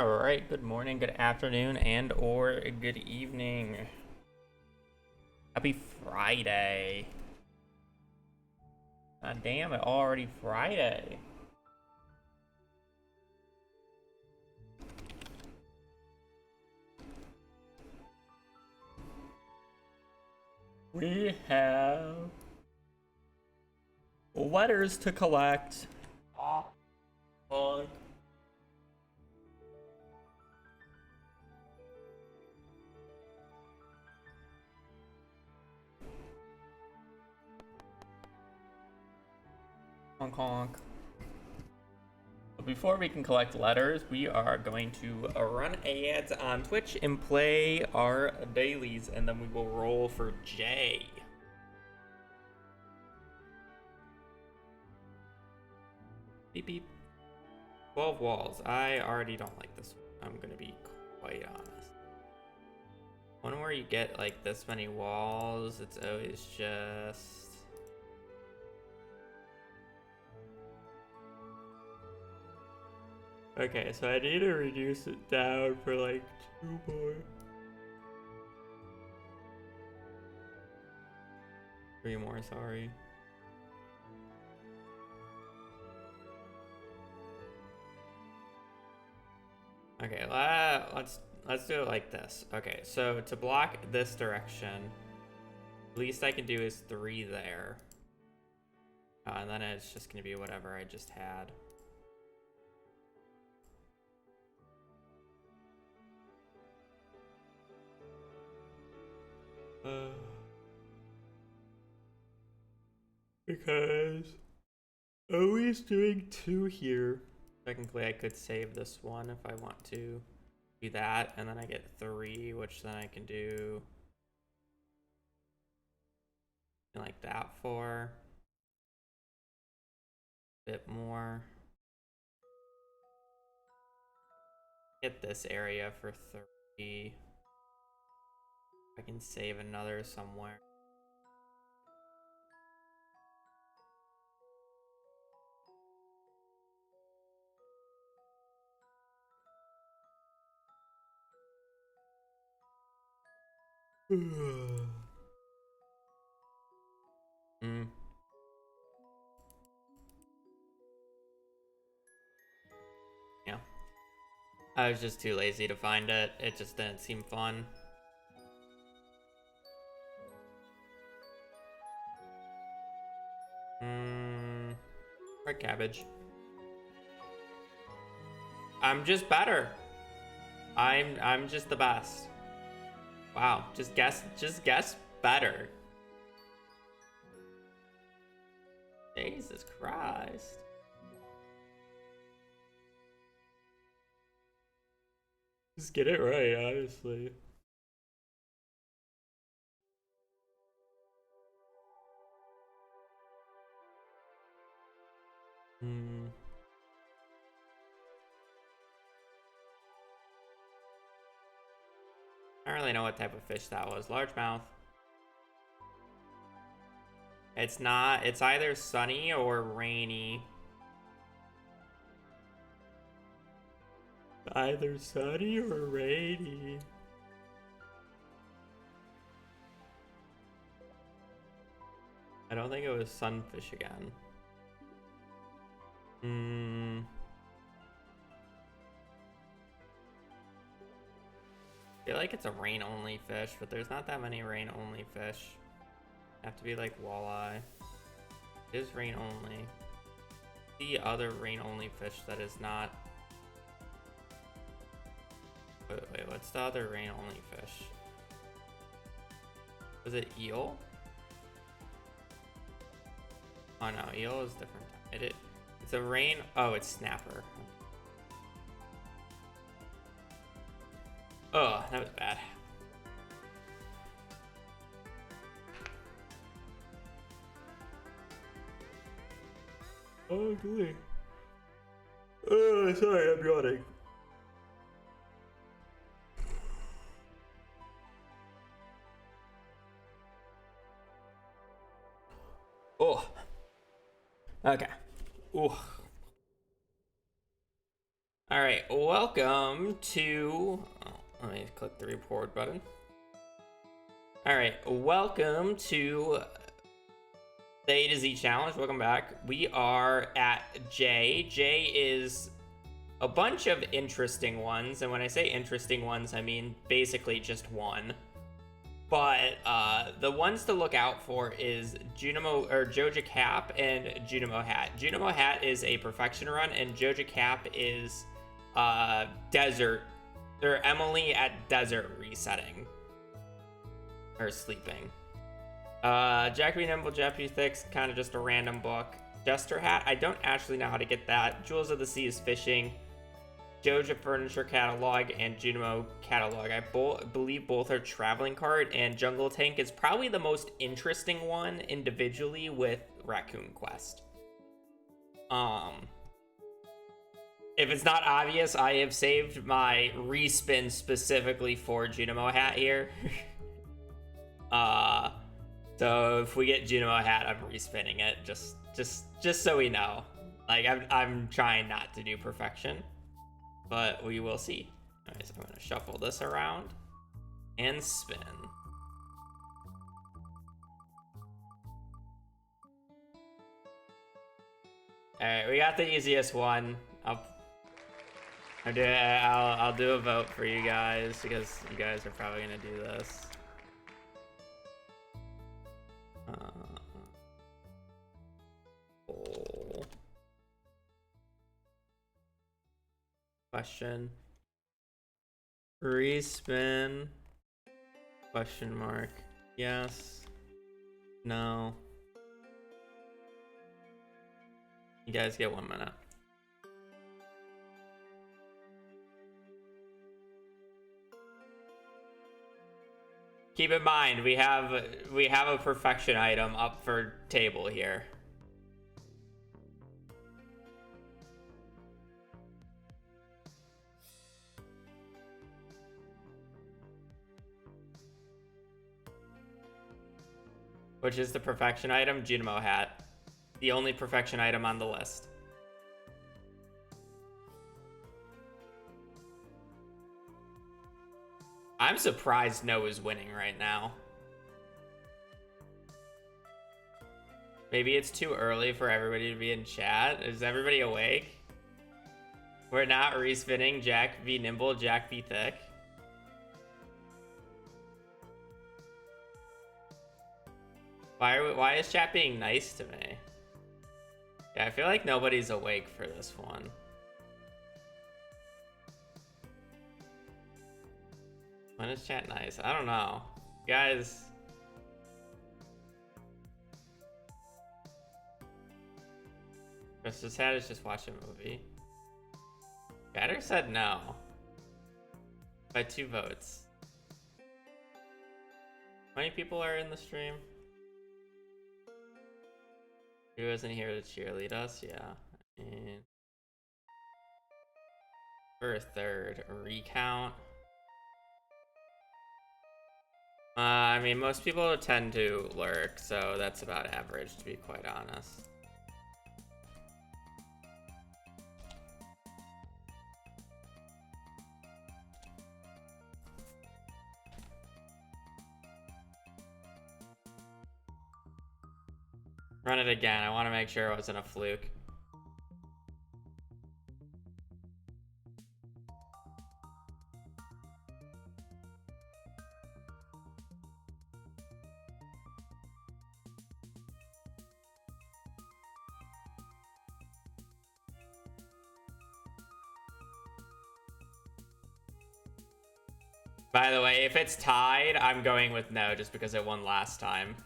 All right, good morning, good afternoon, and or good evening. Happy Friday. God damn it, already Friday. We have letters to collect. Fuck. Honk honk. But before we can collect letters, we are going to run ads on Twitch and play our dailies, and then we will roll for J. Beep beep. 12 walls. I already don't like this one. I'm gonna be quite honest. One where you get like this many walls, it's always just... Okay, so I need to reduce it down for like 2 more. 3 more, sorry. Okay, let's do it like this. Okay, so to block this direction, least I can do is 3 there. And then it's just gonna be whatever I just had. Because always doing 2 here. Technically, I could save this one if I want to do that, and then I get 3, which then I can do like that for a bit more. Get this area for 3. I can save another somewhere. Hmm. Yeah. I was just too lazy to find it. It just didn't seem fun. Red cabbage. I'm just better. I'm just the best. Wow, just guess better. Jesus Christ. Just get it right, honestly. I don't really know what type of fish that was. Largemouth. It's not. It's either sunny or rainy. Either sunny or rainy. I don't think it was sunfish again. I feel like it's a rain-only fish, but there's not that many rain-only fish. Have to be like walleye. It is rain-only. The other rain-only fish that is not... Wait, what's the other rain-only fish? Was it eel? Oh no, eel is different. It's a rain... Oh, it's snapper. Oh, that was bad. Oh, good. Oh, sorry, I'm yawning. Oh. Okay. Oh. All right, welcome to. Oh, let me click the report button. All right, welcome to the A to Z challenge. Welcome back. We are at J. J is a bunch of interesting ones, and when I say interesting ones, I mean basically just one. But the ones to look out for is Junimo or Joja Cap and Junimo Hat. Junimo Hat is a perfection run, and Joja Cap is desert. They're Emily at desert resetting or sleeping. Jack B. Nimble, Jack B. Thick's kind of just a random book. Jester Hat, I don't actually know how to get that. Jewels of the Sea is fishing. Joja Furniture Catalog and Junimo Catalog. I believe both are traveling cart, and Jungle Tank is probably the most interesting one individually with Raccoon Quest. If it's not obvious, I have saved my respin specifically for Junimo Hat here. So if we get Junimo Hat, I'm respinning it just so we know. Like I'm trying not to do perfection. But we will see. Alright, so I'm going to shuffle this around and spin. Alright, we got the easiest one. I'll do a vote for you guys because you guys are probably going to do this. Question. Respin. Question mark. Yes. No. You guys get 1 minute. Keep in mind, we have a perfection item up for table here. Which is the perfection item? Junimo Hat. The only perfection item on the list. I'm surprised No is winning right now. Maybe it's too early for everybody to be in chat. Is everybody awake? We're not respinning Jack v Nimble, Jack v Thick. Why is chat being nice to me? Yeah, I feel like nobody's awake for this one. When is chat nice? I don't know. Guys. Christmas Hat is just watch a movie. Gatter said no. By 2 votes. How many people are in the stream? Who wasn't here to cheerlead us? Yeah. And for a third, a recount. I mean, most people tend to lurk, so that's about average, to be quite honest. Run it again. I want to make sure it wasn't a fluke. By the way, if it's tied, I'm going with no, just because it won last time.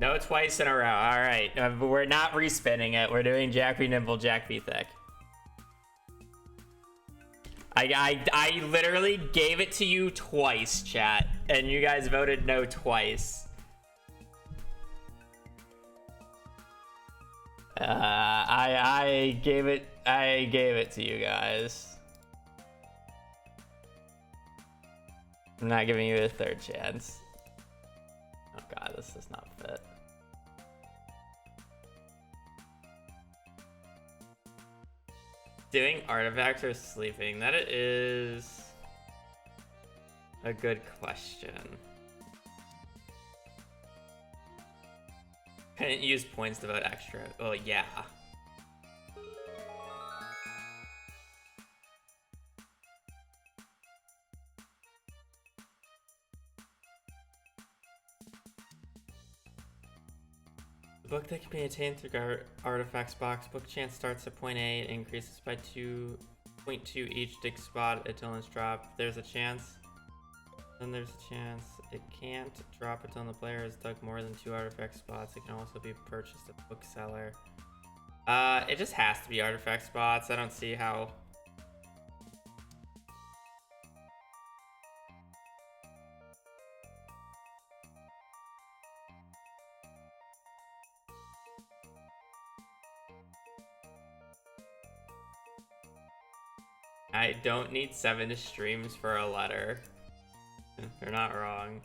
No, twice in a row. All right, we're not respinning it. We're doing Jack v Nimble, Jack v Thick. I literally gave it to you twice, chat, and you guys voted no twice. I gave it to you guys. I'm not giving you a third chance. Oh god, this does not fit. Doing artifacts or sleeping? That is a good question. Couldn't use points to vote extra. Oh yeah. Book that can be attained through artifacts box. Book chance starts at point A, increases by 2.2 each dig spot until it's dropped. There's a chance. Then there's a chance it can't drop until the player has dug more than 2 artifact spots. It can also be purchased at bookseller. It just has to be artifact spots. I don't see how. I don't need 7 streams for a letter. They're not wrong.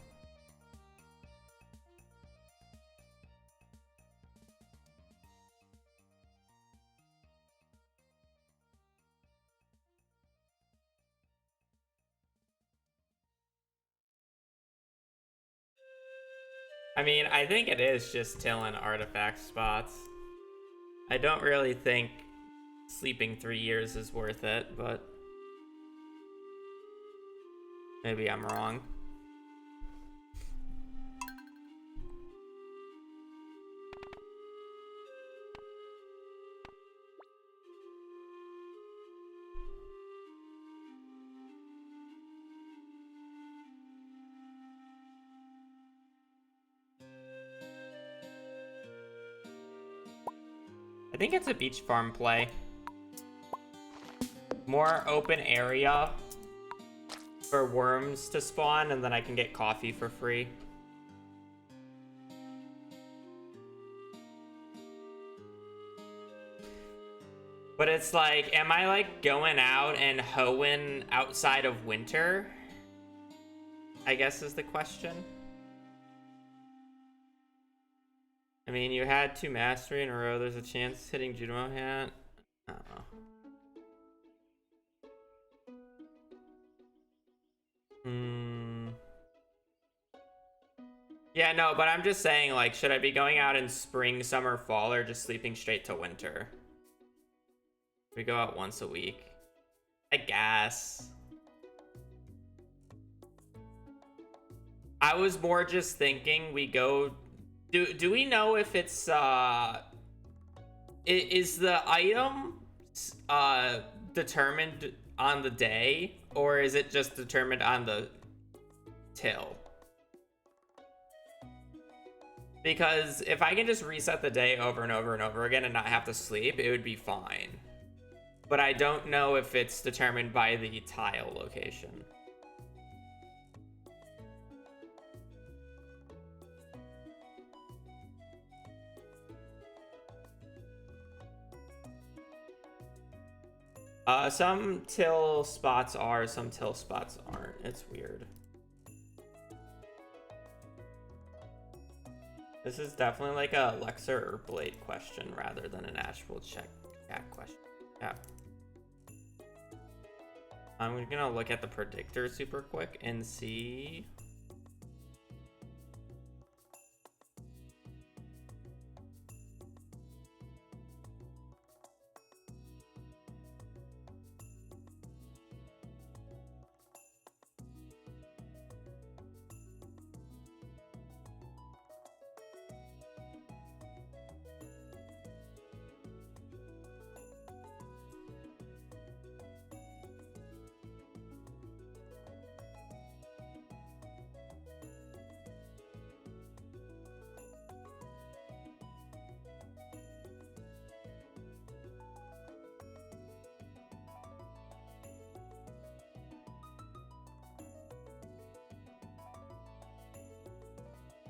I mean, I think it is just tilling artifact spots. I don't really think sleeping 3 years is worth it, but maybe I'm wrong. I think it's a beach farm play. More open area for worms to spawn, and then I can get coffee for free. But it's like, am I like going out and hoeing outside of winter? I guess is the question. I mean, you had 2 mastery in a row. There's a chance hitting Judo Hat. I don't know. Yeah, no, but I'm just saying, like, should I be going out in spring, summer, fall, or just sleeping straight to winter? We go out once a week. I guess. I was more just thinking we go... Do we know if it's, is the item, determined on the day, or is it just determined on the till? Because if I can just reset the day over and over and over again and not have to sleep, it would be fine. But I don't know if it's determined by the tile location. Some till spots are, some till spots aren't. It's weird. This is definitely like a Lexer or Blade question rather than an actual chat question. Yeah. I'm gonna look at the predictor super quick and see.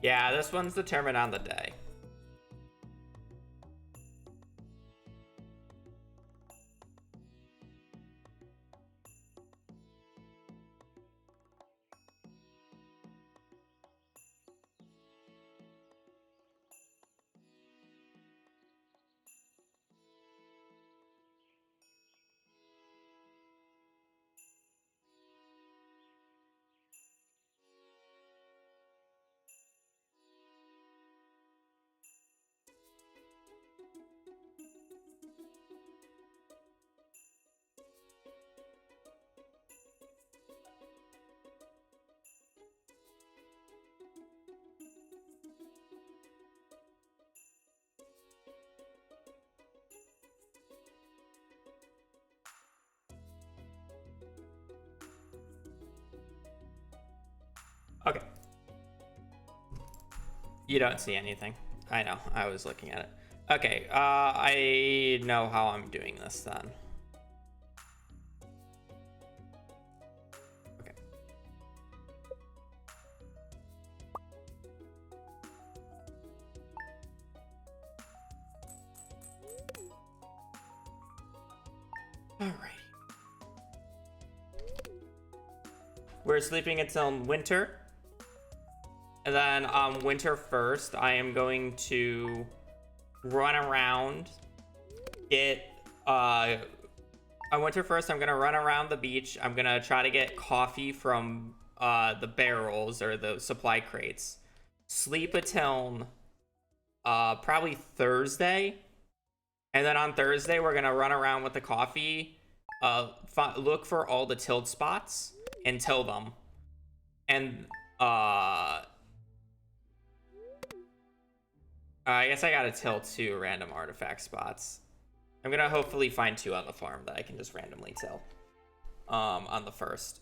Yeah, this one's determined on the day. Okay. You don't see anything. I know. I was looking at it. Okay. I know how I'm doing this then. Okay. All right. We're sleeping until winter. And then on winter 1st, I am going to run around, on winter 1st, I'm going to run around the beach. I'm going to try to get coffee from the barrels or the supply crates. Sleep until probably Thursday. And then on Thursday, we're going to run around with the coffee, look for all the tilt spots and till them. And I guess I gotta till 2 random artifact spots. I'm gonna hopefully find 2 on the farm that I can just randomly till on the 1st.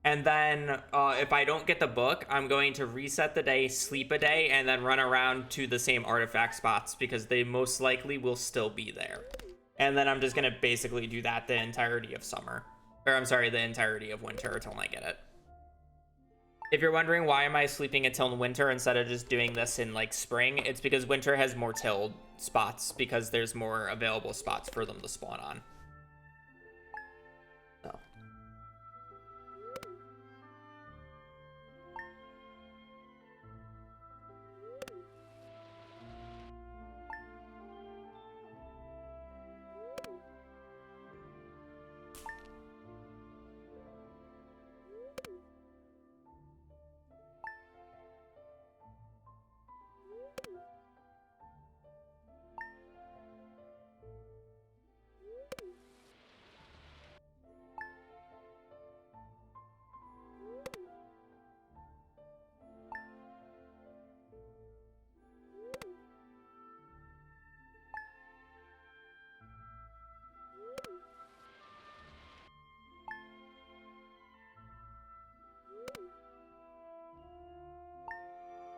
And then if I don't get the book, I'm going to reset the day, sleep a day, and then run around to the same artifact spots because they most likely will still be there. And then I'm just gonna basically do that the entirety of summer. Or I'm sorry, the entirety of winter until I get it. If you're wondering why am I sleeping until winter instead of just doing this in like spring, it's because winter has more tilled spots because there's more available spots for them to spawn on. So.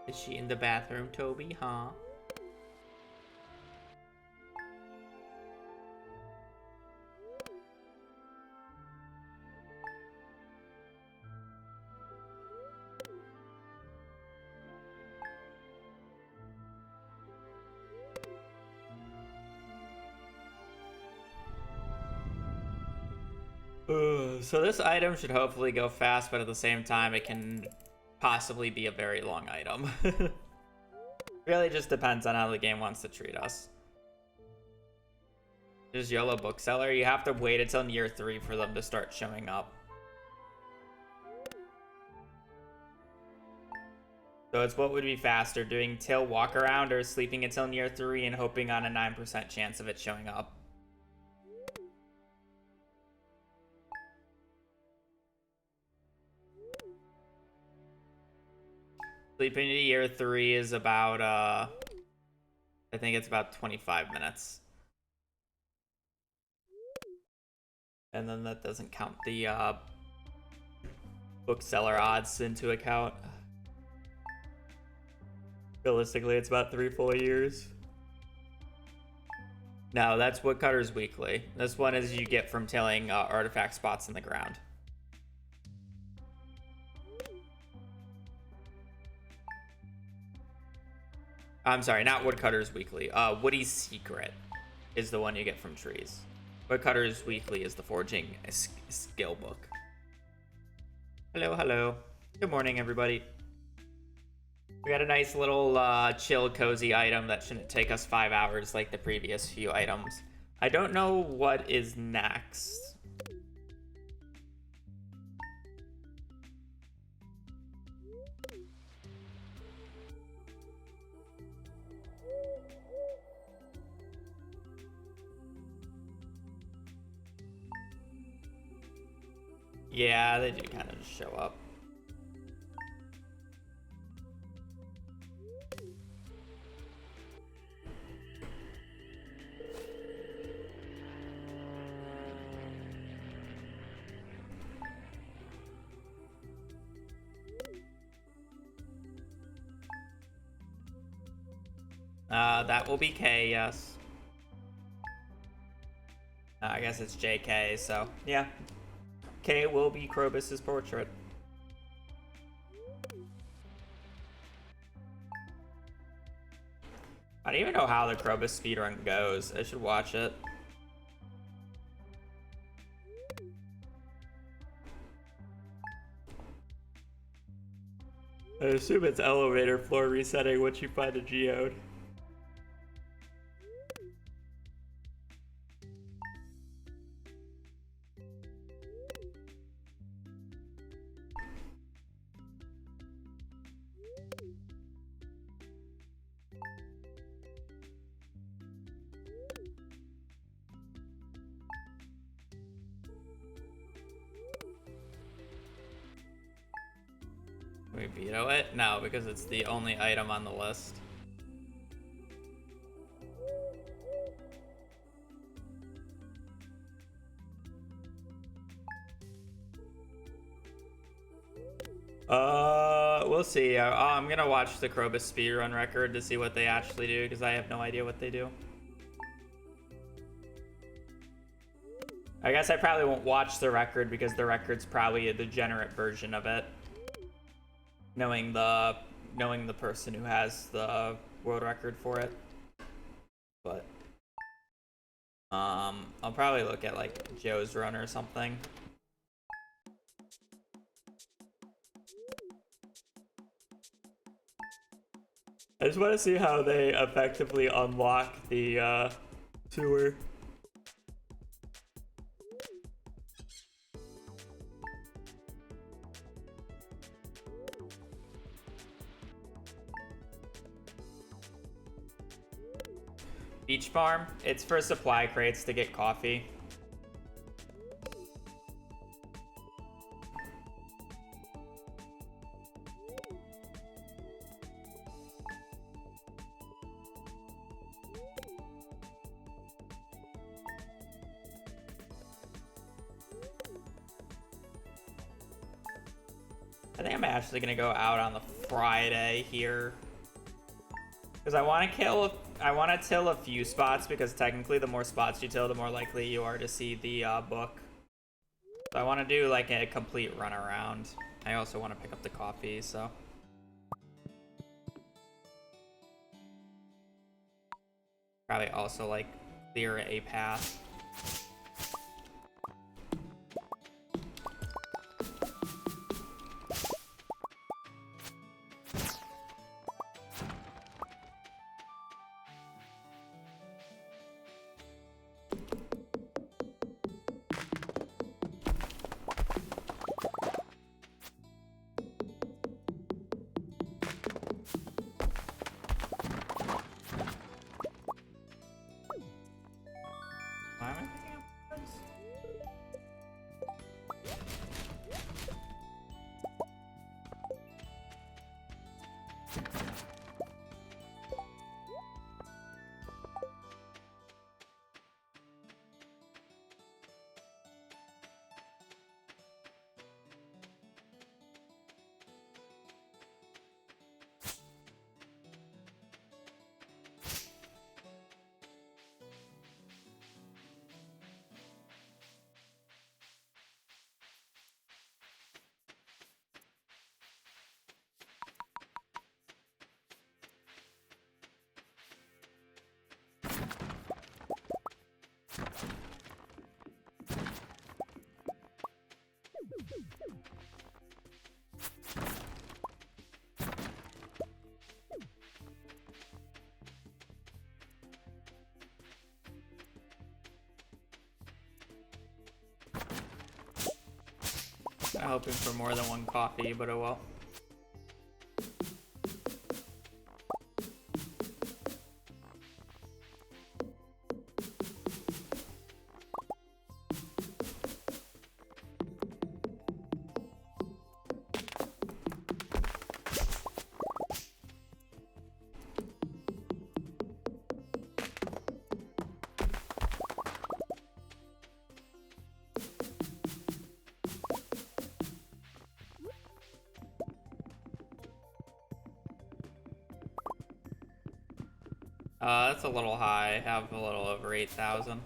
Is she in the bathroom, Toby? Huh? So this item should hopefully go fast, but at the same time, it can possibly be a very long item. Really just depends on how the game wants to treat us. Just YOLO bookseller, you have to wait until year 3 for them to start showing up. So it's what would be faster, doing till walk around or sleeping until year 3 and hoping on a 9% chance of it showing up. Sleeping to year 3 is about, I think it's about 25 minutes. And then that doesn't count the bookseller odds into account. Realistically, it's about 3 full years. No, that's Woodcutter's Weekly. This one is you get from tilling artifact spots in the ground. I'm sorry, not Woodcutter's Weekly. Woody's Secret is the one you get from trees. Woodcutter's Weekly is the forging skill book. Hello, hello. Good morning, everybody. We got a nice little chill, cozy item that shouldn't take us 5 hours like the previous few items. I don't know what is next. Yeah, they do kind of just show up. That will be K, yes. I guess it's JK, so yeah. K will be Krobus's portrait. I don't even know how the Krobus speedrun goes. I should watch it. I assume it's elevator floor resetting once you find a geode. We veto it? No, because it's the only item on the list. We'll see. I'm gonna watch the Krobus speedrun record to see what they actually do, because I have no idea what they do. I guess I probably won't watch the record because the record's probably a degenerate version of it. Knowing the person who has the world record for it. But I'll probably look at like Joe's run or something. I just want to see how they effectively unlock the sewer. Beach Farm, it's for supply crates to get coffee. I think I'm actually gonna go out on the Friday here. Because I want to till a few spots, because technically the more spots you till, the more likely you are to see the book. So I want to do like a complete run around. I also want to pick up the coffee, so. Probably also like clear a path. I'm hoping for more than one coffee, but oh well. That's a little high. I have a little over 8,000.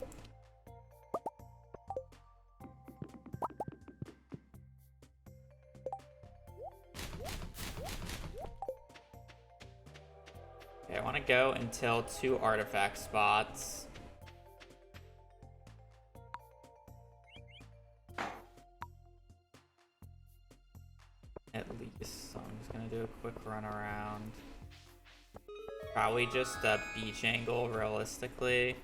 Okay, I want to go until 2 artifact spots. At least. So I'm just gonna do a quick run around. Probably just a beach angle, realistically.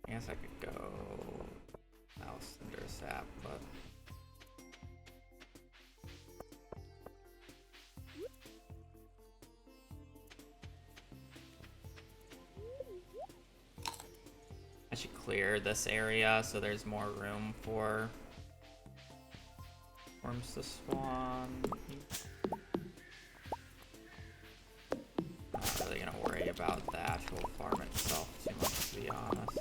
I guess I could go Mouse Cinder Sap, but I should clear this area so there's more room for worms to spawn. Not really gonna worry about the actual farm itself too much, to be honest.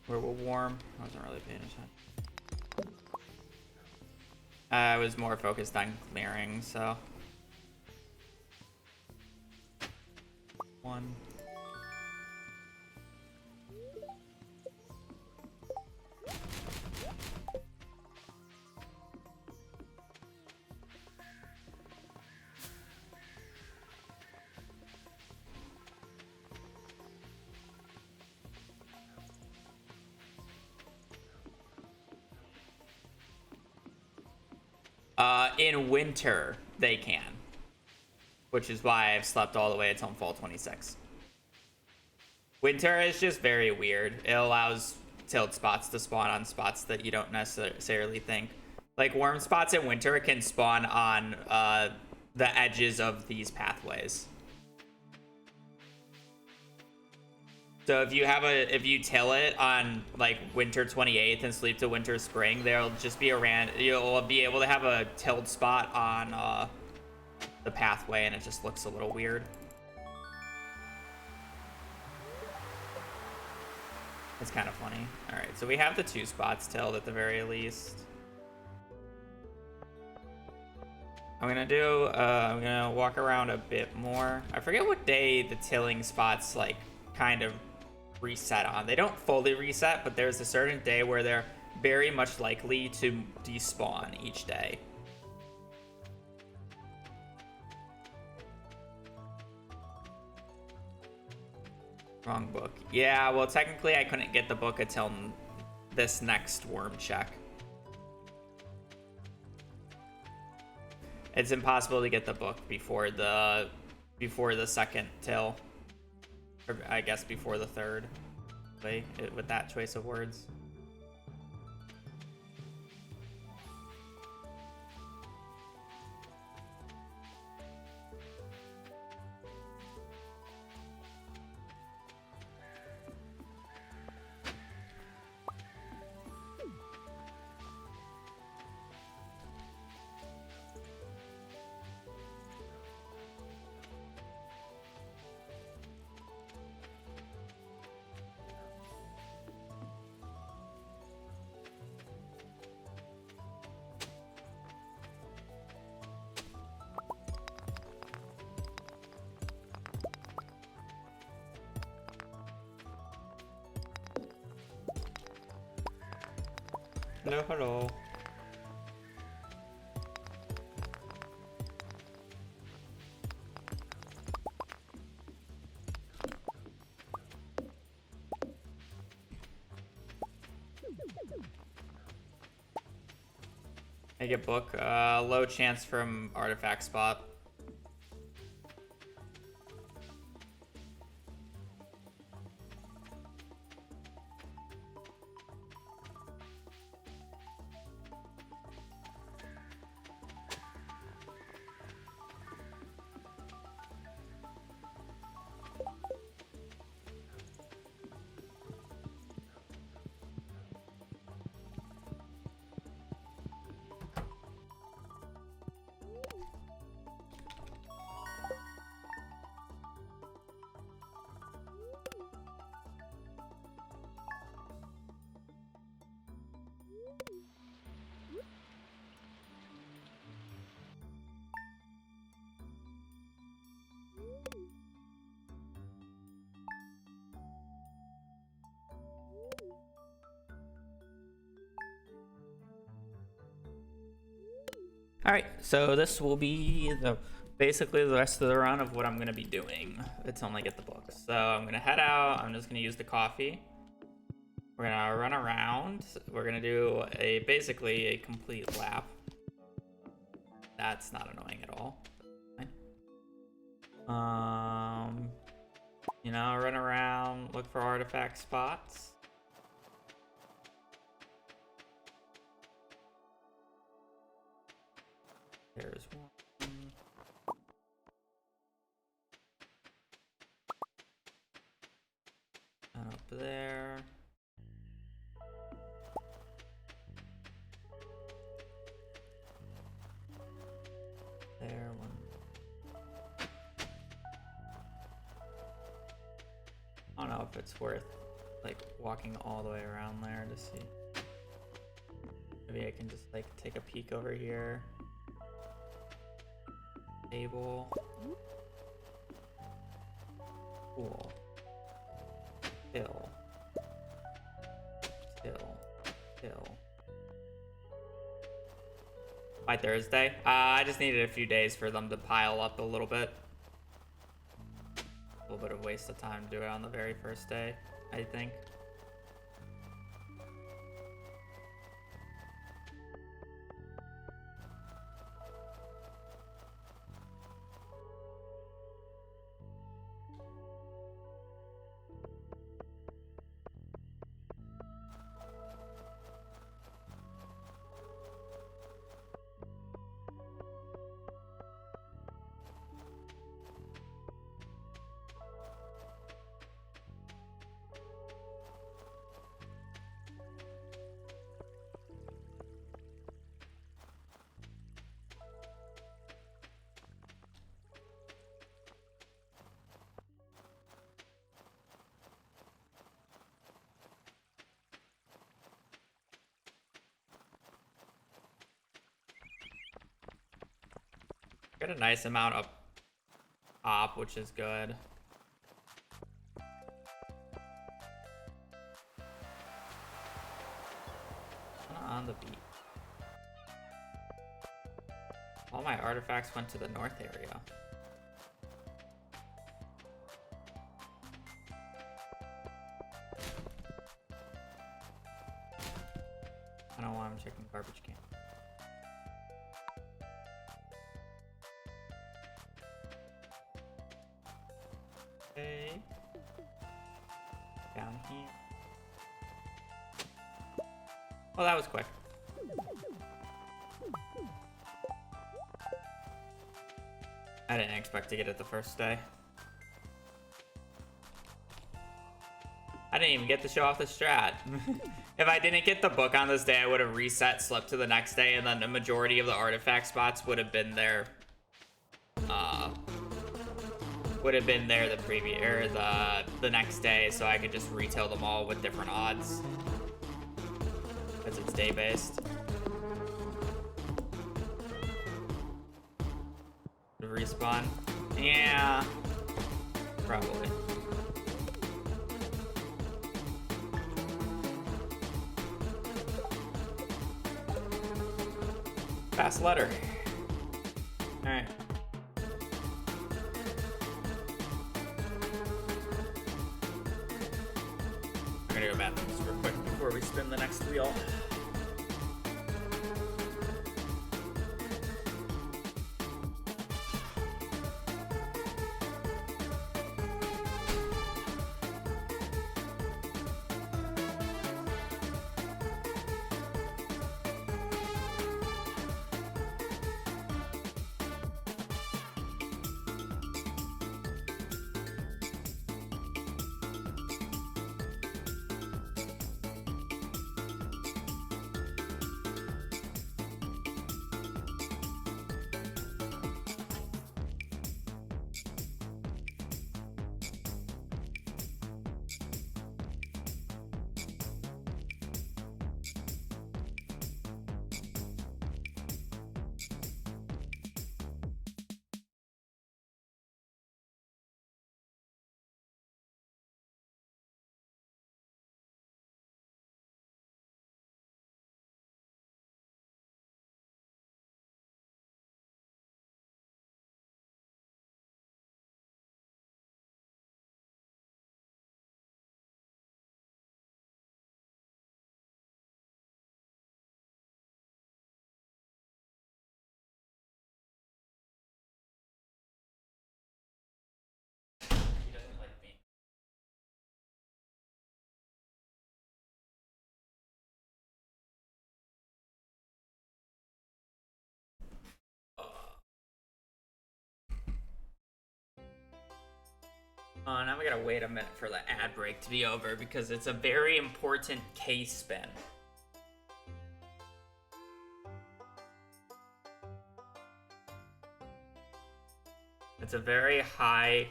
Where we're warm. I wasn't really paying attention. I was more focused on clearing, so. 1. In winter, they can. Which is why I've slept all the way until fall 26. Winter is just very weird. It allows tilt spots to spawn on spots that you don't necessarily think. Like, worm spots in winter can spawn on the edges of these pathways. So if you till it on like winter 28th and sleep to winter spring, there'll just be you'll be able to have a tilled spot on the pathway, and it just looks a little weird. It's kind of funny. All right, so we have the 2 spots tilled at the very least. I'm gonna walk around a bit more. I forget what day the tilling spots like kind of reset on. They don't fully reset, but there's a certain day where they're very much likely to despawn each day. Wrong book. Yeah, well, technically I couldn't get the book until this next worm check. It's impossible to get the book before the second till. Or I guess before the third, with that choice of words. Hello, hello. Make a book. Low chance from artifact spot. All right, so this will be basically the rest of the run of what I'm gonna be doing. It's only get the book. So I'm gonna head out. I'm just gonna use the coffee. We're gonna run around. We're gonna do basically a complete lap. That's not annoying at all. You know, run around, look for artifact spots. There's one. And up there. There, one. I don't know if it's worth like walking all the way around there to see. Maybe I can just like take a peek over here. Table. Cool. Hill. By Thursday? I just needed a few days for them to pile up a little bit. A little bit of waste of time to do it on the very first day, I think. Got a nice amount of pop, which is good. On the beat. All my artifacts went to the north area. I don't want them checking garbage can. Okay. Down here. Well, that was quick. I didn't expect to get it the first day. I didn't even get to show off the strat. If I didn't get the book on this day, I would have reset, slept to the next day, and then the majority of the artifact spots would have been there. The previous or the next day, so I could just retail them all with different odds because it's day based. The respawn, yeah, probably. Fast letter. Alright. I'm gonna go bathrooms real quick before we spin the next wheel. He doesn't like me. Now we gotta wait a minute for the ad break to be over because it's a very important case spin. It's a very high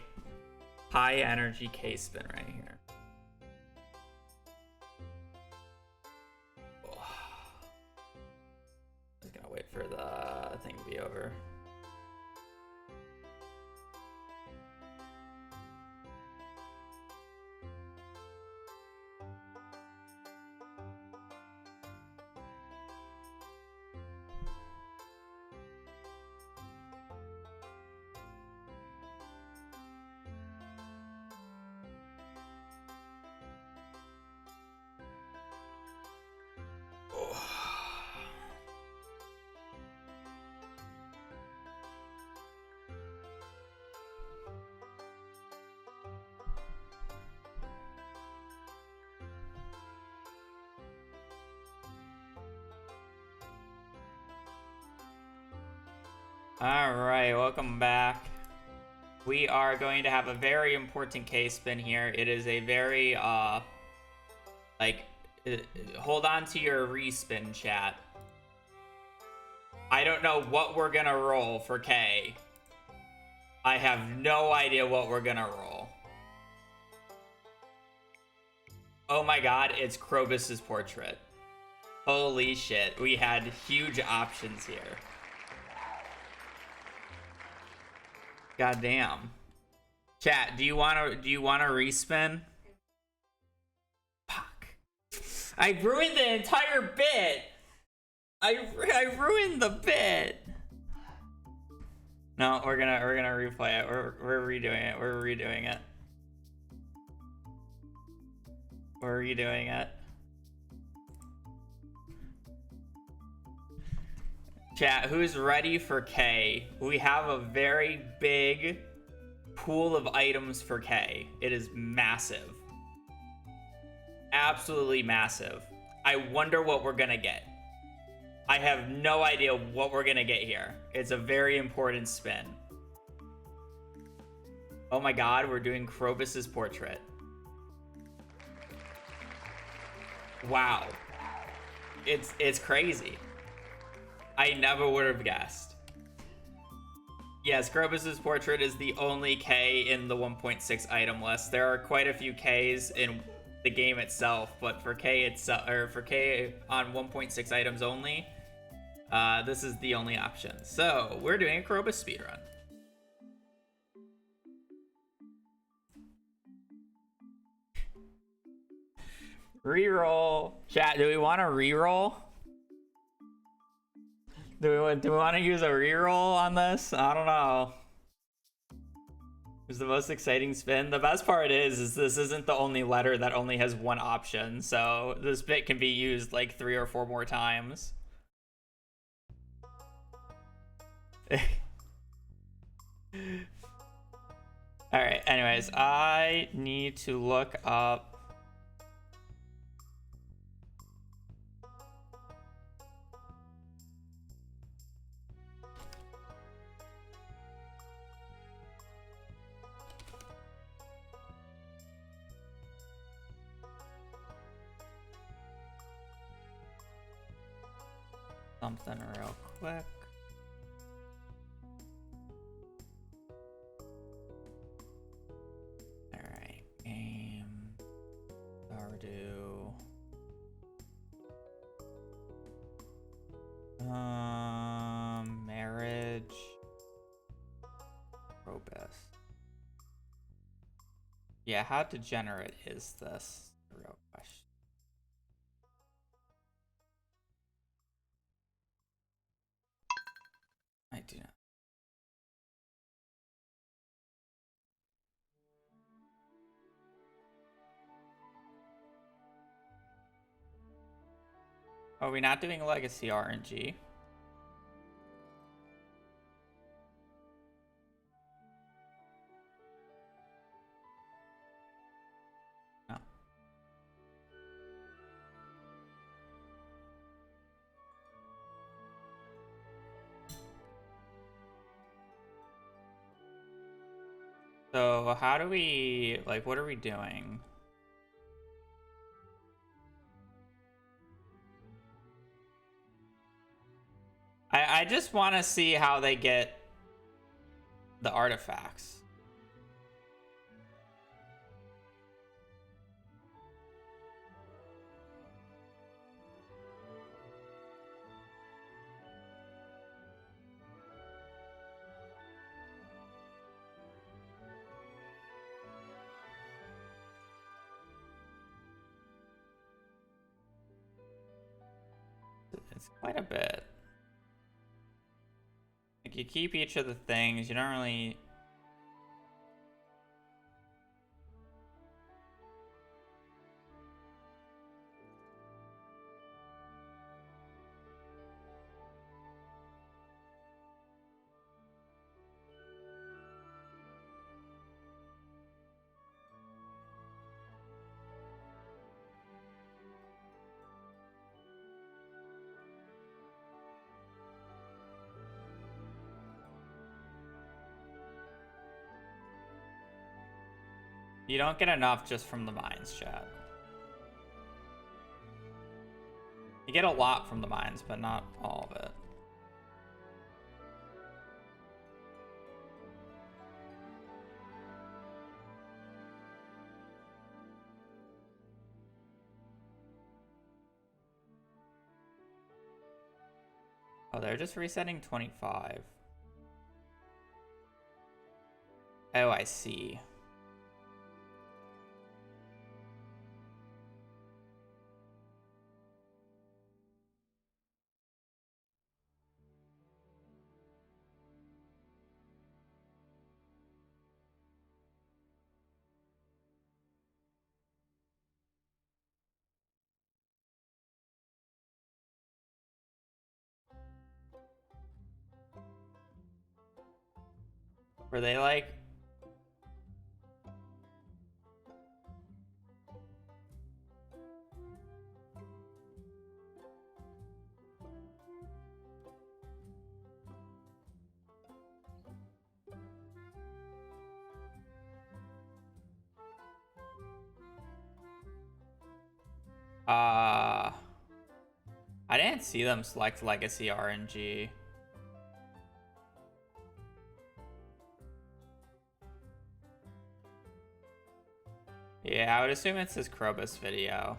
energy case spin right here. Oh. Just gotta wait for the thing to be over. Alright, welcome back. We are going to have a very important case spin here. It is a very, hold on to your respin, chat. I don't know what we're gonna roll for K. I have no idea what we're gonna roll. Oh my god, it's Krobus's portrait. Holy shit, we had huge options here. God damn. Chat, do you wanna respin? Fuck. I ruined the entire bit. I ruined the bit. No, we're gonna replay it. We're redoing it. We're redoing it. We're redoing it. Chat, who's ready for K? We have a very big pool of items for K. It is massive. Absolutely massive. I wonder what we're gonna get. I have no idea what we're gonna get here. It's a very important spin. Oh my god, we're doing Krobus's portrait. Wow. It's crazy. I never would have guessed. Yes, Krobus's portrait is the only K in the 1.6 item list. There are quite a few Ks in the game itself, but for K itself, or for K on 1.6 items only, this is the only option. So we're doing a Krobus speedrun. Reroll. Chat, do we want to reroll? Do we want to use a reroll on this? I don't know. It's the most exciting spin. The best part is this isn't the only letter that only has one option, so this bit can be used like 3 or 4 more times. Alright, anyways, I need to look up something real quick. Alright, game Stardew. Marriage. Probus. Yeah, how degenerate is this? The real question. I do not. Are we not doing legacy RNG? No. So how do we, like, what are we doing? I just want to see how they get the artifacts. It's quite a bit. Like, you keep each of the things, you don't really... You don't get enough just from the mines, chat. You get a lot from the mines, but not all of it. Oh, they're just resetting 25. Oh, I see. Were they like... I didn't see them select Legacy RNG. Yeah, I would assume it's his Krobus video.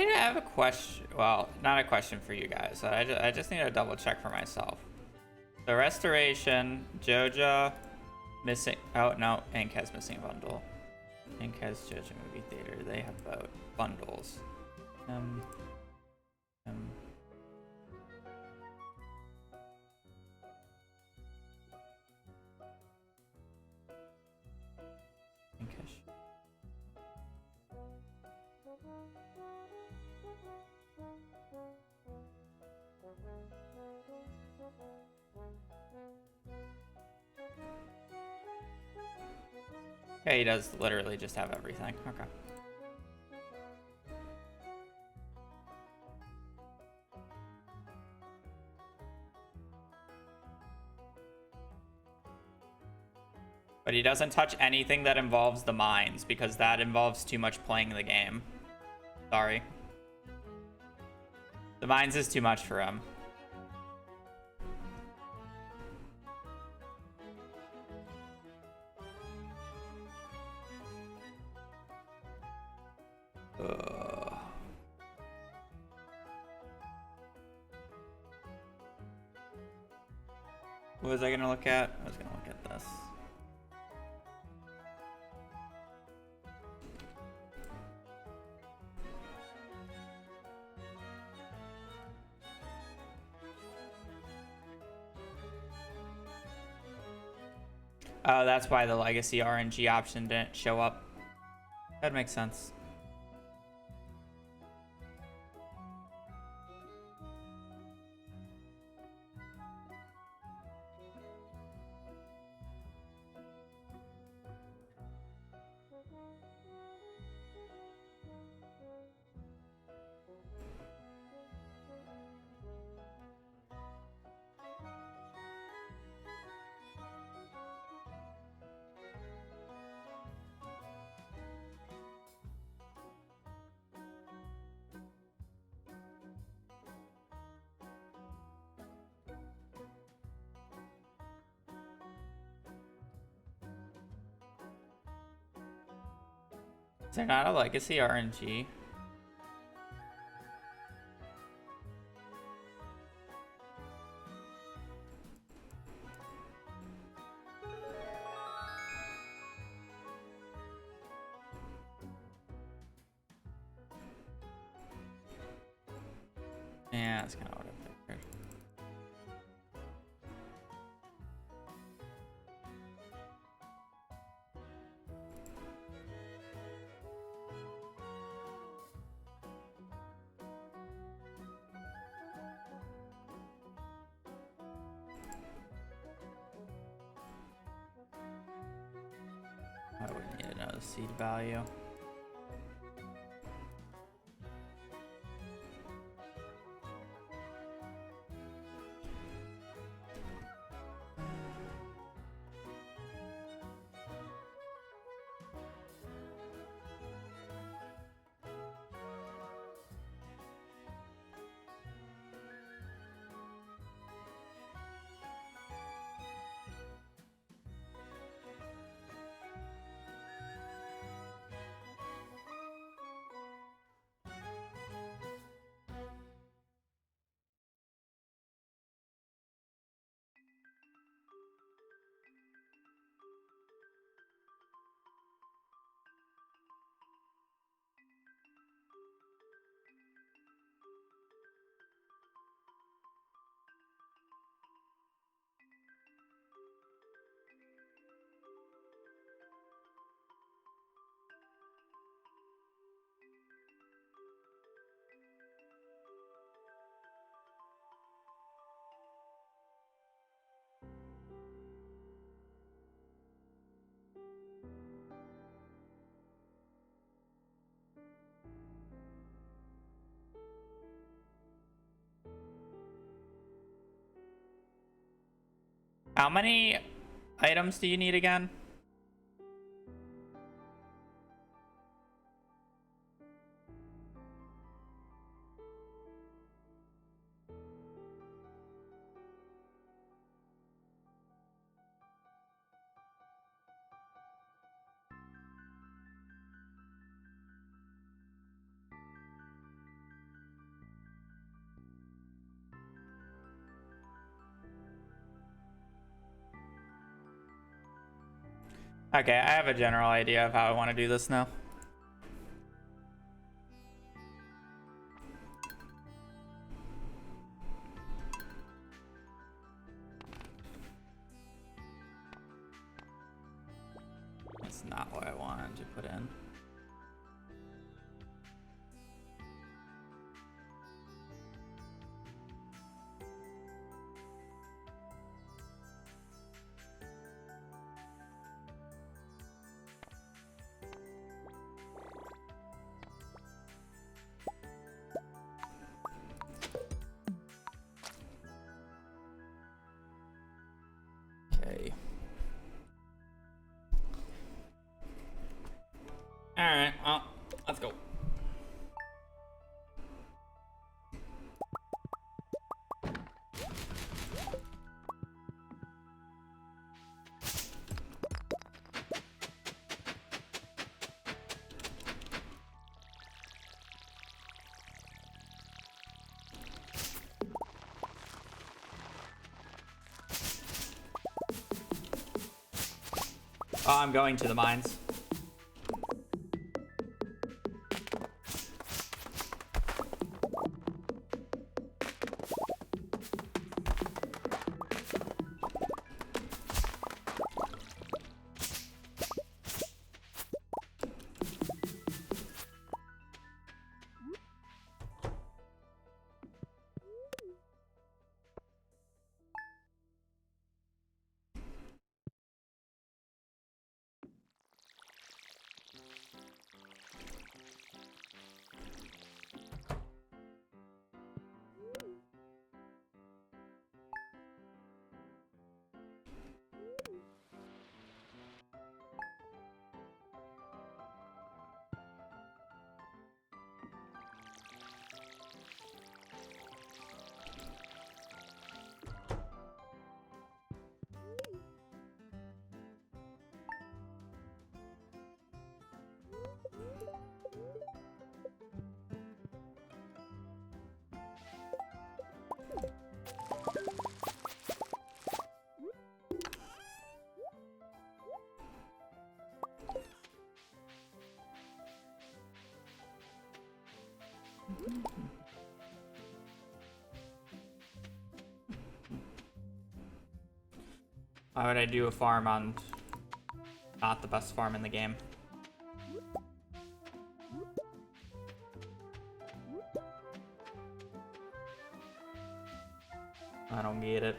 I have a question. Well, not a question for you guys. I just need to double check for myself. The Restoration, Joja, missing. Oh no, Ink has missing a bundle. Ink has Joja Movie Theater. They have both bundles. Um. Ink has. Yeah, he does literally just have everything. Okay. But he doesn't touch anything that involves the mines because that involves too much playing the game. Sorry. The mines is too much for him. What was I gonna look at? I was gonna look at this. Oh, that's why the legacy RNG option didn't show up. That makes sense. Is there not a legacy RNG? Yeah, that's kind of what I figured. I would need another seed value. How many items do you need again? Okay, I have a general idea of how I want to do this now. That's not what I wanted to put in. Okay. Alright, well, let's go. Oh, I'm going to the mines. Why would I do a farm on not the best farm in the game? I don't get it.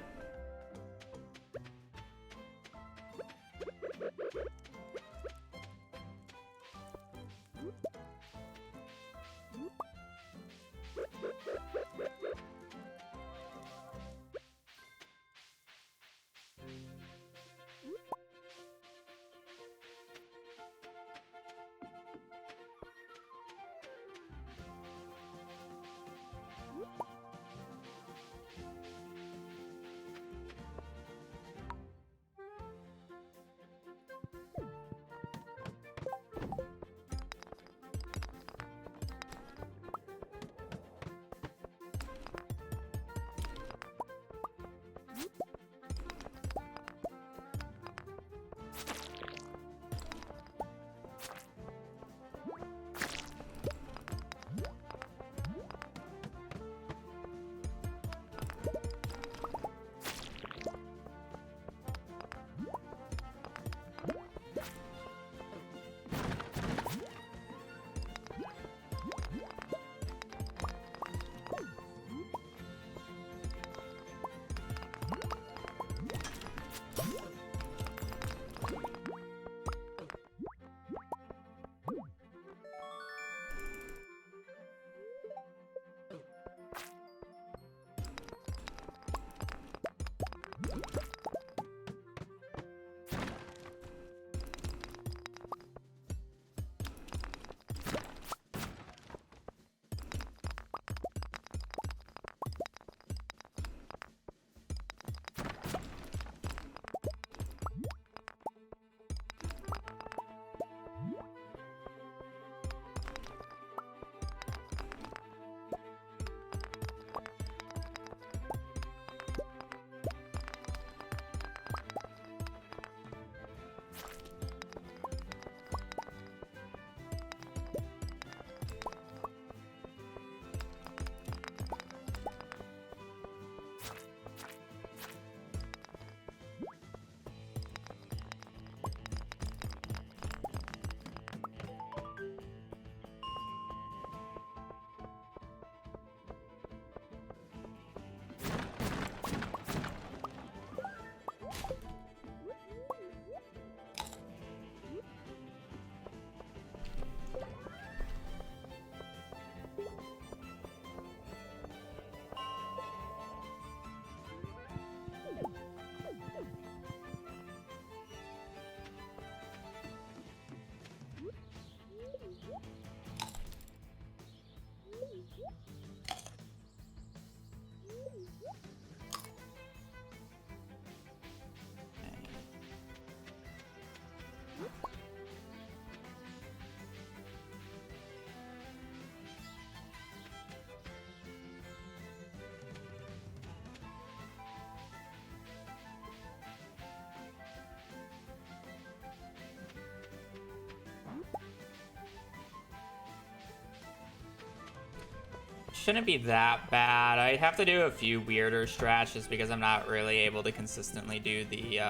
shouldn't be that bad. I have to do a few weirder strats just because I'm not really able to consistently do the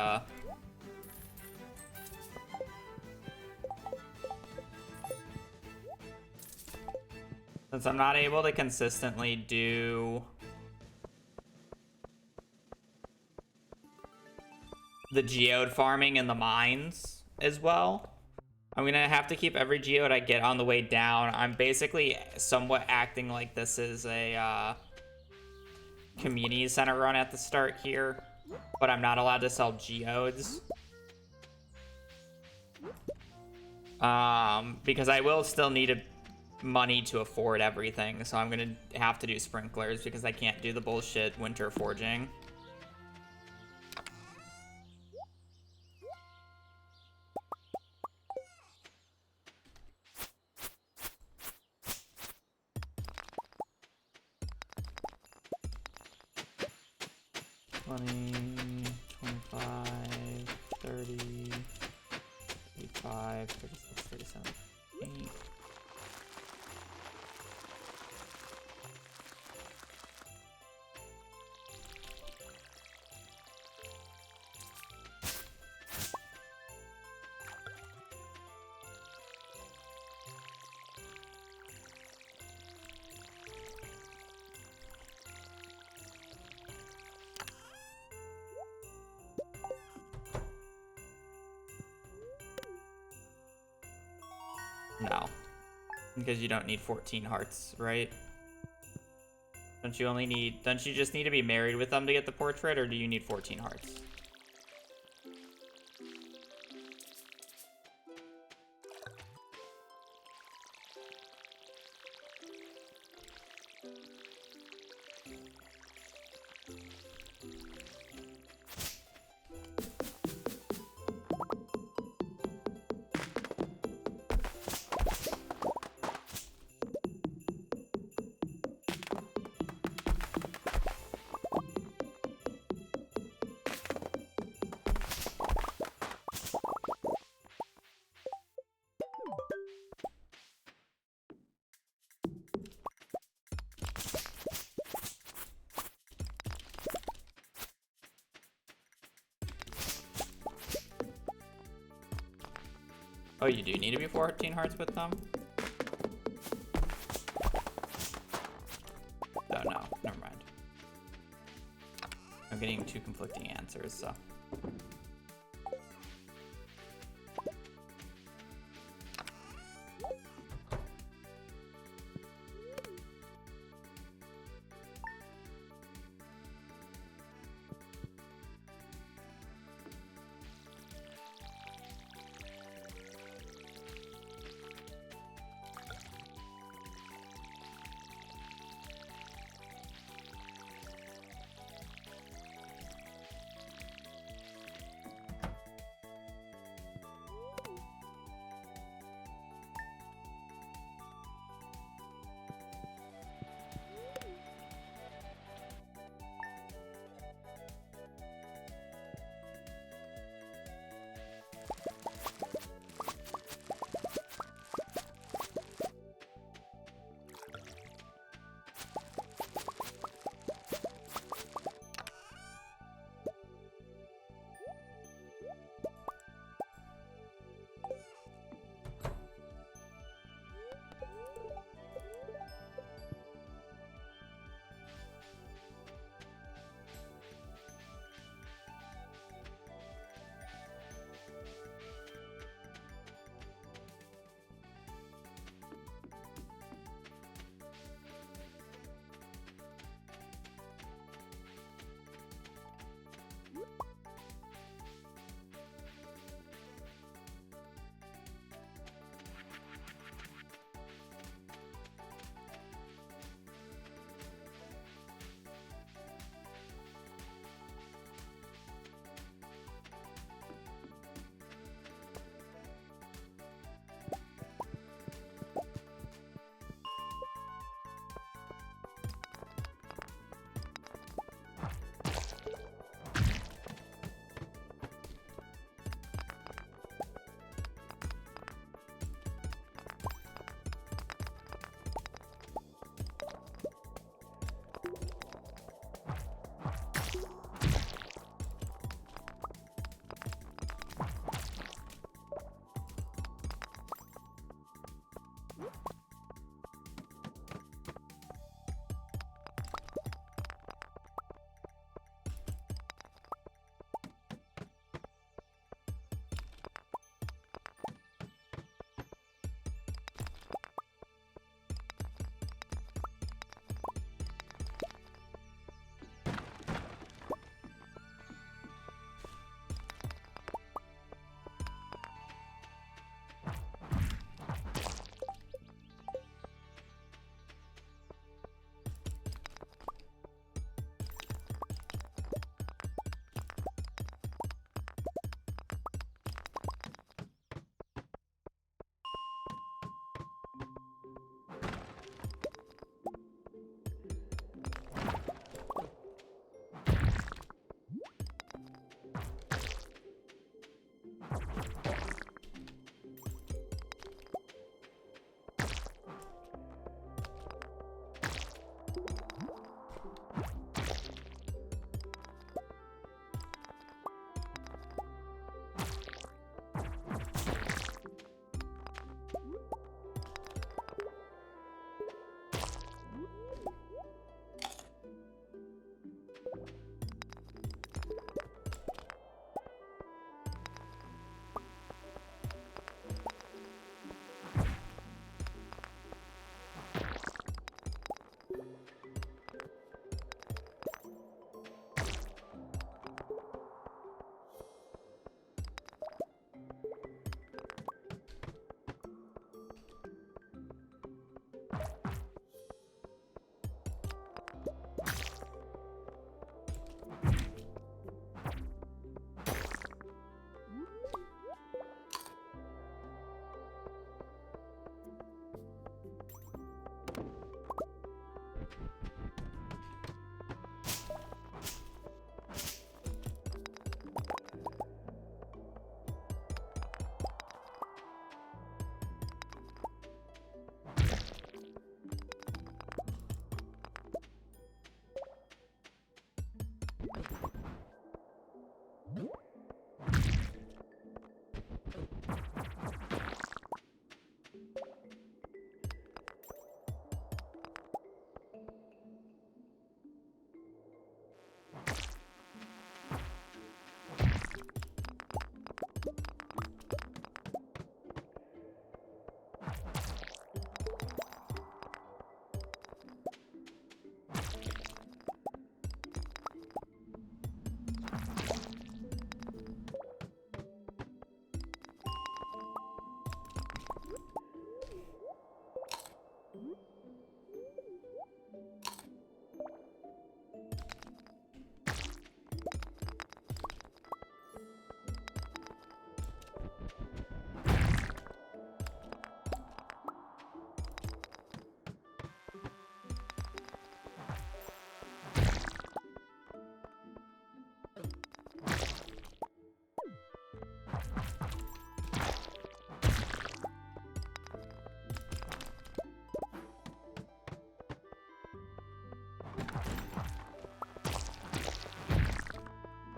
since I'm not able to consistently do the geode farming in the mines as well, I'm gonna have to keep every geode I get on the way down. I'm basically somewhat acting like this is a community center run at the start here, but I'm not allowed to sell geodes. Because I will still need money to afford everything, so I'm gonna have to do sprinklers because I can't do the bullshit winter forging. $20, $25, $30, $35, $36, $37, $8. No, because you don't need 14 hearts, right? Don't you just need to be married with them to get the portrait, or do you need 14 hearts? Oh, you do need to be 14 hearts with them? Oh, no. Never mind. I'm getting two conflicting answers, so...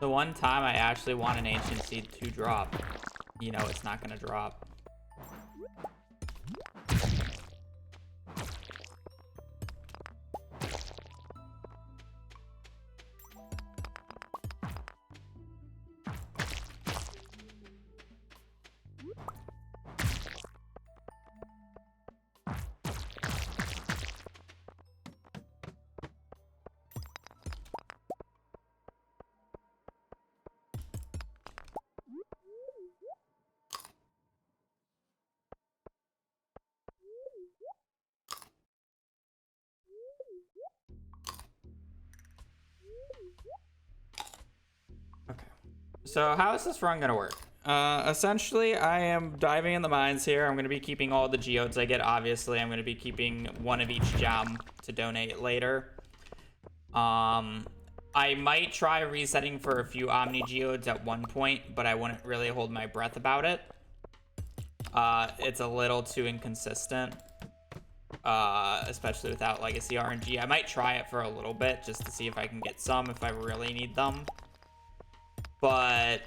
The one time I actually want an Ancient Seed to drop, you know it's not gonna drop. Okay. So how is this run gonna work? Essentially, I am diving in the mines here. I'm gonna be keeping all the geodes I get. Obviously, I'm gonna be keeping one of each gem to donate later. I might try resetting for a few Omni geodes at one point, but I wouldn't really hold my breath about it. It's a little too inconsistent, especially without Legacy RNG. I might try it for a little bit just to see if I can get some if I really need them. But,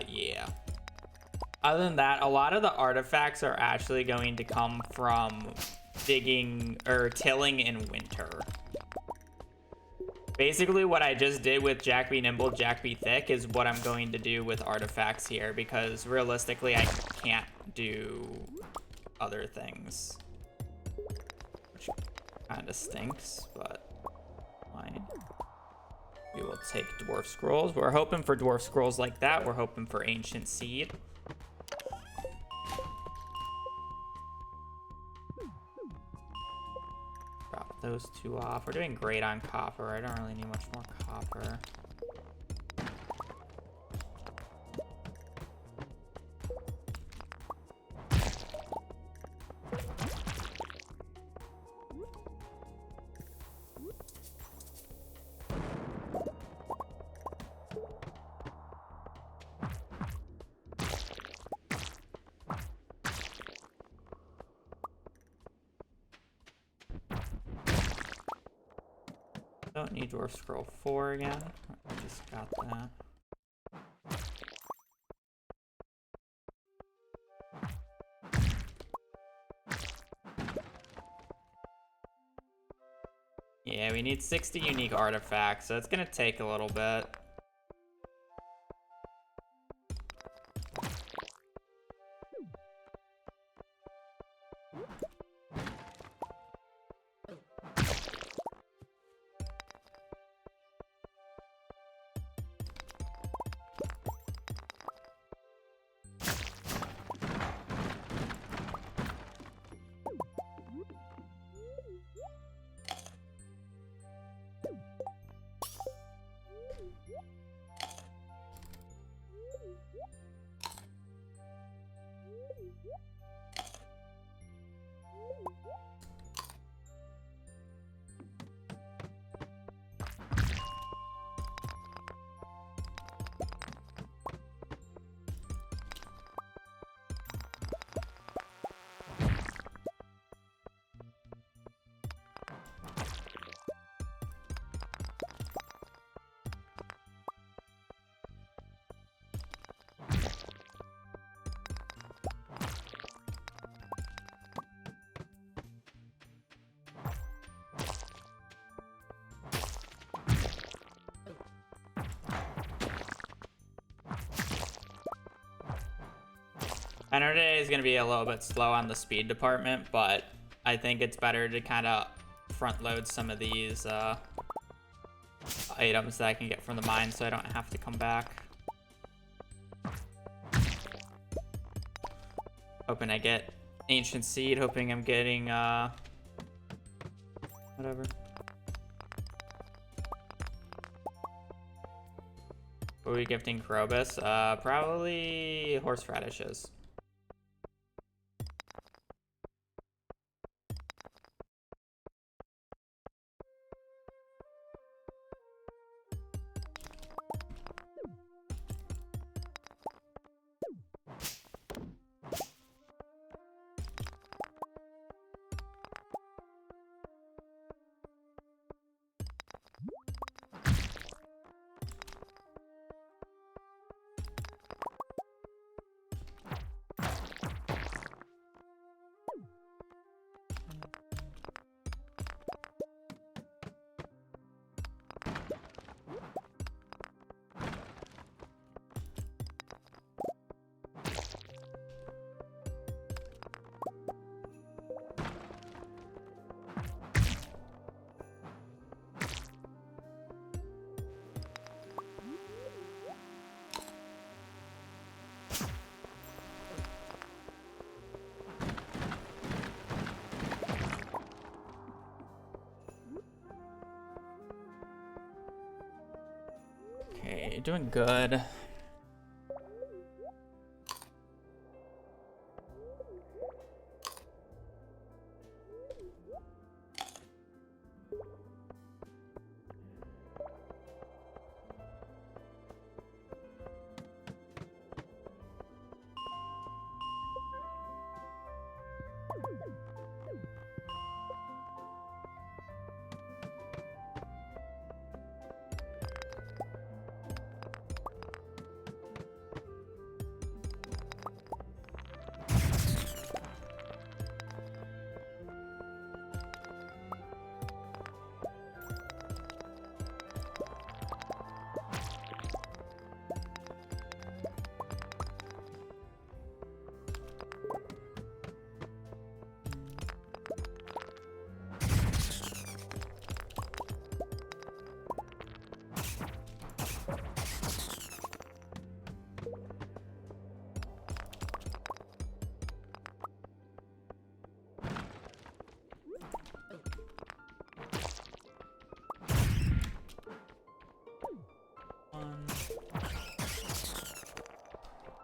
yeah. Other than that, a lot of the artifacts are actually going to come from digging or tilling in winter. Basically, what I just did with Jack Be Nimble, Jack Be Thick is what I'm going to do with artifacts here, because realistically, I can't do other things. Which kind of stinks, but fine. We will take Dwarf Scrolls. We're hoping for Dwarf Scrolls like that. We're hoping for Ancient Seed. Drop those two off. We're doing great on copper. I don't really need much more copper. Don't need Dwarf Scroll 4 again. I just got that. Yeah, we need 60 unique artifacts, so it's gonna take a little bit. I know today is going to be a little bit slow on the speed department, but I think it's better to kind of front load some of these items that I can get from the mine so I don't have to come back. Hoping I get Ancient Seed, hoping I'm getting whatever. What are we gifting Krobus? Probably horseradishes. Okay, doing good.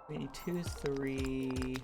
We need 2, 3.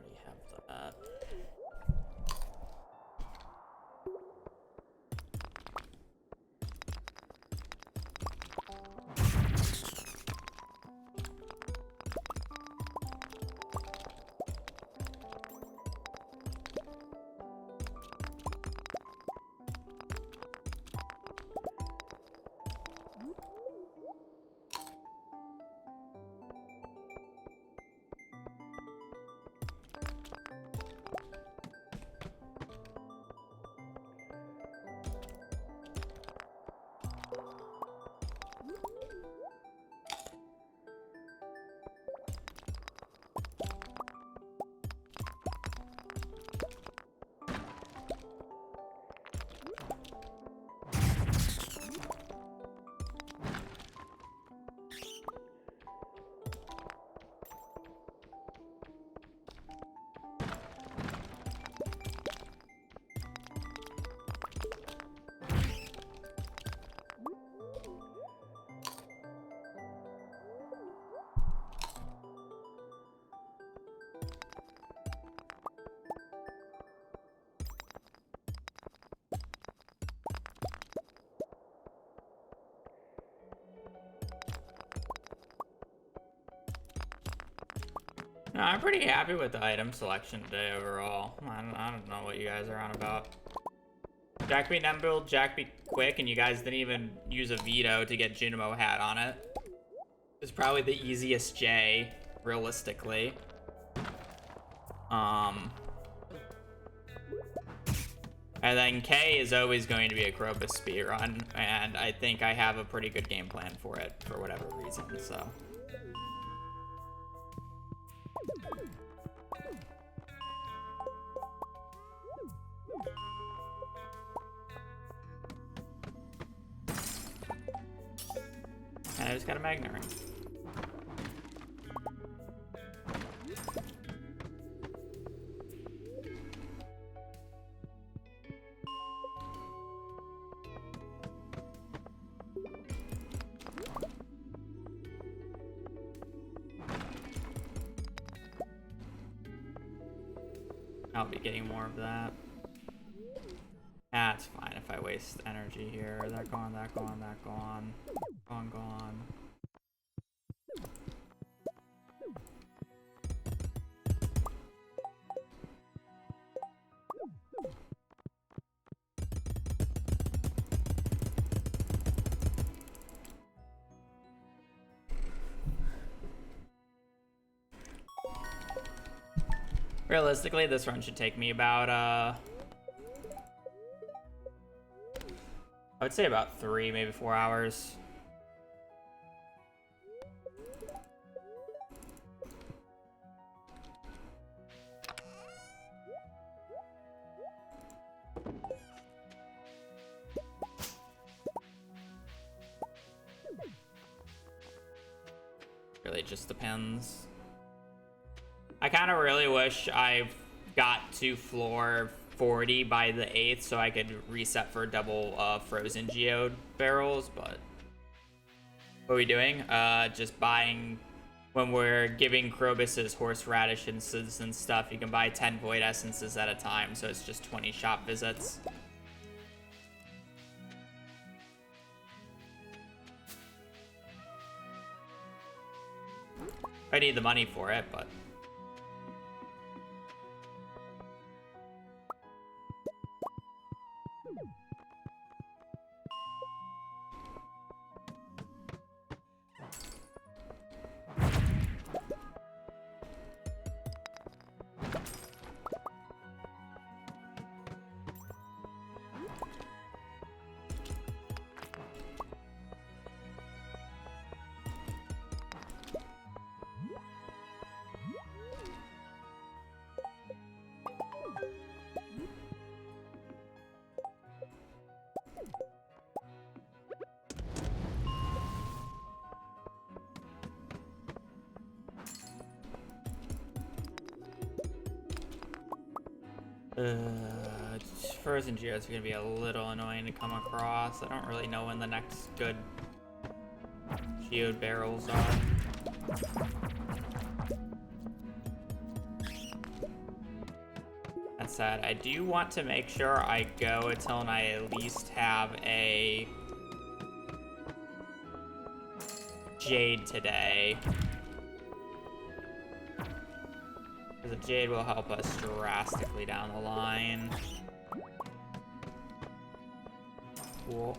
Already have that. No, I'm pretty happy with the item selection today overall. I don't know what you guys are on about. Jack beat Nembuild, Jack beat Quick, and you guys didn't even use a veto to get Junimo hat on it. It's probably the easiest J, realistically. And then K is always going to be a Krobus speedrun, and I think I have a pretty good game plan for it, for whatever reason, so. And I just got a Magnet Ring. I'll be getting more of that. That's fine. If if I waste energy here. That gone, that gone, that gone. Gone. Realistically, this run should take me about, I would say about 3, maybe 4 hours. Really just depends. I kind of really wish I got to floor 40 by the 8th so I could reset for double frozen geode barrels, but what are we doing? Just buying, when we're giving Krobus's horseradishes and stuff, you can buy 10 void essences at a time, so it's just 20 shop visits. I need the money for it, but frozen geodes are gonna be a little annoying to come across. I don't really know when the next good geode barrels are. That said, I do want to make sure I go until I at least have a jade today. The jade will help us drastically down the line. Cool.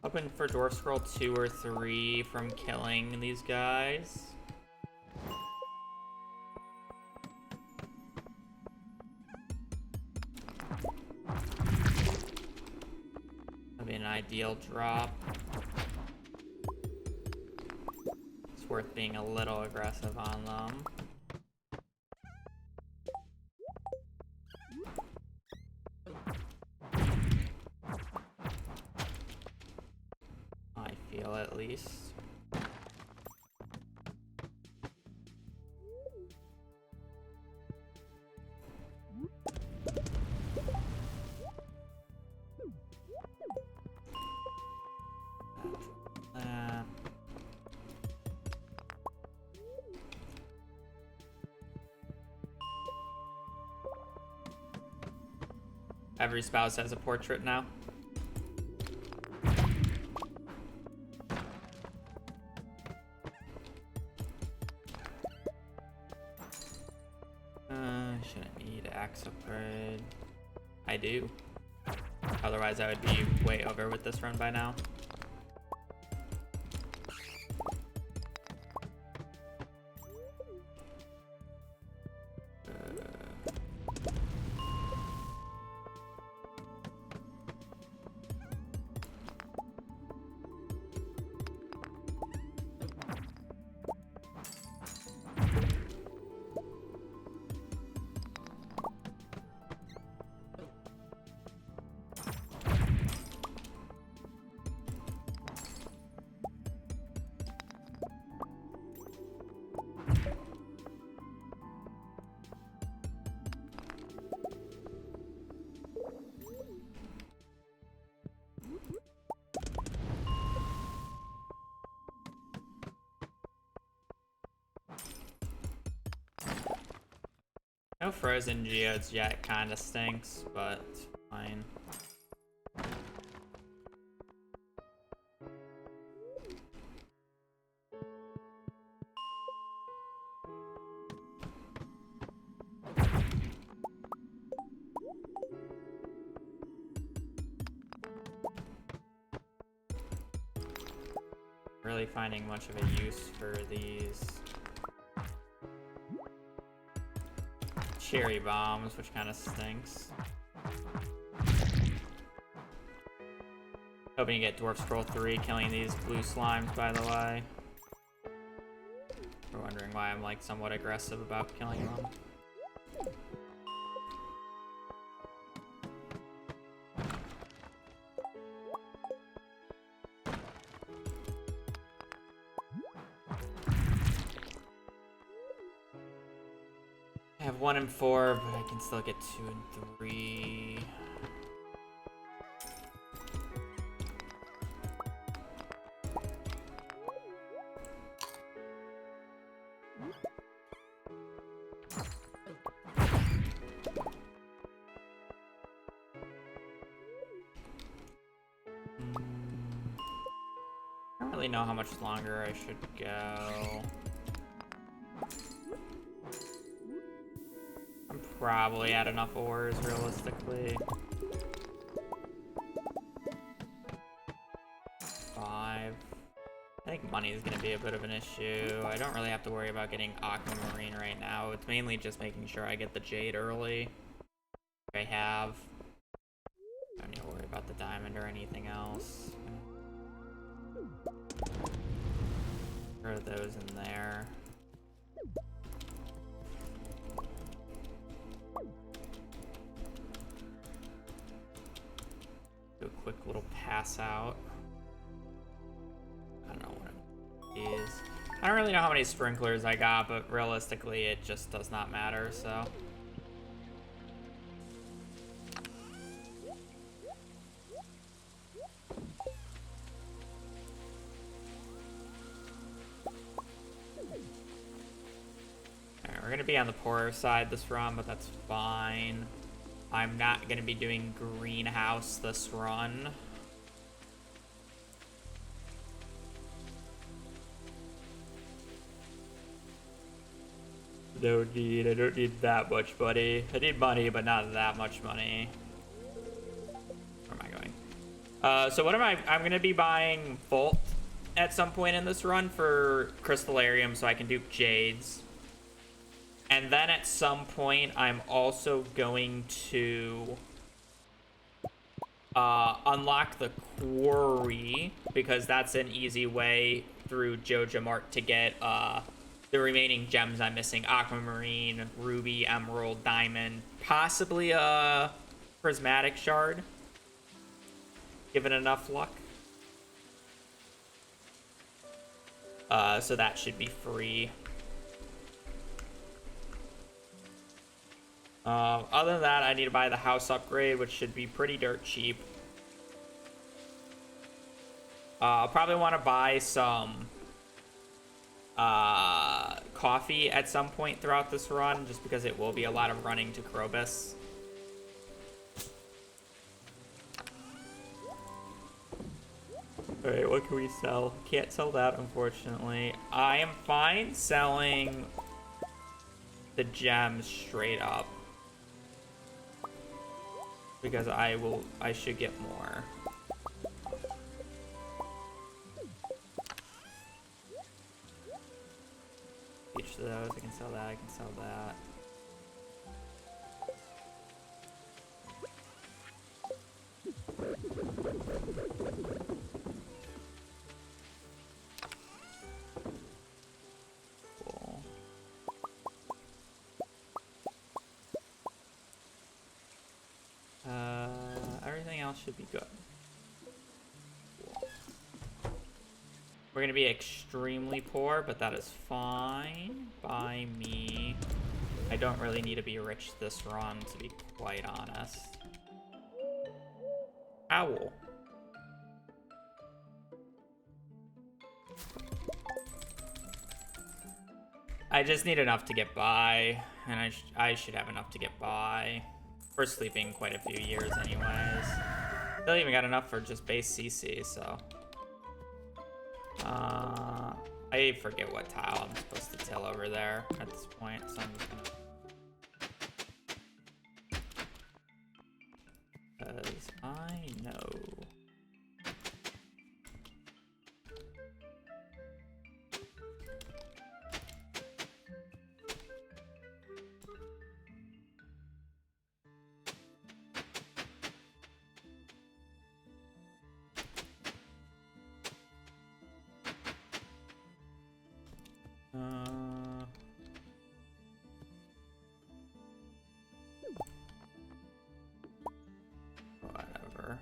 Hoping for Dwarf Scroll 2 or 3 from killing these guys. That'd be an ideal drop. It's worth being a little aggressive on them. At least. Every spouse has a portrait now. Shouldn't need axe upgrade. I do. Otherwise I would be way over with this run by now. No frozen geodes yet, kinda stinks, but it's fine. Really finding much of a use for these cherry bombs, which kind of stinks. Hoping to get Dwarf Scroll 3, killing these blue slimes, by the way. You're wondering why I'm like somewhat aggressive about killing them. I have 1 and 4, but I can still get 2 and 3. I don't really know how much longer I should go. I'm probably at enough ores, realistically. 5. I think money is going to be a bit of an issue. I don't really have to worry about getting Aquamarine right now. It's mainly just making sure I get the Jade early. I have. I don't need to worry about the Diamond or anything else. Throw those in there. Do a quick little pass out. I don't know what it is. I don't really know how many sprinklers I got, but realistically it just does not matter, so. Alright, we're gonna be on the poorer side this run, but that's fine. I'm not gonna be doing greenhouse this run. No need, I don't need that much money. I need money, but not that much money. Where am I going? So what am I'm gonna be buying Volt at some point in this run for Crystallarium so I can dupe Jades. And then at some point, I'm also going to unlock the Quarry, because that's an easy way through Joja Mart to get the remaining gems I'm missing. Aquamarine, Ruby, Emerald, Diamond, possibly a Prismatic Shard, given enough luck. So that should be free. Other than that, I need to buy the house upgrade, which should be pretty dirt cheap. I'll probably want to buy some coffee at some point throughout this run, just because it will be a lot of running to Krobus. Alright, what can we sell? Can't sell that, unfortunately. I am fine selling the gems straight up, because I should get more. Each of those, I can sell that, I can sell that. Cool. Everything else should be good. Cool. We're gonna be extremely poor, but that is fine by me. I don't really need to be rich this run, to be quite honest. Owl. I just need enough to get by, and I should have enough to get by. We're sleeping quite a few years anyways. Still even got enough for just base CC, so. I forget what tile I'm supposed to till over there at this point, so I'm just gonna... Because I know. Whatever.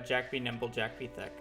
Jack be nimble, Jack be thick.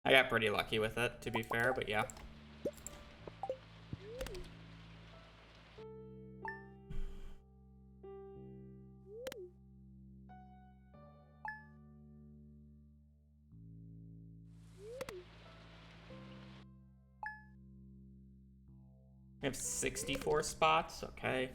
I got pretty lucky with it, to be fair, but yeah. We have 64 spots, okay.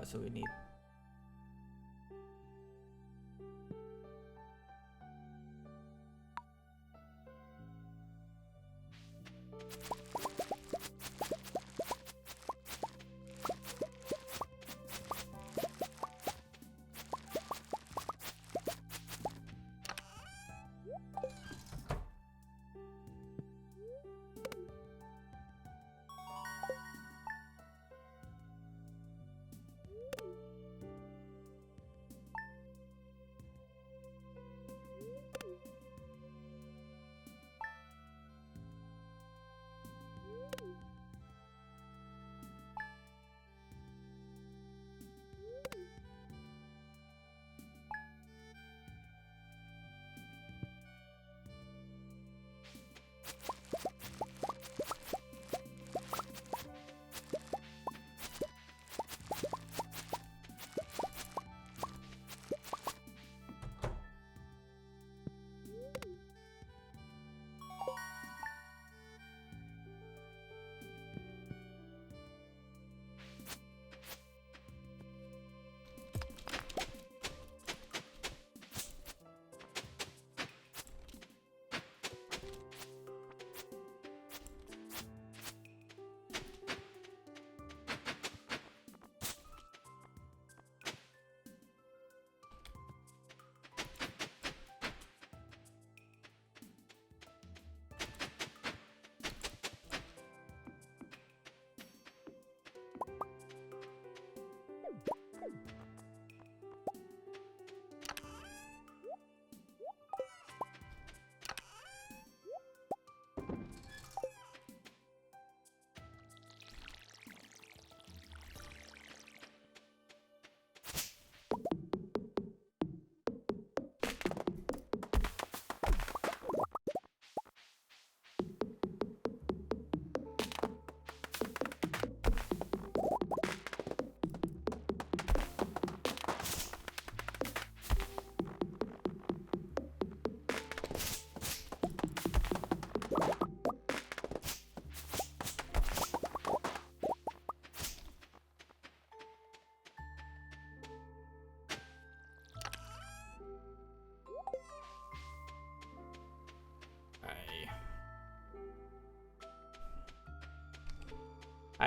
So we need...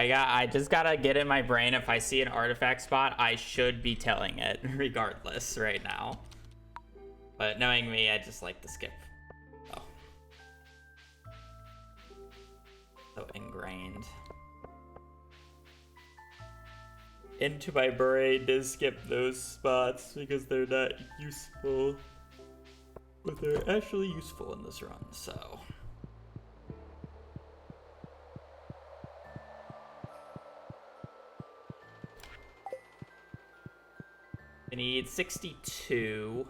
I just gotta get in my brain, if I see an artifact spot, I should be telling it regardless right now. But knowing me, I just like to skip. Oh. So ingrained into my brain to skip those spots because they're not useful. But they're actually useful in this run, so. I need 62.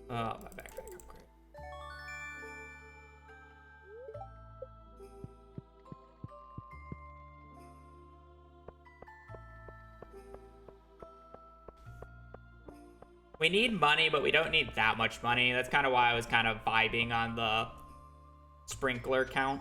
Oh, my backpack upgrade. We need money, but we don't need that much money. That's kind of why I was kind of vibing on the sprinkler count.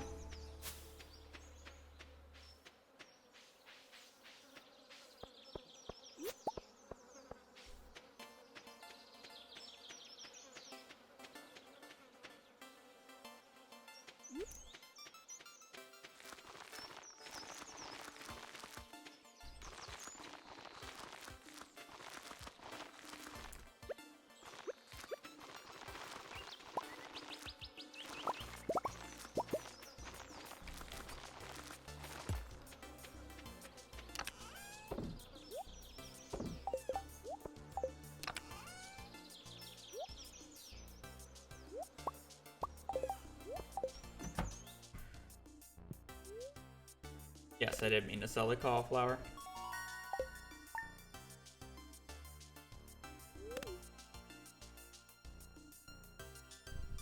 Yes, I didn't mean to sell the cauliflower.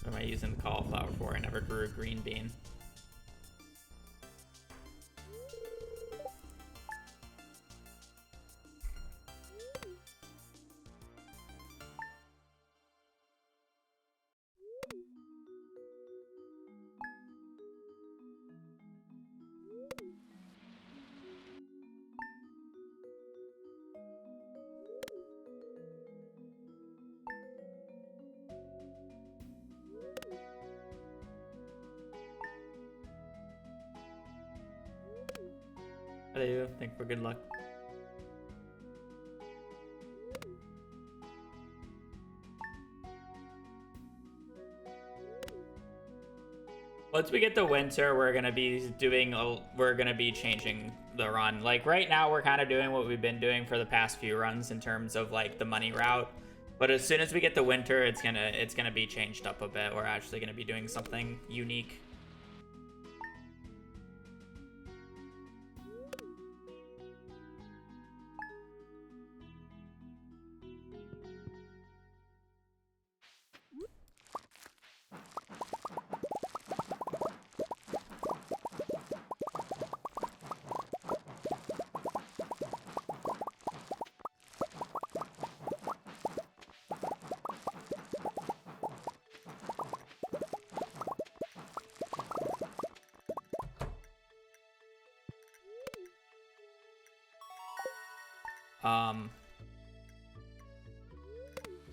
What am I using the cauliflower for? I never grew a green bean. Hello, thank you for good luck. Once we get to winter, we're gonna be changing the run. Like right now, we're kind of doing what we've been doing for the past few runs in terms of like the money route. But as soon as we get to winter, it's gonna be changed up a bit. We're actually gonna be doing something unique.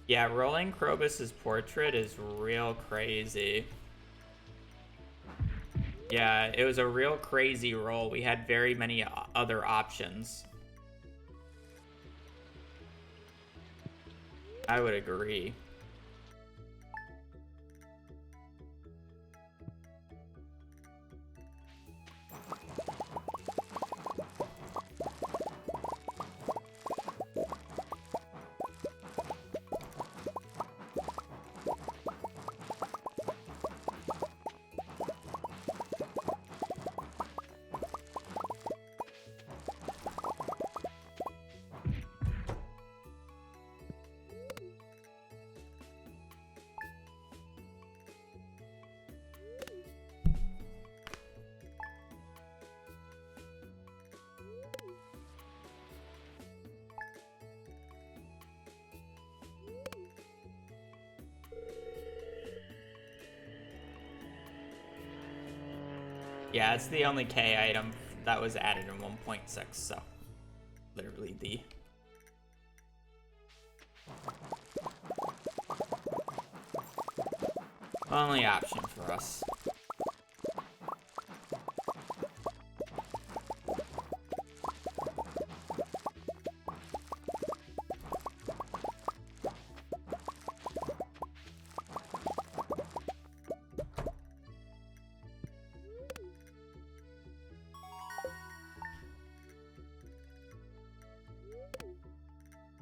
Yeah, rolling Krobus's portrait is real crazy. Yeah, it was a real crazy roll. We had very many other options. I would agree. Yeah, it's the only K item that was added in 1.6, so literally the only option for us.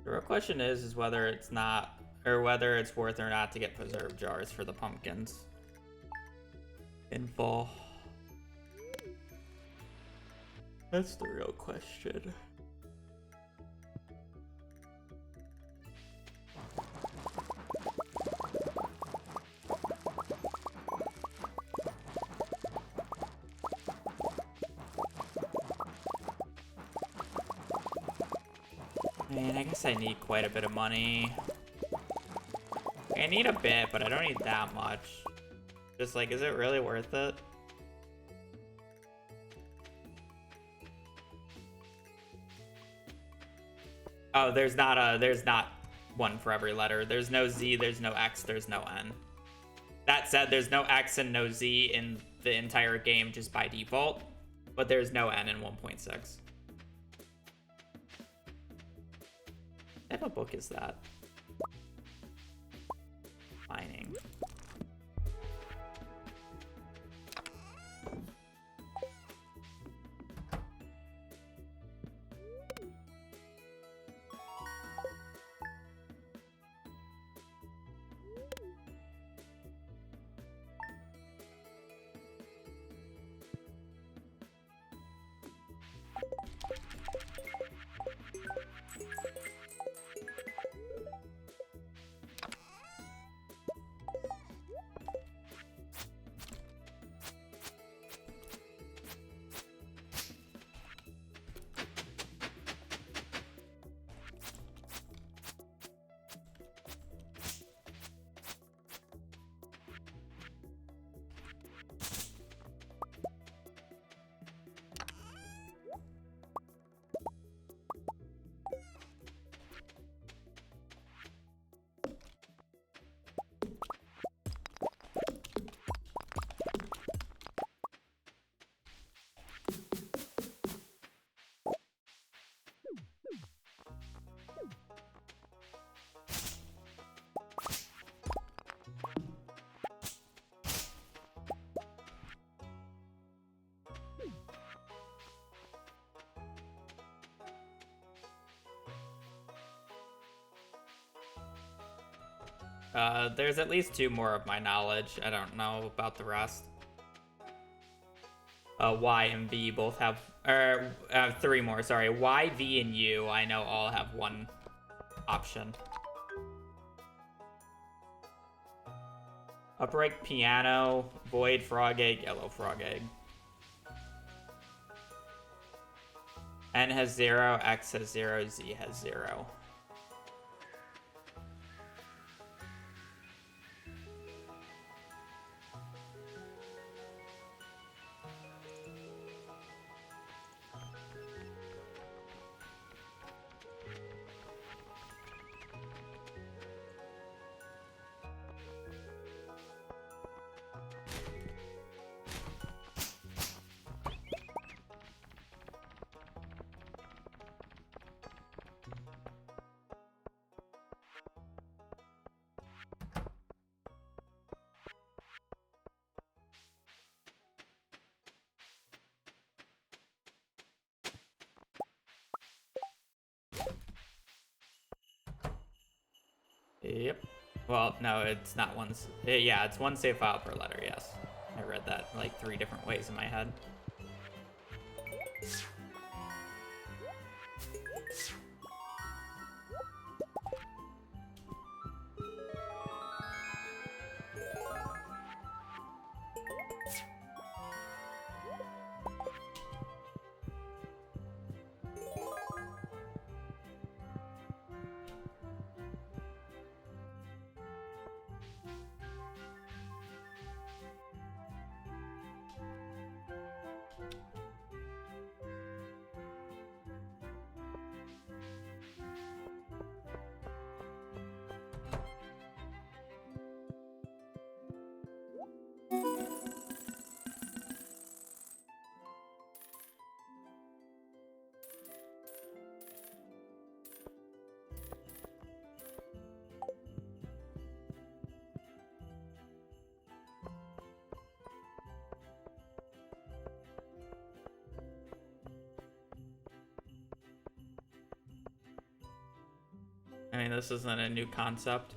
The real question is whether it's not, or whether it's worth or not to get preserve jars for the pumpkins in fall. That's the real question. Man, I guess I need quite a bit of money. I need a bit, but I don't need that much. Just like, is it really worth it? Oh, there's not one for every letter. There's no Z, there's no X, there's no N. That said, there's no X and no Z in the entire game just by default, but there's no N in 1.6. What type of book is that? Mining. There's at least 2 more of my knowledge. I don't know about the rest. Y and V both have, 3 more, sorry. Y, V, and U, I know all have 1 option. Upright piano, void frog egg, yellow frog egg. N has 0, X has 0, Z has 0. Yep. Well, no, it's not one. Yeah, it's 1 save file per letter, yes. I read that like 3 different ways in my head. I mean, this isn't a new concept.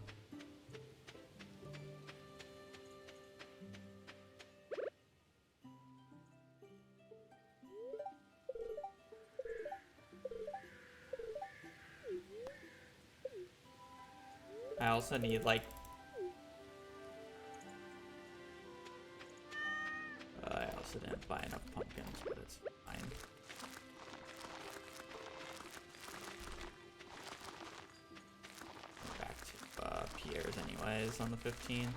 I also need like I also didn't buy enough pumpkins, but it's fine. Back to Pierre's anyways on the 15.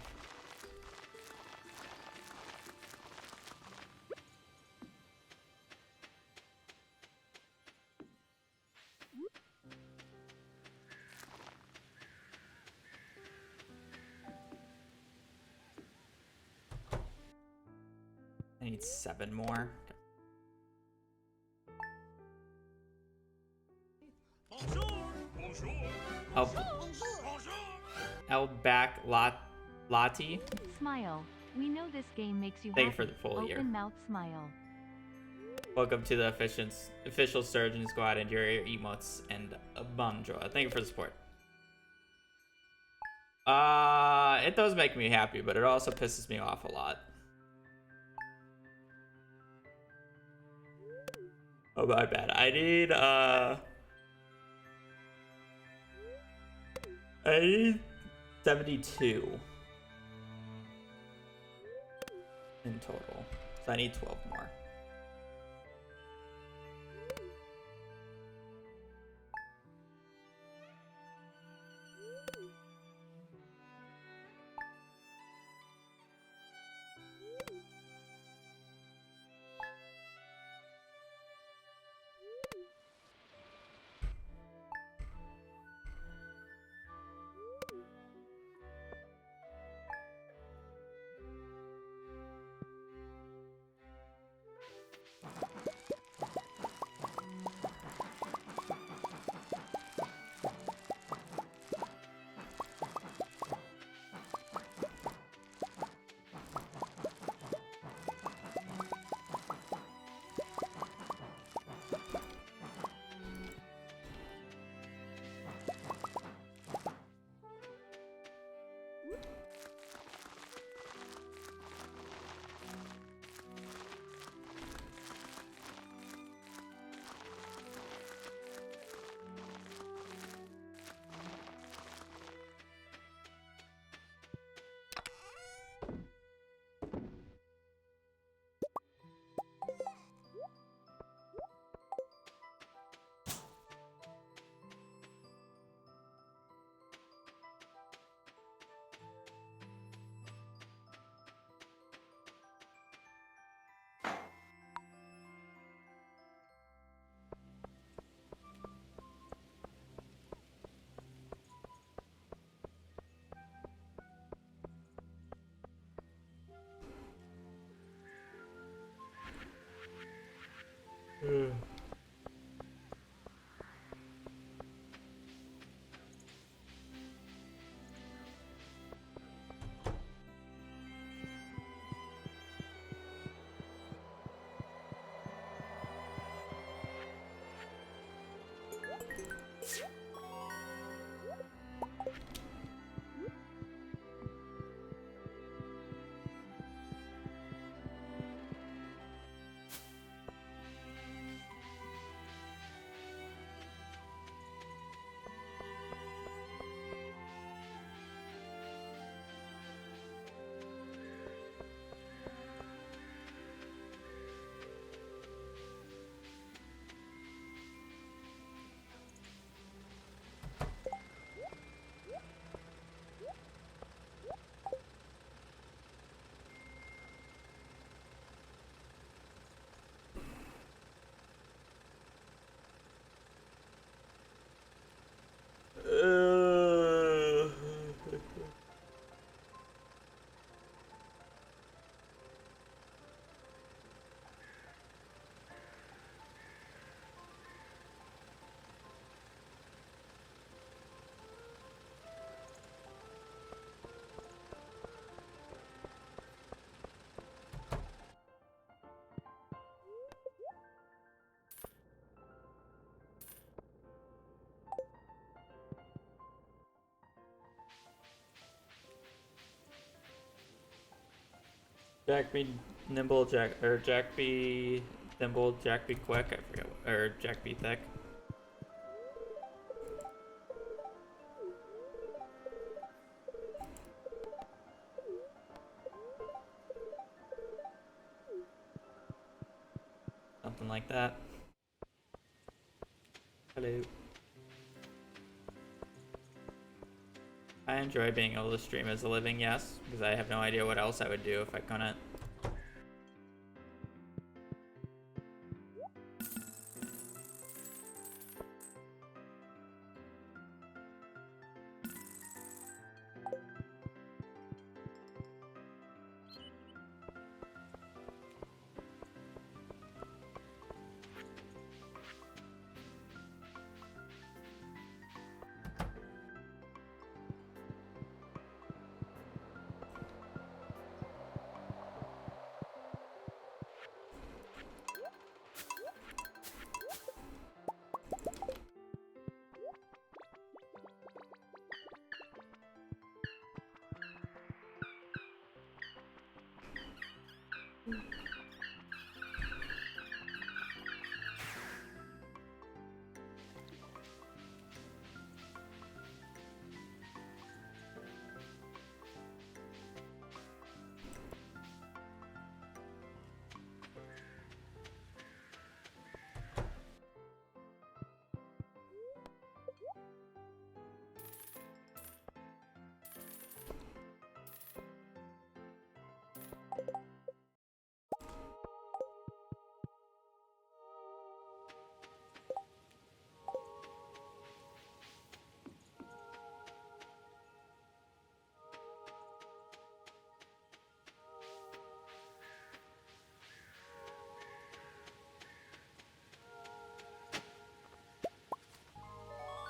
I need 7 more. I'll back Lottie. Smile. We know this game makes you Thank you happy. for the full year. Open mouth smile. Welcome to the official Surgeon Squad and your emotes and bonjour. Thank you for the support. It does make me happy, but it also pisses me off a lot. Oh, my bad. I need 72 in total. So I need 12 more. Jack be nimble, Jack be thimble, Jack be quick. I forget. Or Jack be thick. Something like that. Hello. I enjoy being able to stream as a living, yes, because I have no idea what else I would do if I couldn't.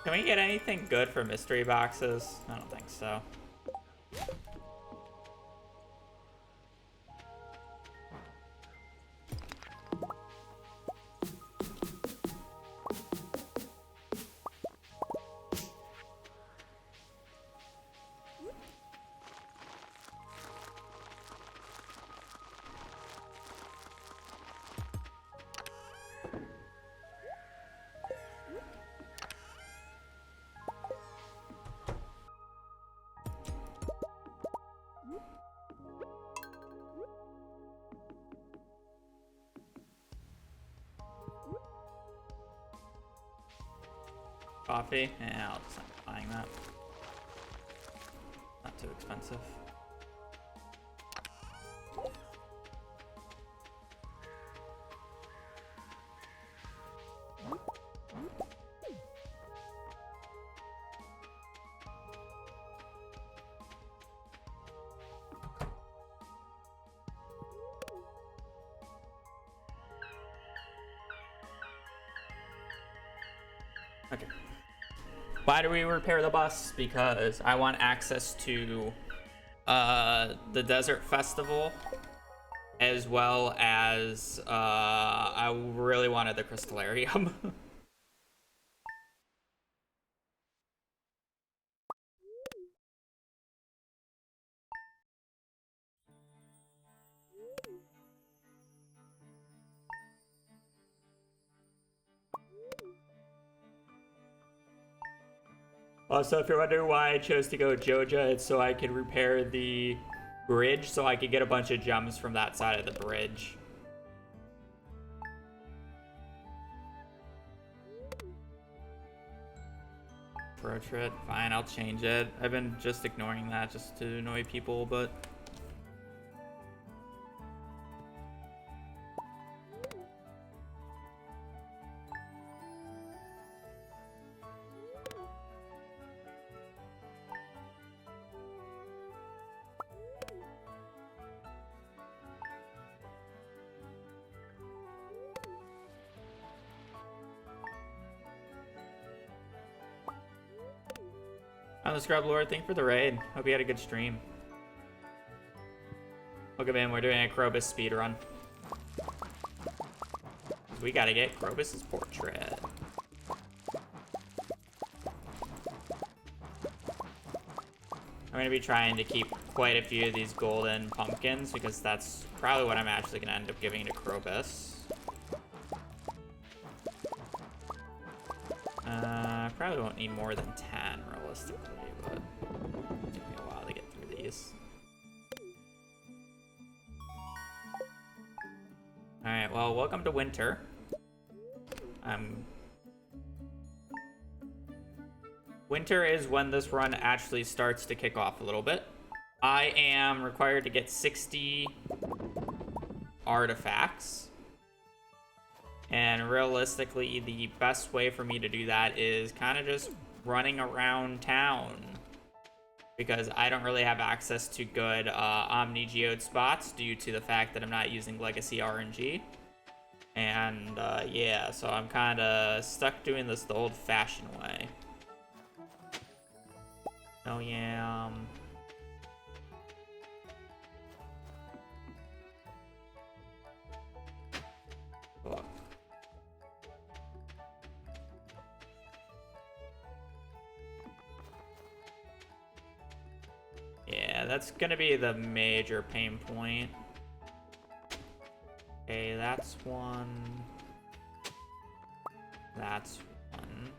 Can we get anything good for mystery boxes? I don't think so. Coffee? Yeah, I'll just end up buying that. Not too expensive. Okay. Why do we repair the bus? Because I want access to the Desert Festival, as well as I really wanted the Crystallarium. Also, if you're wondering why I chose to go Joja, it's so I could repair the bridge, so I could get a bunch of gems from that side of the bridge. Portrait, fine, I'll change it. I've been just ignoring that just to annoy people, but... On the Scrub Lord, thank you for the raid. Hope you had a good stream. Welcome in, we're doing a Krobus speedrun. We gotta get Krobus's portrait. I'm going to be trying to keep quite a few of these golden pumpkins because that's probably what I'm actually going to end up giving to Krobus. Probably won't need more than 10 realistically, but it'll take me a while to get through these. Alright, well, welcome to winter. Winter is when this run actually starts to kick off a little bit. I am required to get 60 artifacts. And realistically, the best way for me to do that is kind of just running around town. Because I don't really have access to good Omni Geode spots due to the fact that I'm not using Legacy RNG. And yeah, so I'm kind of stuck doing this the old-fashioned way. Oh yeah. Look. Yeah, that's gonna be the major pain point. Okay, that's one. That's one.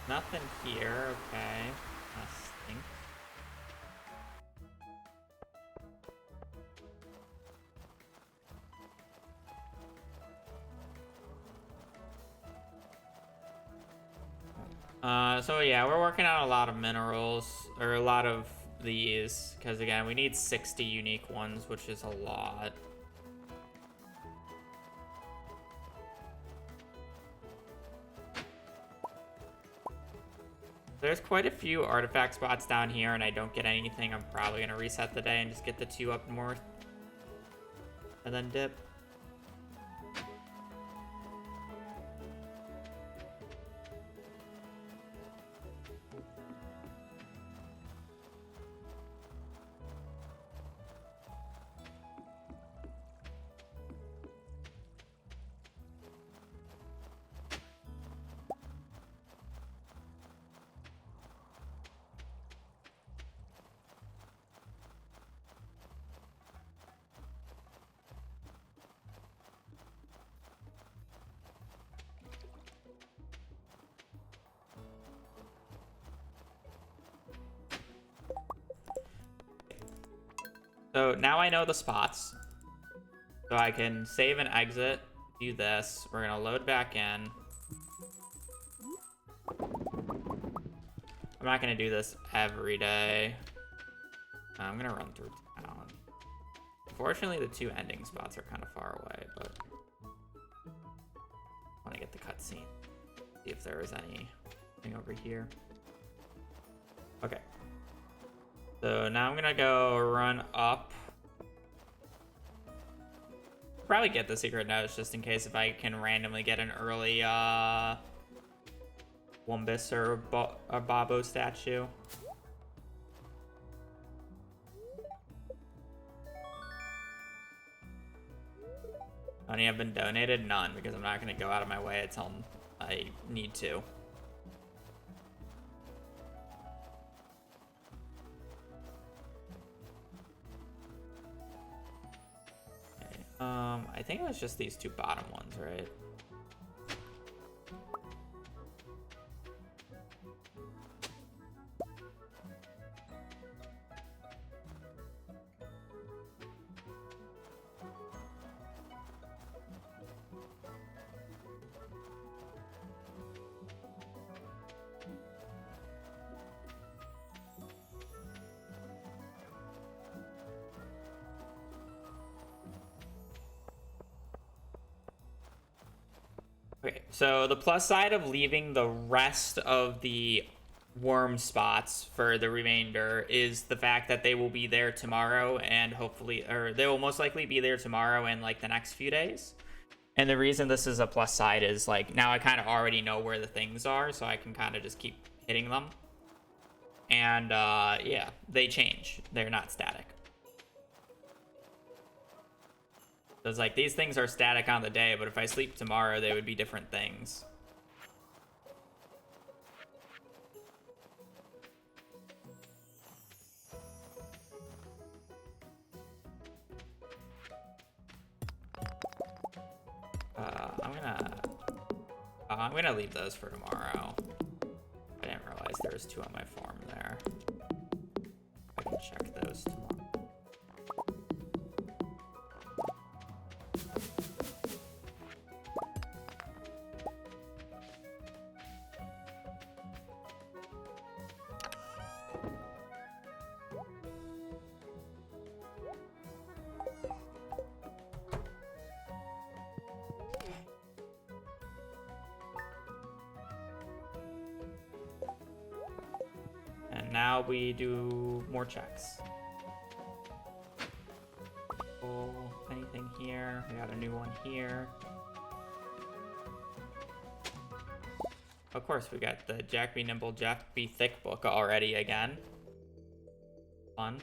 Nothing here, okay. Let's think. So yeah, we're working on a lot of minerals, or a lot of these, because again, we need 60 unique ones, which is a lot. There's quite a few artifact spots down here, and I don't get anything. I'm probably gonna reset the day and just get the 2 up north. And then dip. So now I know the spots. So I can save and exit, do this. We're gonna load back in. I'm not gonna do this every day. I'm gonna run through town. Unfortunately, the 2 ending spots are kind of far away, but I want to get the cutscene. See if there is anything over here. Okay. So now I'm gonna go run up. Probably get the secret notes just in case if I can randomly get an early Wumbus or a Babo statue. How many have been donated? None, because I'm not gonna go out of my way until I need to. I think it was just these 2 bottom ones, right? Okay, so the plus side of leaving the rest of the worm spots for the remainder is the fact that they will be there tomorrow and hopefully, or they will most likely be there tomorrow and like the next few days. And the reason this is a plus side is like now I kind of already know where the things are, so I can kind of just keep hitting them. And yeah, they change. They're not static. So it's like these things are static on the day, but if I sleep tomorrow, they would be different things. I'm gonna leave those for tomorrow. I didn't realize there was 2 on my farm there. I can check those tomorrow. Now we do more checks. Oh, anything here? We got a new one here. Of course, we got the Jack Be Nimble, Jack Be Thick book already again. Fun.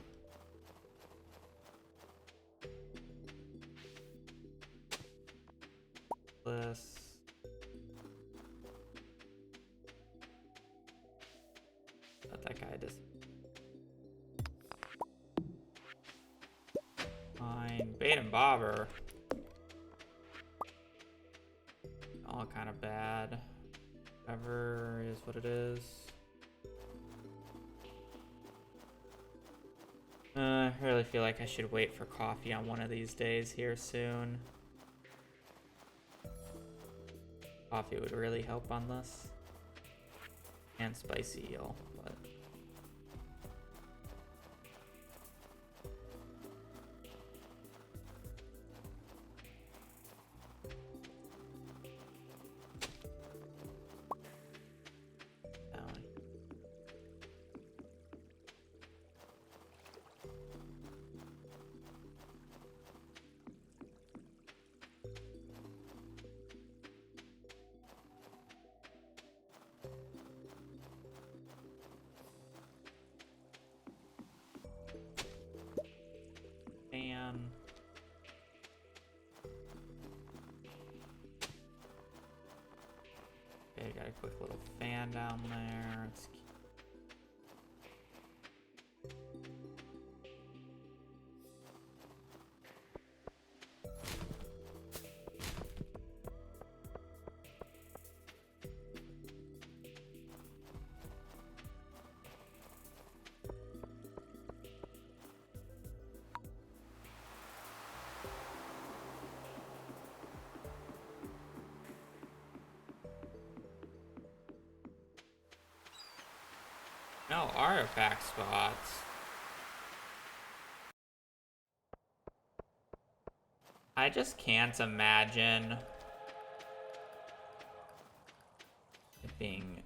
This. That guy just fine. Bait and bobber, all kind of bad. Whatever is what it is. I really feel like I should wait for coffee on one of these days here soon. Coffee would really help on this, and spicy eel, but. Okay, got a quick little fan down there. It's no artifact spots. I just can't imagine it being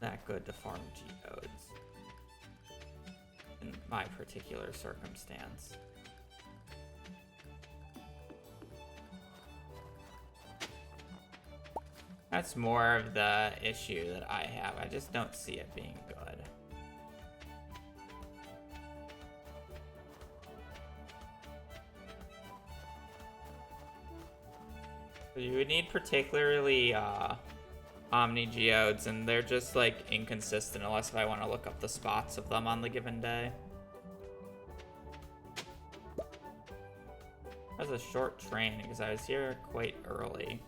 that good to farm geodes in my particular circumstance. That's more of the issue that I have. I just don't see it being good. You would need particularly Omni Geodes, and they're just like inconsistent unless if I want to look up the spots of them on the given day. That was a short train because I was here quite early.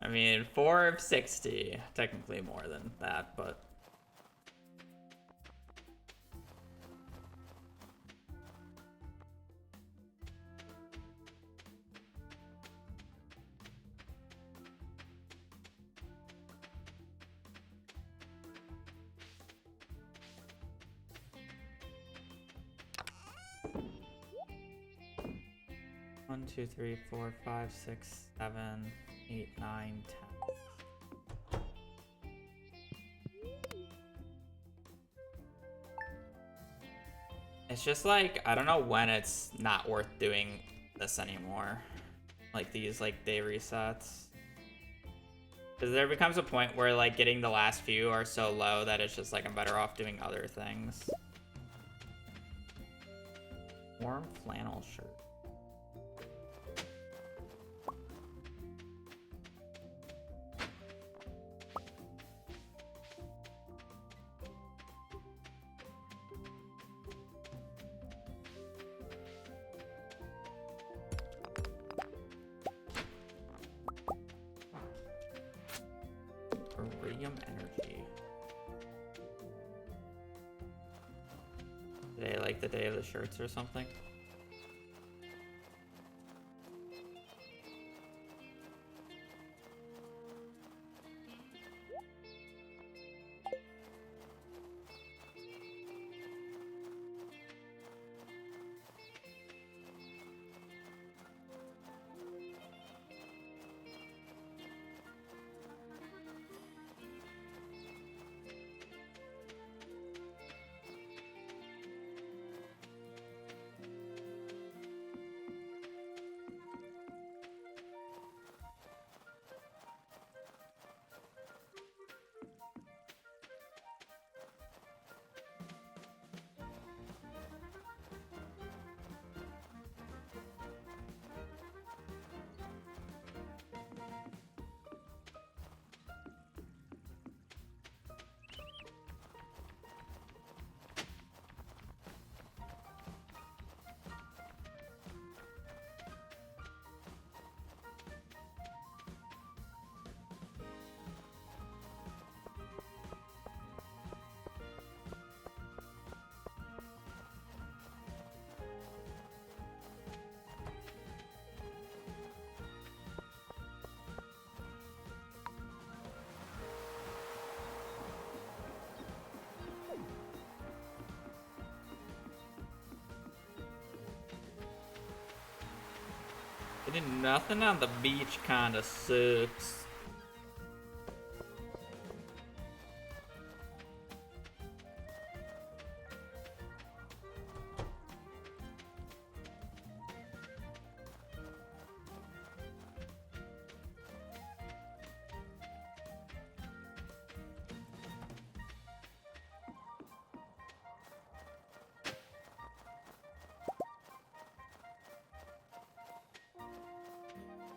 I mean, 4 of 60. Technically more than that, but... One, two, three, 4, 5, 6, 7, 8, 9, 10. It's just like, I don't know when it's not worth doing this anymore. Like these like day resets. Because there becomes a point where like getting the last few are so low that it's just like I'm better off doing other things. Warm flannel shirt. Iridium energy. Today, like the day of the shirts or something. Getting nothing on the beach kinda sucks.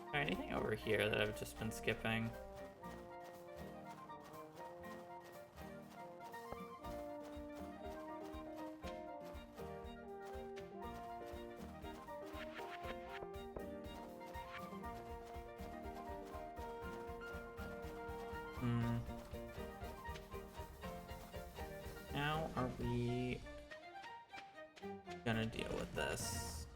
Is there anything over here that I've just been skipping? How are we gonna deal with this?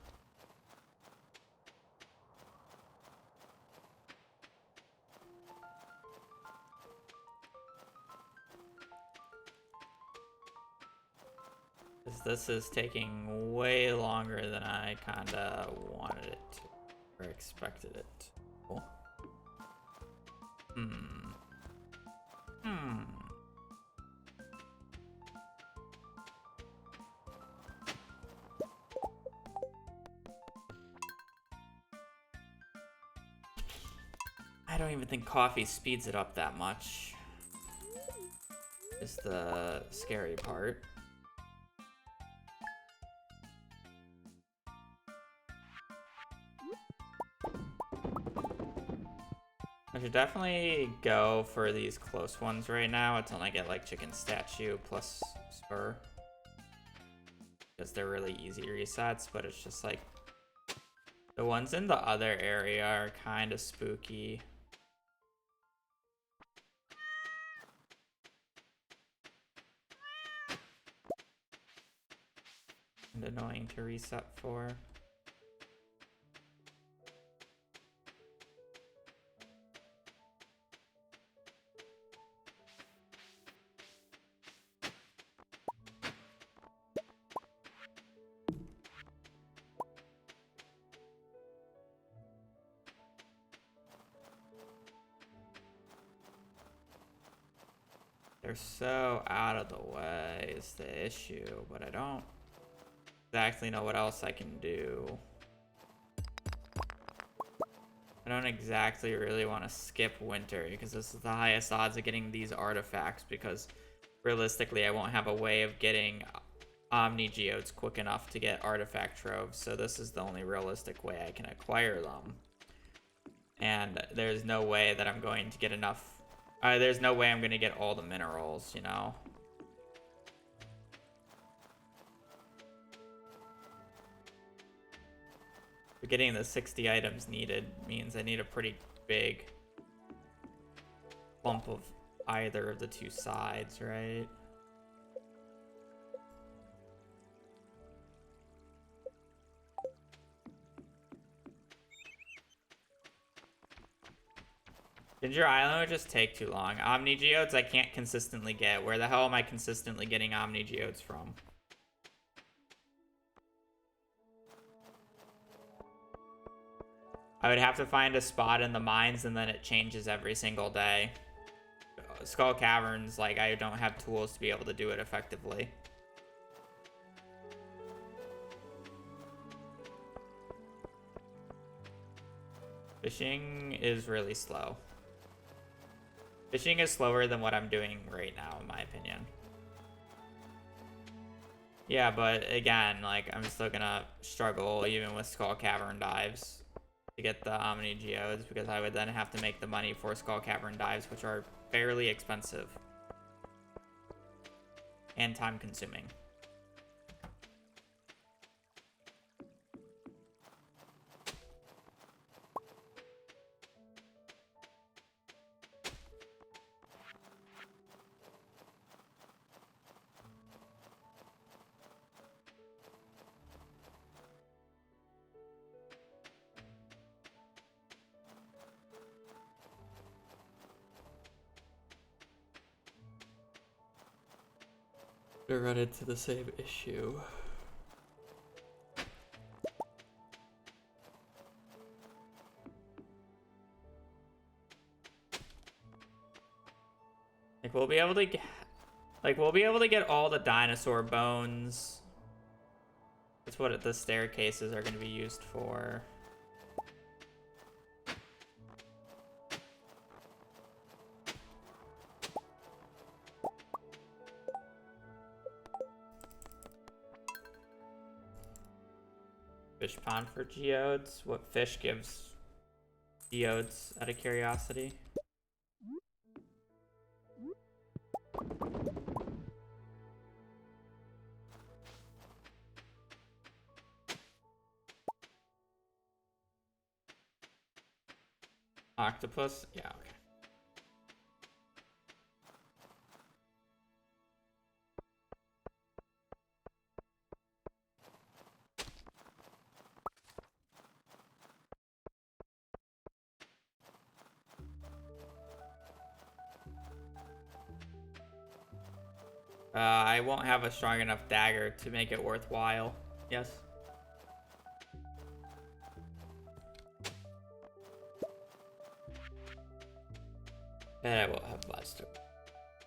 Because this is taking way longer than I kinda wanted it to, or expected it to. I don't even think coffee speeds it up that much. Is the scary part. I should definitely go for these close ones right now until I get like chicken statue plus spur. Because they're really easy resets, but it's just like the ones in the other area are kind of spooky. and annoying to reset for. They're so out of the way is the issue, but I don't exactly know what else I can do. I don't exactly really want to skip winter because this is the highest odds of getting these artifacts, because realistically I won't have a way of getting Omni Geodes quick enough to get artifact troves, so this is the only realistic way I can acquire them. And there's no way that I'm going to get enough. There's no way I'm going to get all the minerals, you know? But getting the 60 items needed means I need a pretty big bump of either of the two sides, right? Ginger Island would just take too long. Omni Geodes I can't consistently get. Where the hell am I consistently getting Omni Geodes from? I would have to find a spot in the mines and then it changes every single day. Skull Caverns, like, I don't have tools to be able to do it effectively. Fishing is really slow. Fishing is slower than what I'm doing right now, in my opinion. Yeah, but again, like, I'm still gonna struggle even with Skull Cavern dives to get the Omni Geodes, because I would then have to make the money for Skull Cavern dives, which are fairly expensive and time consuming. To run into the same issue. Like, we'll be able to get, get all the dinosaur bones. That's what the staircases are going to be used for. Fish pond for geodes. What fish gives geodes out of curiosity? Octopus? Yeah, okay. I won't have a strong enough dagger to make it worthwhile. Yes. And I won't have Buster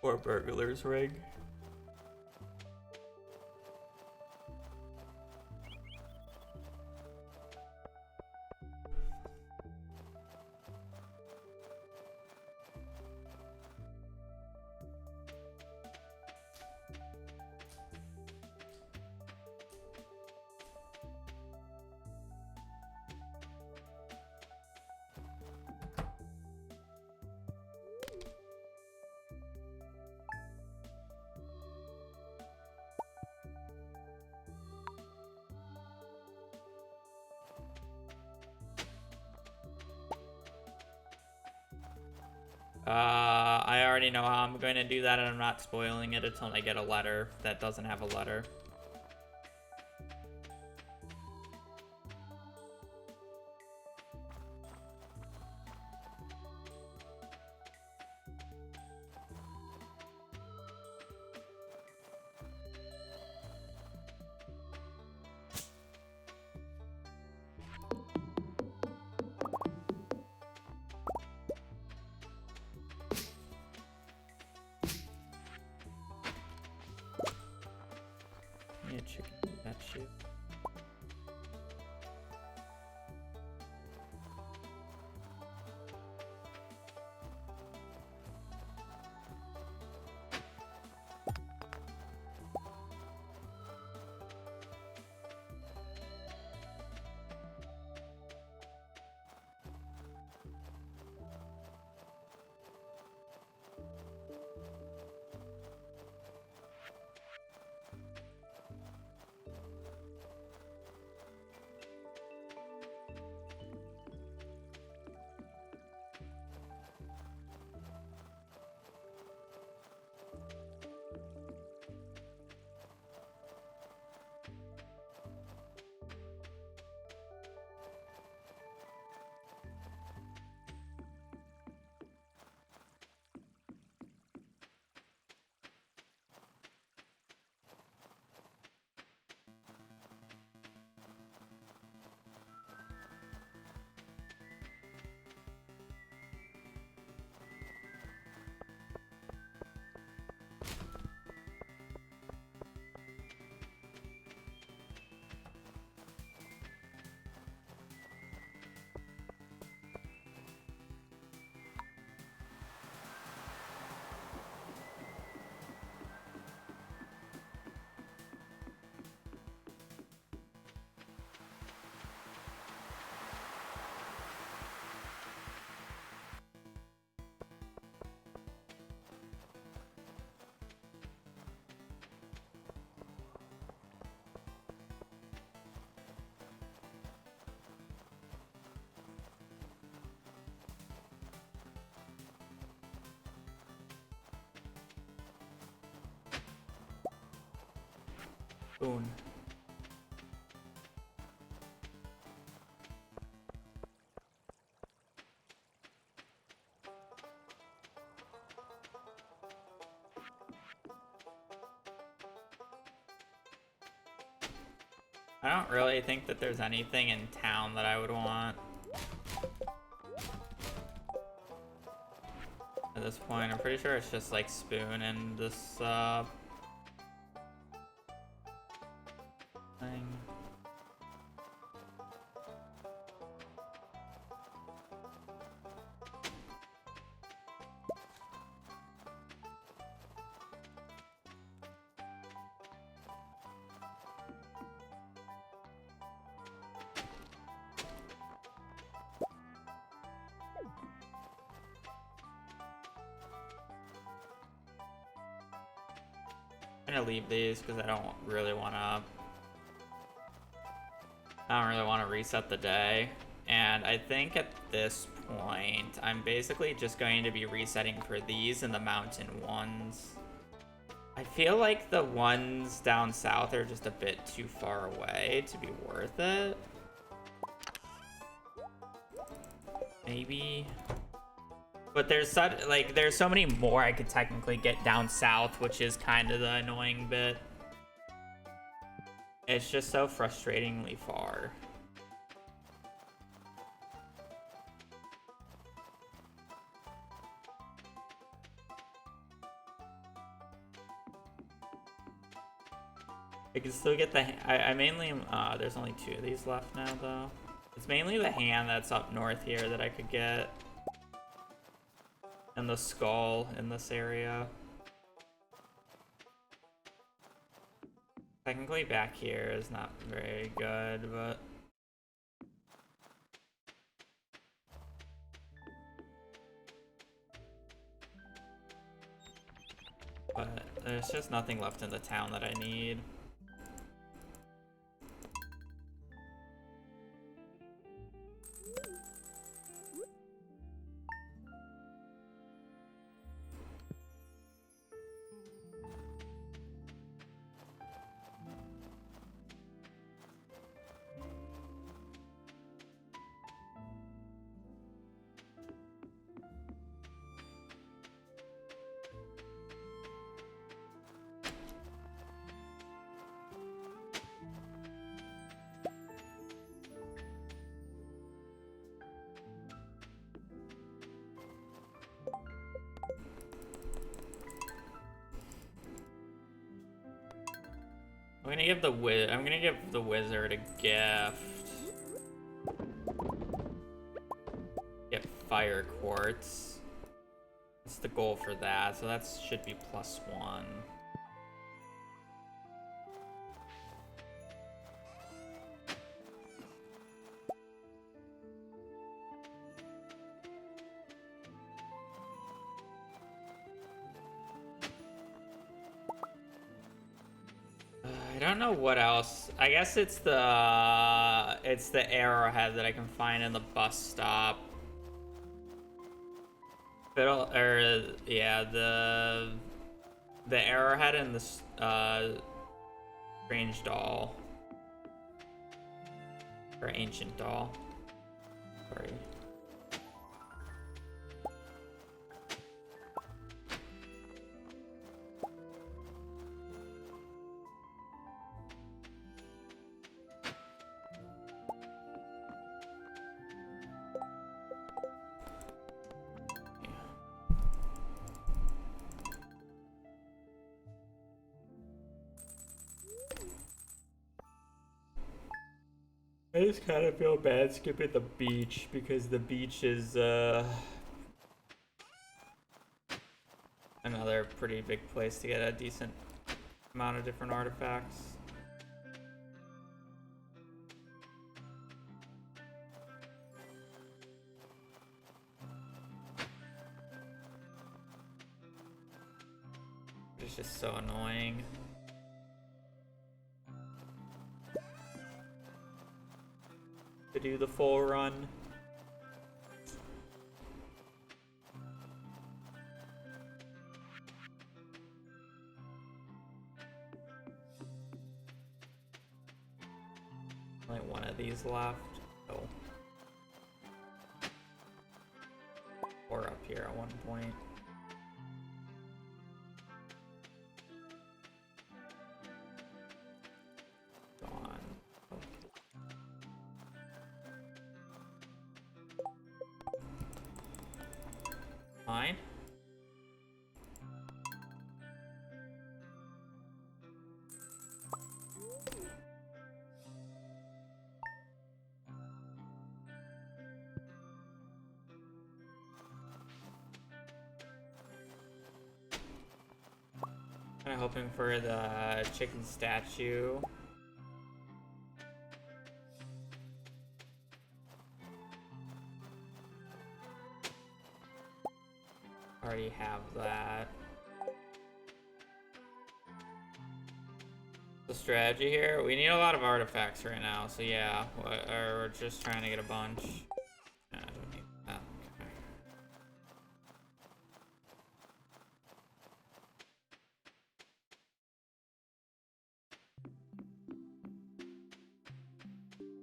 or Burglar's Ring. I already know how I'm going to do that, and I'm not spoiling it until I get a letter that doesn't have a letter. Boon. I don't really think that there's anything in town that I would want. At this point, I'm pretty sure it's just like Spoon and this thing. I'm gonna leave these because I don't really want to. I don't really want to reset the day, and I think at this point I'm basically just going to be resetting for these and the mountain ones. I feel like the ones down south are just a bit too far away to be worth it. Maybe. But there's such there's so many more I could technically get down south, which is kind of the annoying bit. It's just so frustratingly far. I can still get the. I mainly. There's only 2 of these left now, though. It's mainly the hand that's up north here that I could get. And the skull in this area. Technically back here is not very good, but there's just nothing left in the town that I need. I'm gonna give the wizard a gift. Get fire quartz. That's the goal for that, so that should be +1. I don't know what else. I guess it's the arrowhead that I can find in the bus stop. Yeah, the arrowhead and the strange doll or ancient doll. Sorry. I just kind of feel bad skipping the beach because the beach is another pretty big place to get a decent amount of different artifacts. It's just so annoying. To do the full run. Only one of these left. Oh. Or up here at one point. Gone. Oh. Fine. Kind of hoping for the chicken statue. Already have that. The strategy here, we need a lot of artifacts right now, so yeah, we're just trying to get a bunch. I don't need that. Okay.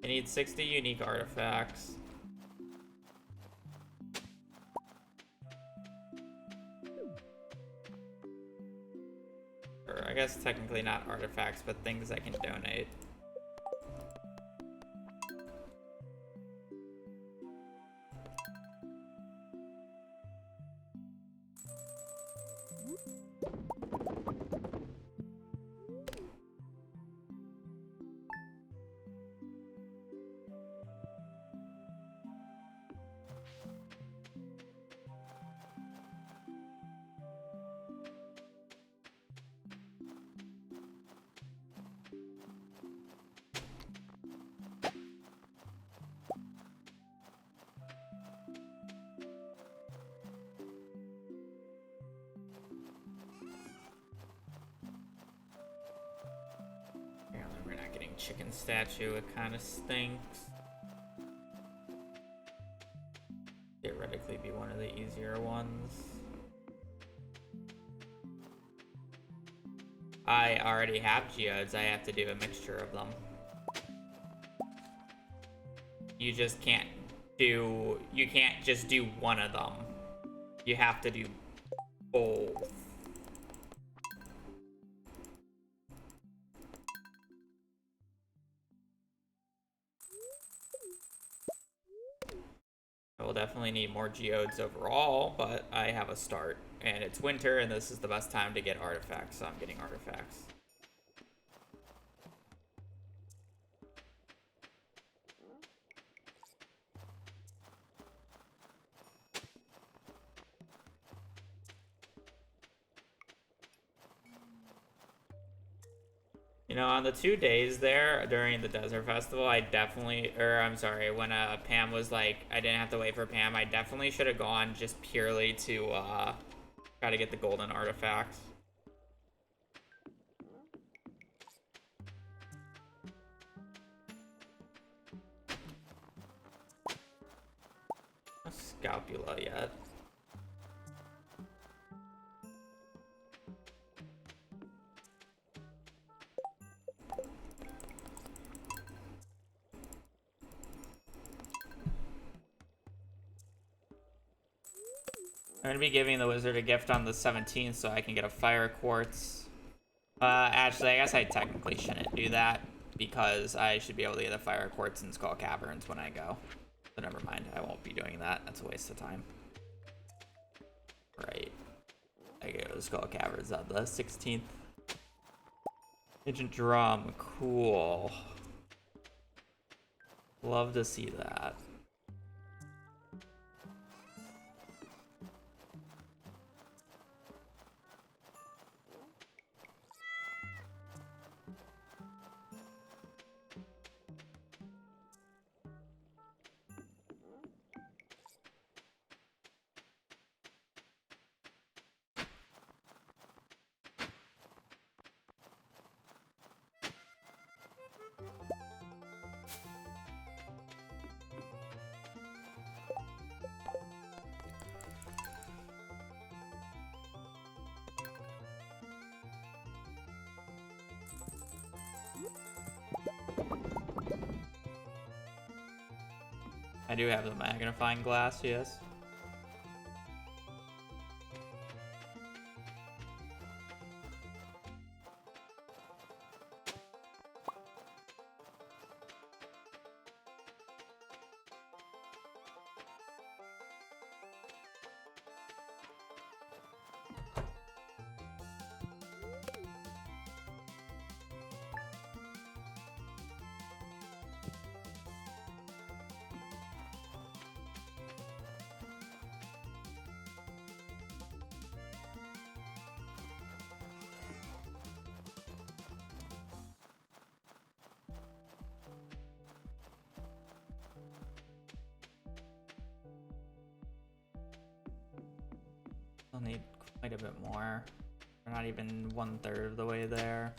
I need 60 unique artifacts. Or I guess technically not artifacts, but things I can donate. Apparently we're not getting chicken statue, it kind of stinks. Theoretically be one of the easier ones. I already have geodes, I have to do a mixture of them. You just can't do, you can't just do one of them. You have to do both. I will definitely need more geodes overall, but I have a start. And it's winter, and this is the best time to get artifacts, so I'm getting artifacts. You know, on the 2 days there during the Desert Festival, I definitely, or I'm sorry, when Pam was like, I didn't have to wait for Pam, I definitely should have gone just purely to try to get the golden artifacts. No scapula yet. I'm gonna be giving the wizard a gift on the 17th so I can get a fire quartz. Actually, I guess I technically shouldn't do that because I should be able to get a fire quartz in Skull Caverns when I go. So never mind, I won't be doing that. That's a waste of time. Right. I go to Skull Caverns on the 16th. Agent Drum, cool. Love to see that. I do have the magnifying glass, yes. I'll need quite a bit more. We're not even 1/3 of the way there.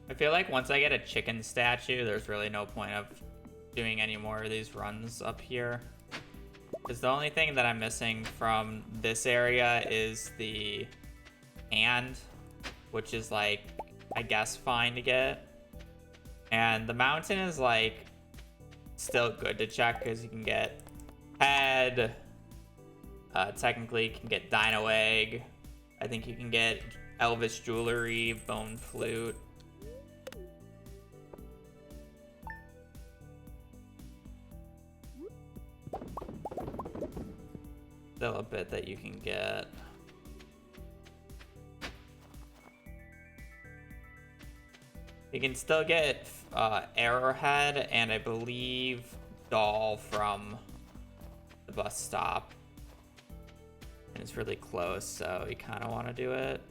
I feel like once I get a chicken statue, there's really no point of doing any more of these runs up here. Because the only thing that I'm missing from this area is the hand, which is like, I guess, fine to get. And the mountain is like still good to check because you can get head. Technically, you can get dino egg. I think you can get Elvis jewelry, bone flute. Still a bit that you can get. You can still get Arrowhead and I believe Doll from the bus stop. And it's really close, so you kind of want to do it.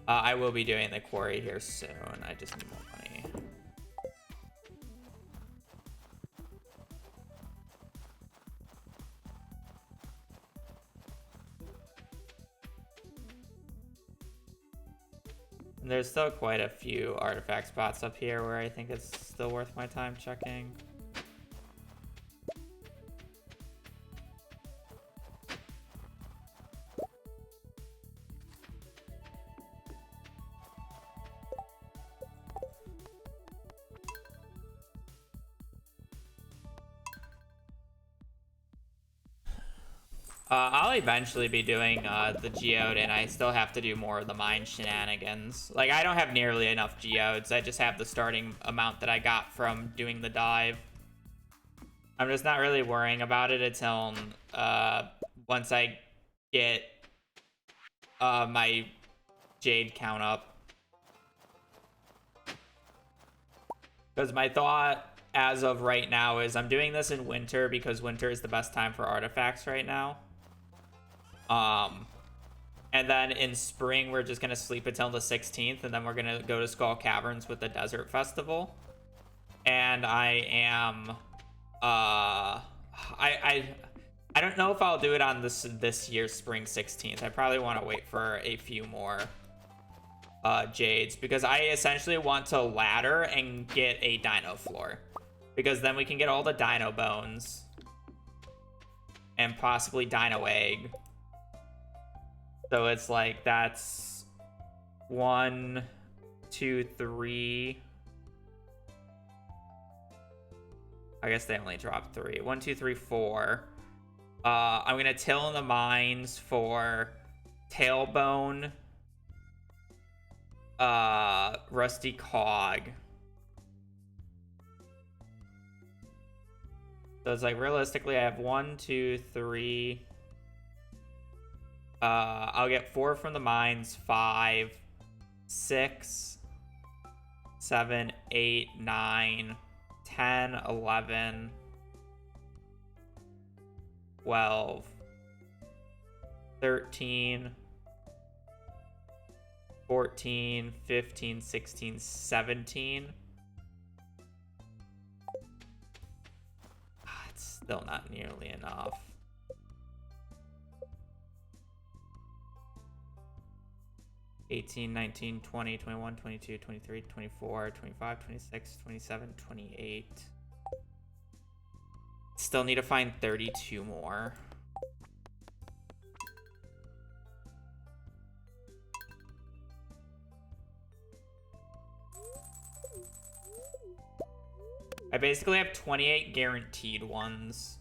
I will be doing the quarry here soon. I just need more money. And there's still quite a few artifact spots up here where I think it's still worth my time checking. I'll eventually be doing the geode, and I still have to do more of the mine shenanigans. Like, I don't have nearly enough geodes. I just have the starting amount that I got from doing the dive. I'm just not really worrying about it until once I get my jade count up. Because my thought as of right now is I'm doing this in winter because winter is the best time for artifacts right now. And then in spring, we're just going to sleep until the 16th, and then we're going to go to Skull Caverns with the Desert Festival. And I am, I don't know if I'll do it on this year's spring 16th. I probably want to wait for a few more, jades, because I essentially want to ladder and get a dino floor, because then we can get all the dino bones and possibly dino egg. So it's like, that's 1, 2, 3. I guess they only dropped 3. 1, 2, 3, 4. I'm gonna till in the mines for tailbone, rusty cog. So it's like, realistically, I have 1, 2, 3. I'll get 4 from the mines, 5, 6, 7, 8, 9, 10, 11, 12, 13, 14, 15, 16, 17. It's still not nearly enough. $18, 19, 20, 21, 22, 23, 24, 25, 26, 27, 28. Still need to find 32 more. I basically have 28 guaranteed ones.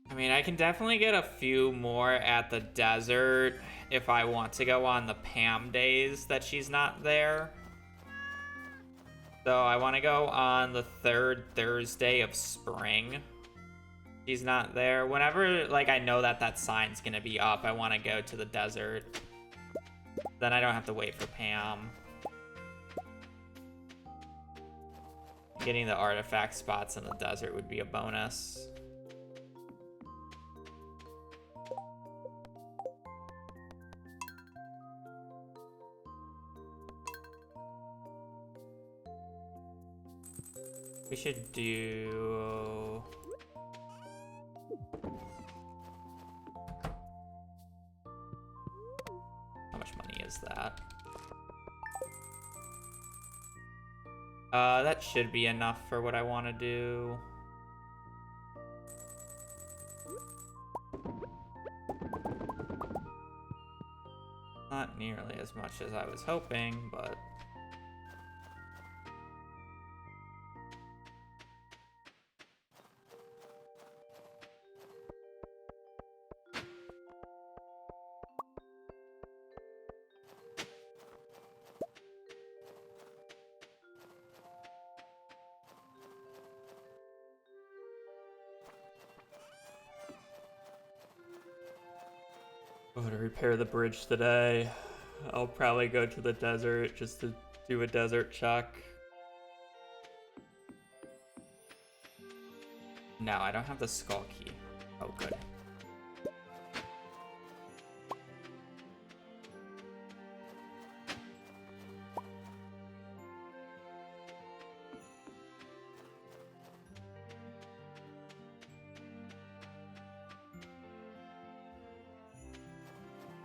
I mean, I can definitely get a few more at the desert if I want to go on the Pam days that she's not there. So I want to go on the 3rd Thursday of spring. She's not there. Whenever, like, I know that that sign's gonna be up, I want to go to the desert. Then I don't have to wait for Pam. Getting the artifact spots in the desert would be a bonus. We should do... How much money is that? That should be enough for what I want to do. Not nearly as much as I was hoping, but... I'm gonna repair the bridge today. I'll probably go to the desert just to do a desert check. No, I don't have the skull key. Oh, good.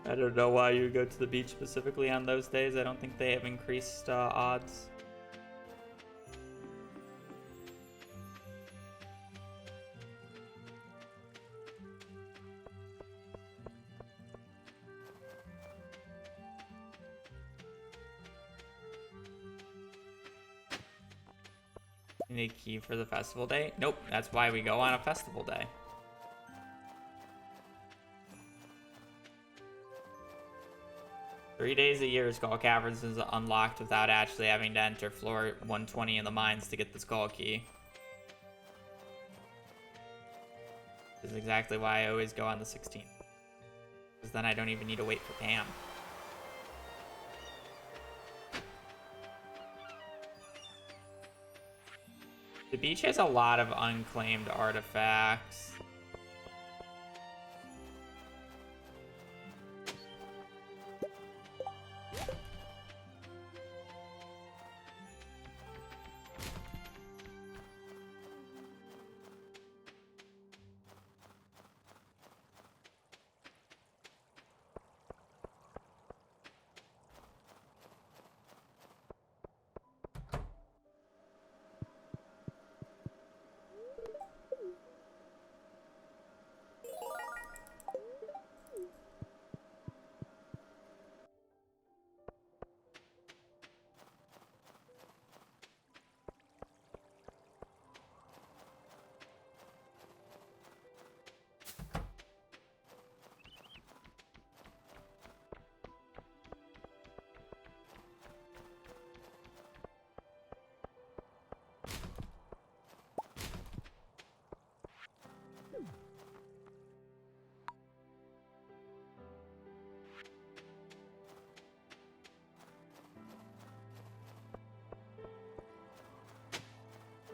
I don't know why you go to the beach specifically on those days. I don't think they have increased odds. You need a key for the festival day? Nope, that's why we go on a festival day. Three days a year, Skull Caverns is unlocked without actually having to enter floor 120 in the mines to get the skull key. This is exactly why I always go on the 16th. Because then I don't even need to wait for Pam. The beach has a lot of unclaimed artifacts.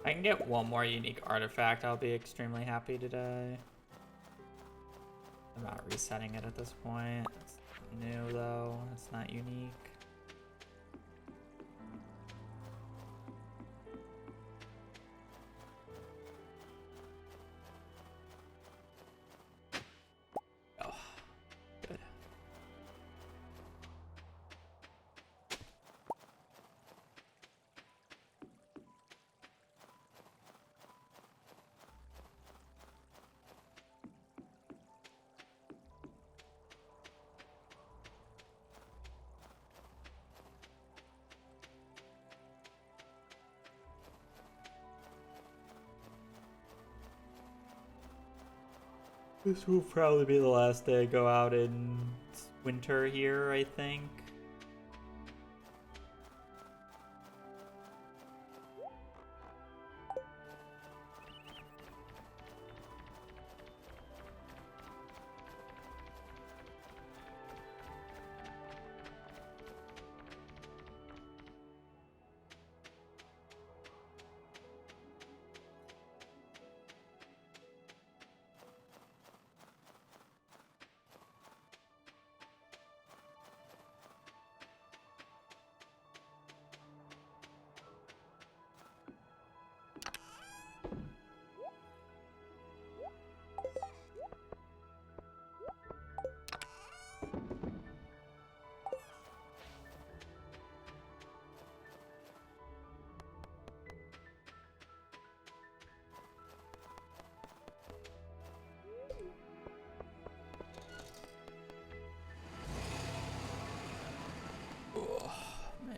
I can get one more unique artifact, I'll be extremely happy today. I'm not resetting it at this point. It's new though, it's not unique. Oh, good. This will probably be the last day I go out in winter here, I think. Oh, man.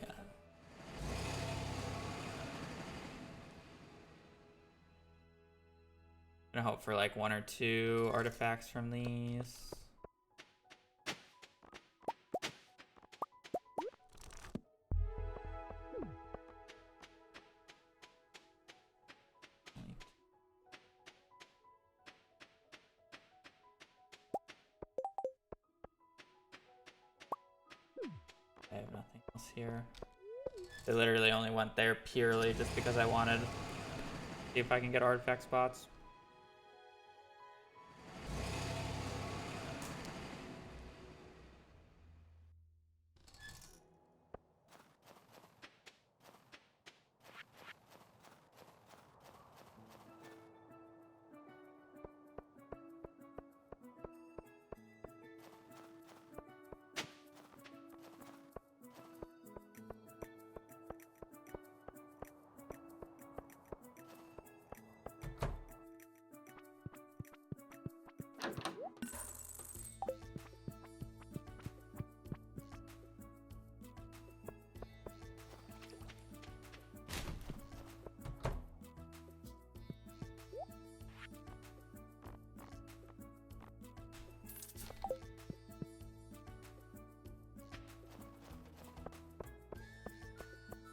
Gonna hope for like 1 or 2 artifacts from these. I have nothing else here. I literally only went there purely just because I wanted to see if I can get artifact spots.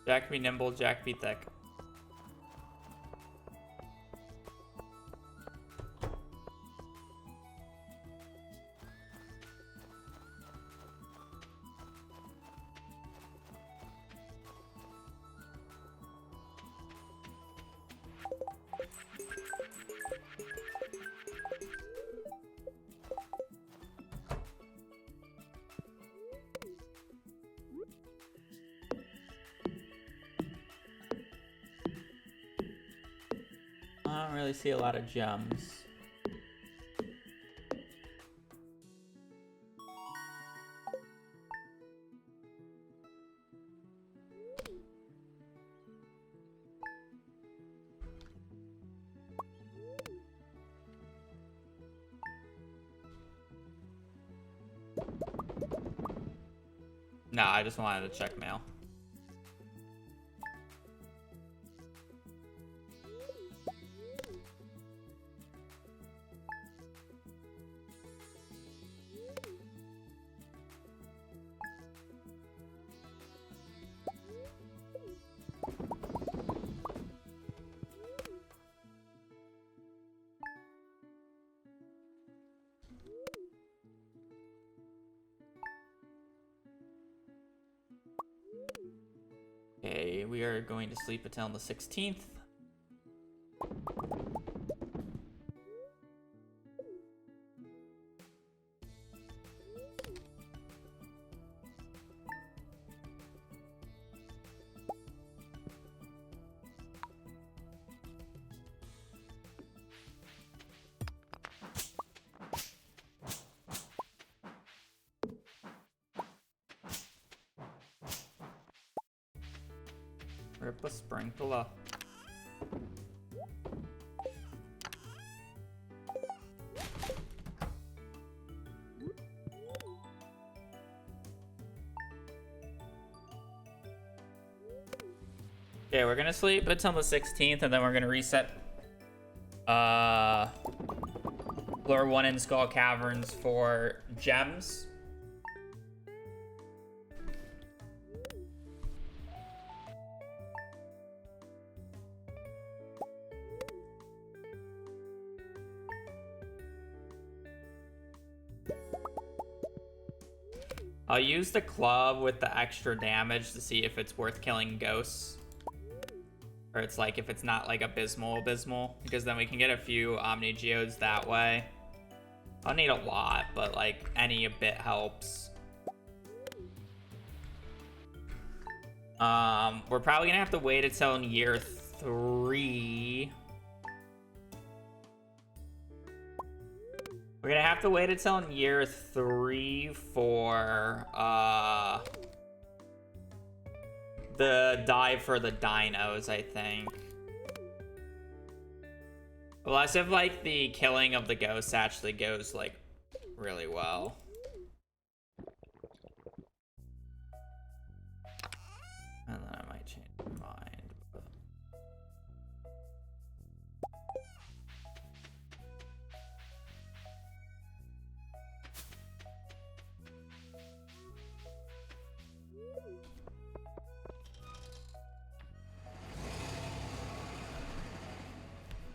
Jack be nimble, Jack be thick. I don't really see a lot of gems. Nah, I just wanted to check mail. Okay, we are going to sleep until the 16th. Rip a sprinkler. Okay, we're gonna sleep until the 16th, and then we're gonna reset Lure 1 in Skull Caverns for gems. I'll use the club with the extra damage to see if it's worth killing ghosts. Or it's like if it's not like abysmal, because then we can get a few Omni Geodes that way. I'll need a lot, but like any bit helps. We're probably gonna have to wait until in year 3. We're gonna have to wait until in year 3 for the dive for the dinos, I think. Unless if like the killing of the ghosts actually goes like really well. And then I might change my mind. But...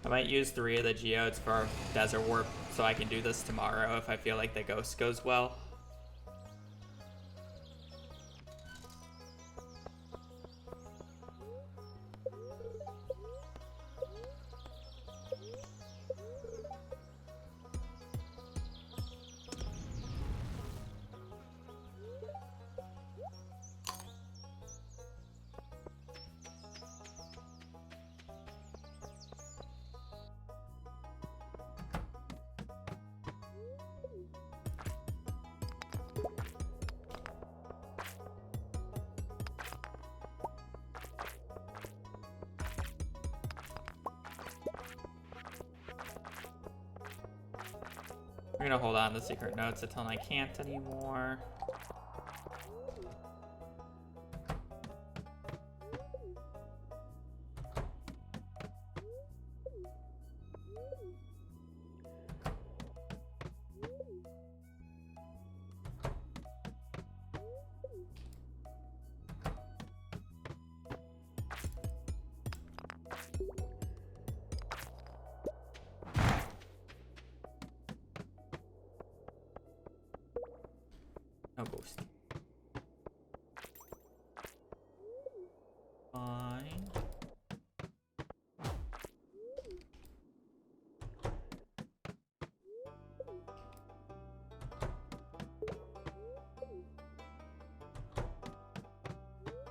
I might use 3 of the geodes for Desert Warp so I can do this tomorrow if I feel like the ghost goes well. I'm gonna hold on to secret notes until I can't anymore. No ghost. Fine.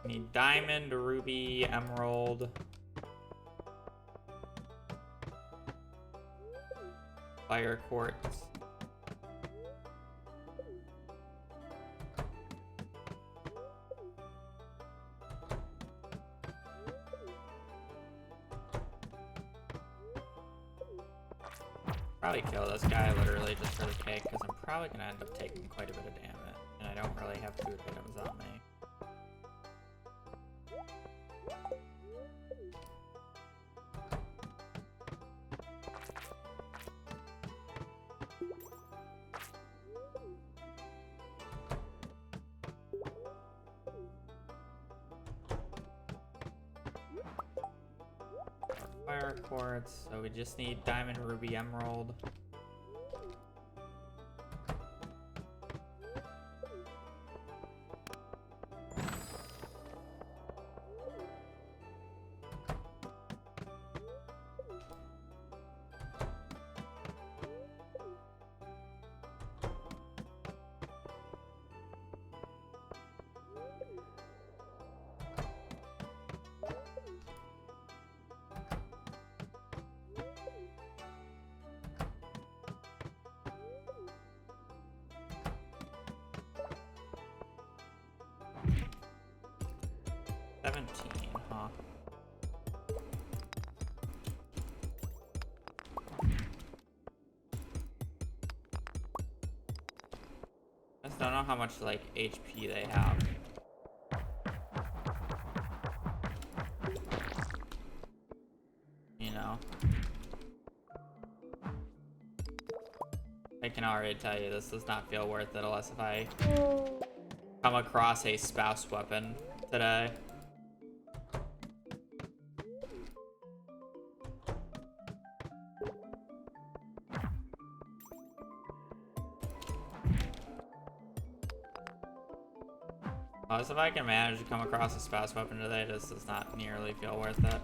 Need diamond, ruby, emerald. Fire quartz. Probably kill this guy literally just for the cake, because I'm probably gonna end up taking quite a bit of damage, and I don't really have food items on me. Fire quartz, so we just need diamond, ruby, emerald. just don't know how much like HP they have. You know? I can already tell you this does not feel worth it unless if I come across a spouse weapon today. Unless if I can manage to come across a spouse weapon today, this does not nearly feel worth it.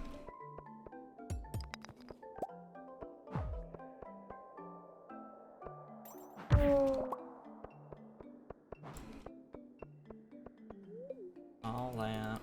All that.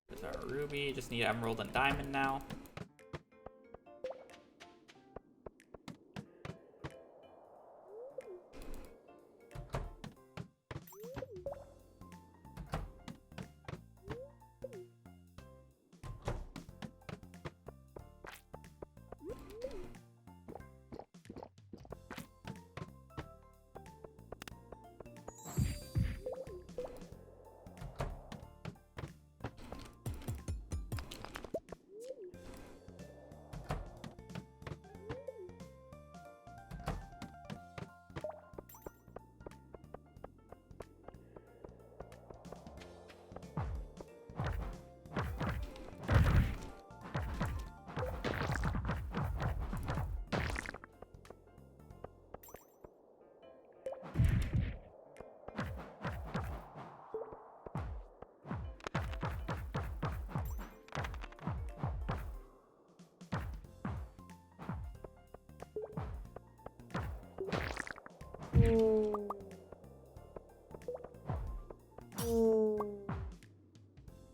There's our ruby. Just need emerald and diamond now.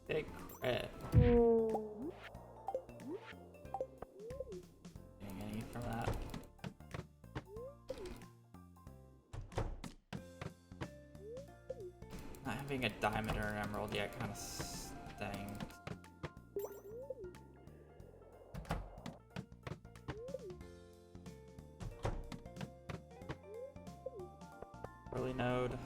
Big crit. Getting any from that? Not having a diamond or an emerald yet kind of stinks. Early node.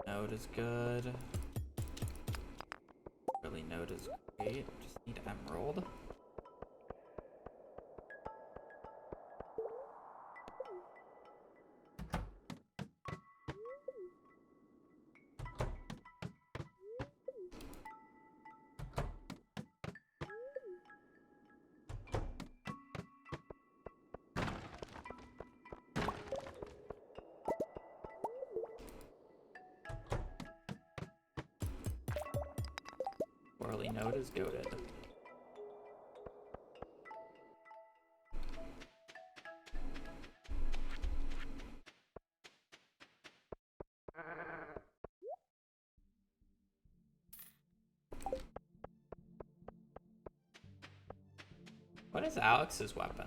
Node is good. Early node is great. Just need emerald. Early node is goated. What is Alex's weapon?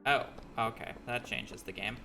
Oh, okay. That changes the game.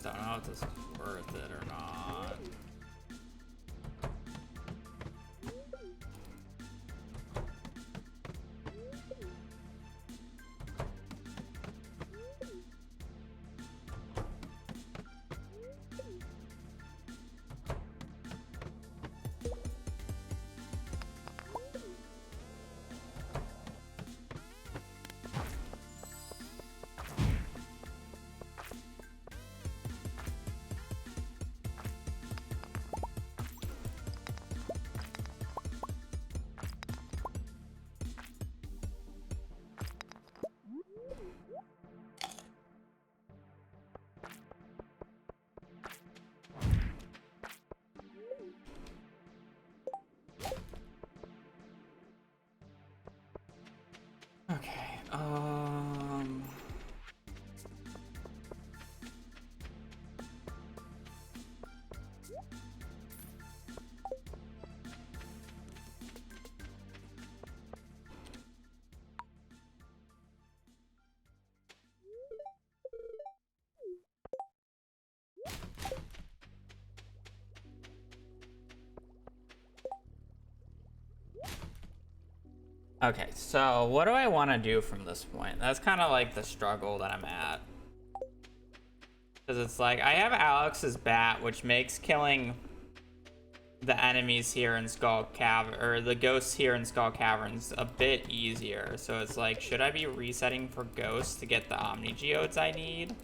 just don't know if this is worth it or not. Okay, Okay, so what do I want to do from this point? That's kind of like the struggle that I'm at. Because it's like, I have Alex's bat, which makes killing the enemies here in Skull Cavern, or the ghosts here in Skull Caverns, a bit easier. So it's like, should I be resetting for ghosts to get the Omni Geodes I need?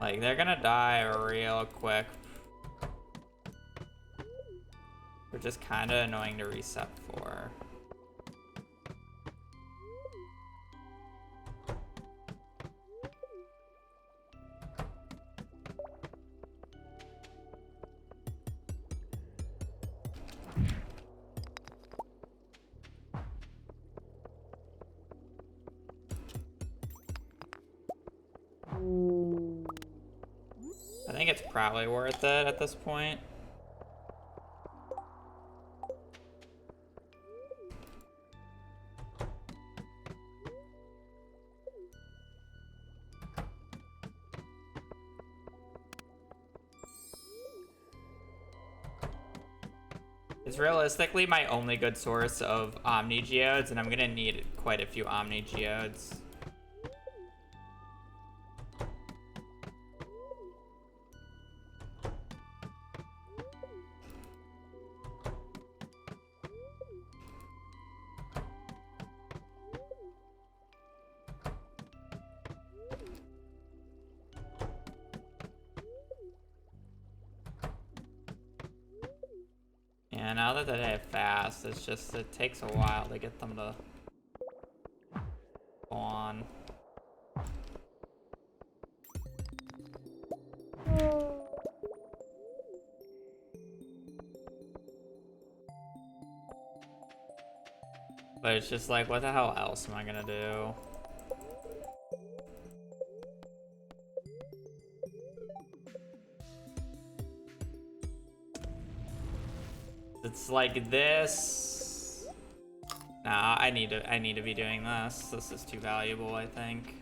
Like, they're gonna die real quick. They're just kind of annoying to reset for. I think it's probably worth it at this point. It's realistically my only good source of Omni Geodes, and I'm gonna need quite a few Omni Geodes. Yeah, now that they have fast, it's just, it takes a while to get them to go on. But it's just like, what the hell else am I gonna do? It's like this. Nah, I need to be doing this. This is too valuable, I think.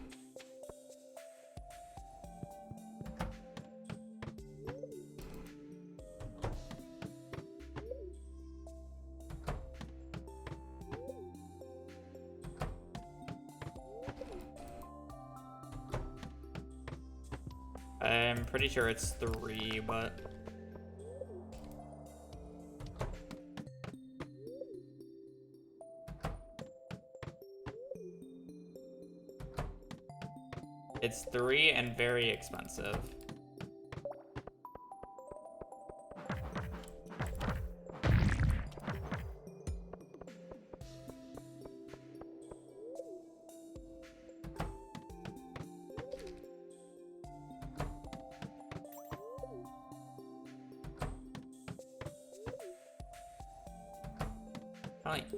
I'm pretty sure it's 3, but it's 3 and very expensive.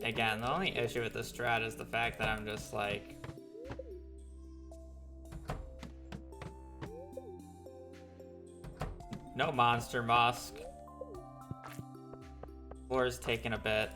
Again, the only issue with this strat is the fact that I'm just like, no Monster Musk. Floor's taking a bit.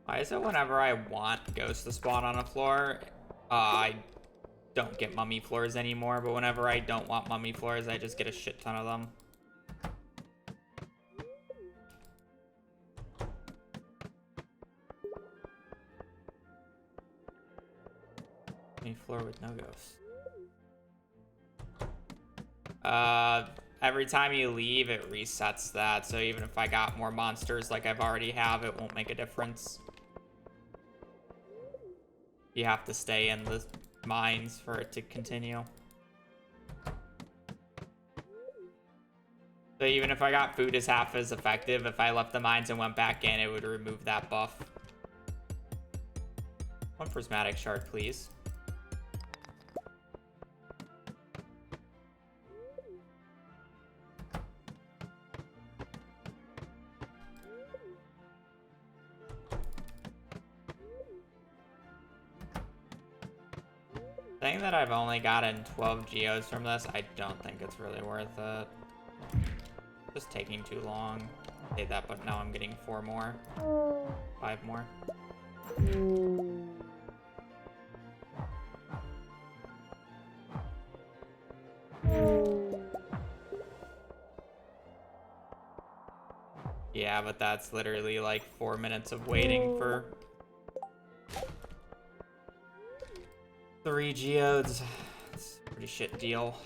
Why is it whenever I want ghosts to spawn on a floor, I don't get mummy floors anymore, but whenever I don't want mummy floors, I just get a shit ton of them. Mummy floor with no ghosts. Every time you leave, it resets that, so even if I got more monsters like I've already have, it won't make a difference. You have to stay in the mines for it to continue. So even if I got food as half as effective, if I left the mines and went back in, it would remove that buff. One prismatic shard, please. Saying that I've only gotten 12 geodes from this, I don't think it's really worth it. Just taking too long. I say that, but now I'm getting 4 more. 5 more. Yeah, but that's literally like 4 minutes of waiting for 3 geodes. It's a pretty shit deal.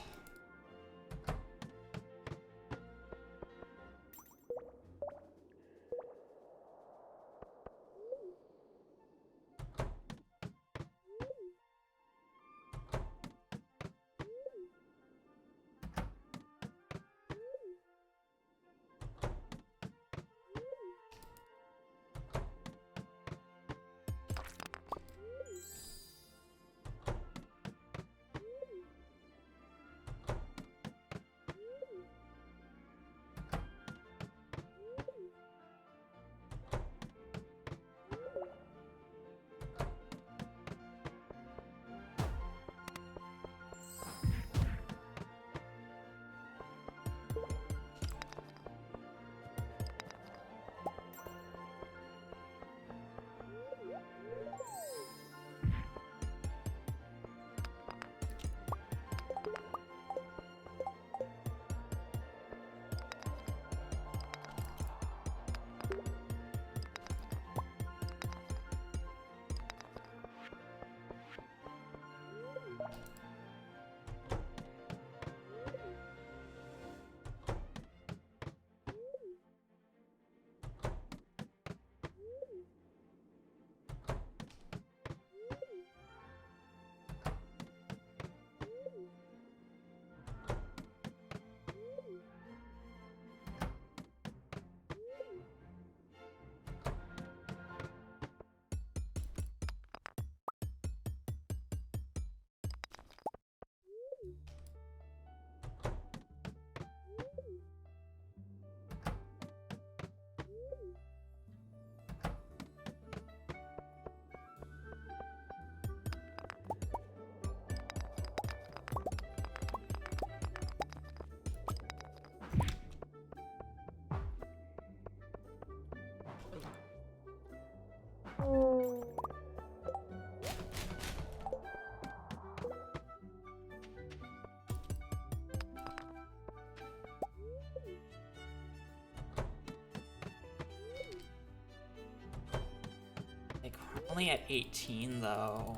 Like, we're only at 18 though.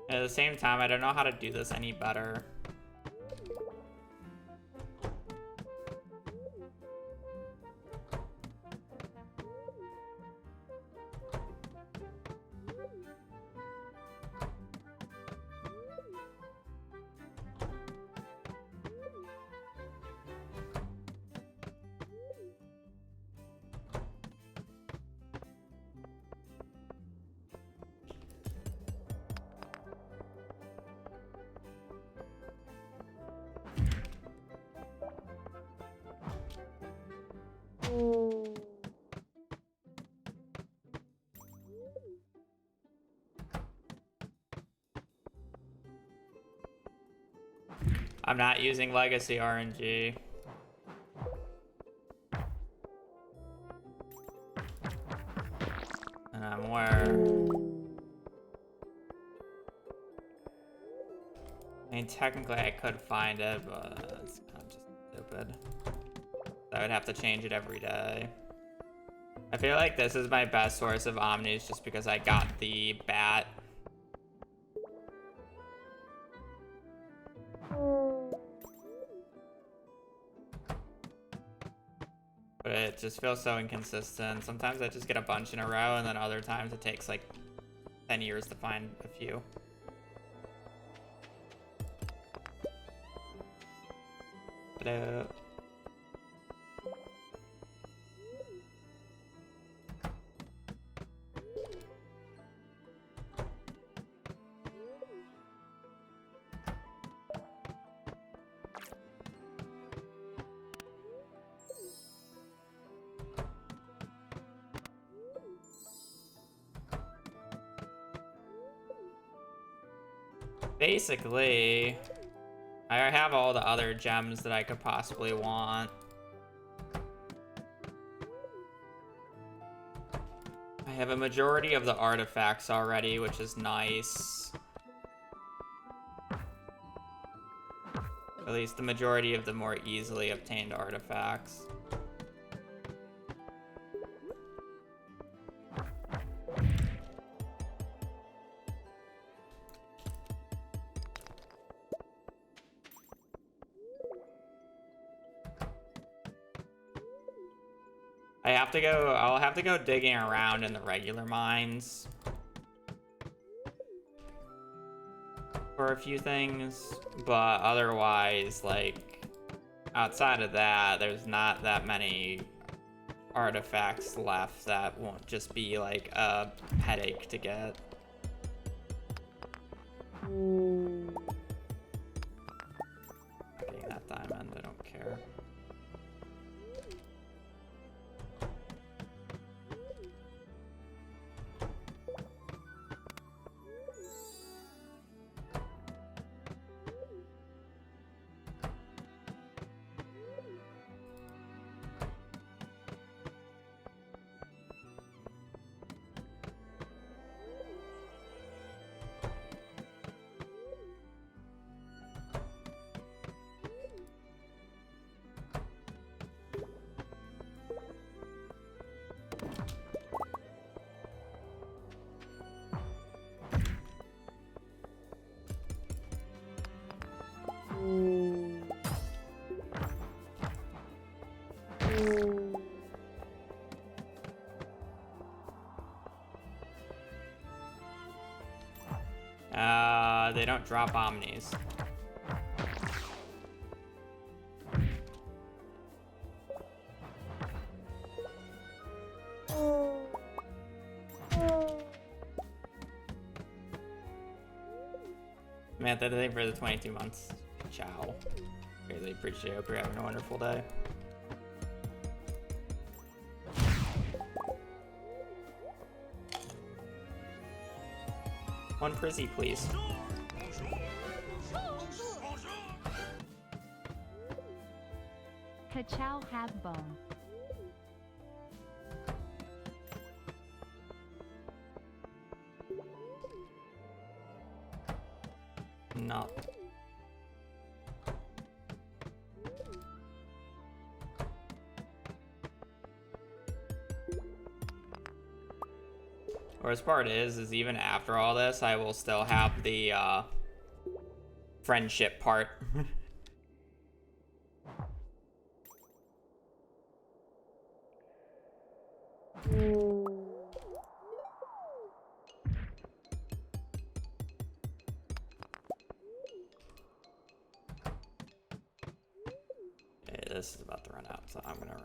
At the same time, I don't know how to do this any better. I'm not using legacy RNG. And I'm aware. I mean, technically I could find it, but it's kind of just stupid. I would have to change it every day. I feel like this is my best source of omnis just because I got the bat. But it just feels so inconsistent. Sometimes I just get a bunch in a row, and then other times it takes like 10 years to find a few. Hello. Basically, I have all the other gems that I could possibly want. I have a majority of the artifacts already, which is nice. At least the majority of the more easily obtained artifacts. I'll have to go digging around in the regular mines for a few things, but otherwise, like, outside of that, there's not that many artifacts left that won't just be like a headache to get. Getting that diamond, I don't care. They don't drop omnis. Man, thank you for the 22 months. Ciao. Really appreciate it. Hope you're having a wonderful day. One Prizzy, please. Ka-chow have bone. No. Worst part is even after all this, I will still have the friendship part. Okay, this is about to run out, so I'm gonna run.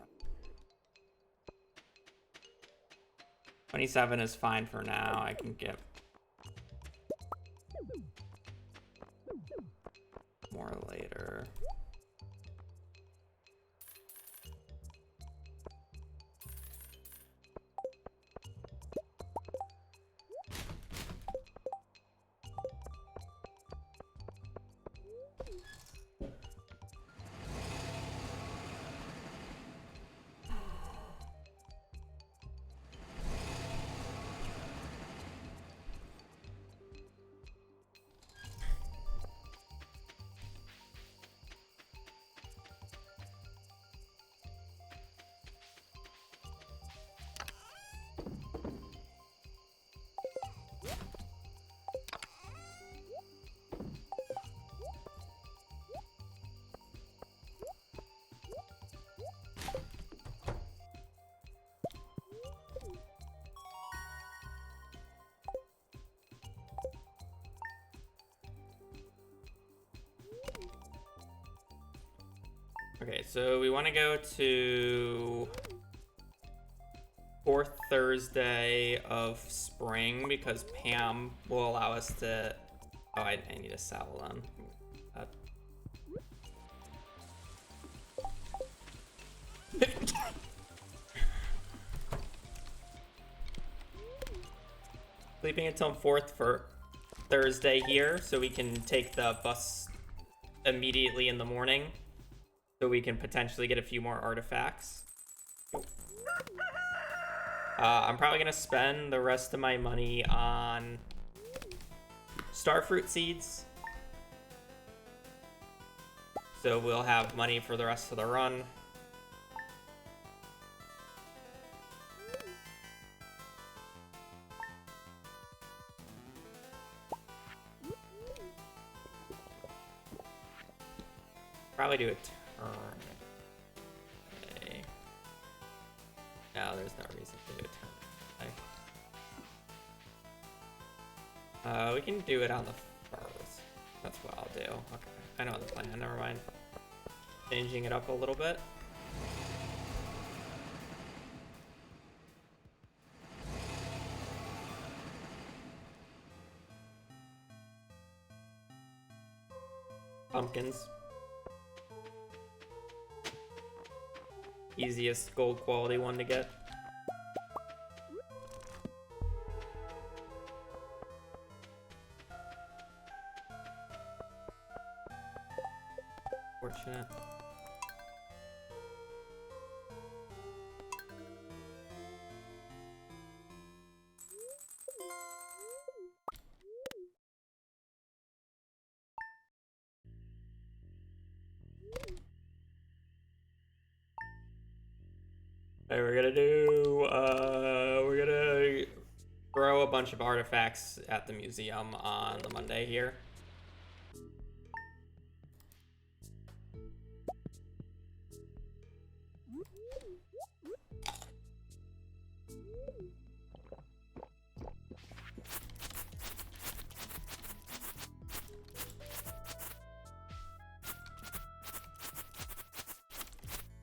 27 is fine for now. I can get more later. Okay, so we want to go to fourth Thursday of spring because Pam will allow us to. Oh, I need to sell them. Sleeping until fourth for Thursday here, so we can take the bus immediately in the morning, so we can potentially get a few more artifacts. I'm probably gonna spend the rest of my money on starfruit seeds, so we'll have money for the rest of the run. Probably do a turn. Okay. No, there's no reason to do a turn. We can do it on the first. That's what I'll do. Okay, I know the plan. Never mind. Changing it up a little bit. Pumpkins. Easiest gold quality one to get. Fortunate. Okay, we're gonna throw a bunch of artifacts at the museum on the Monday here.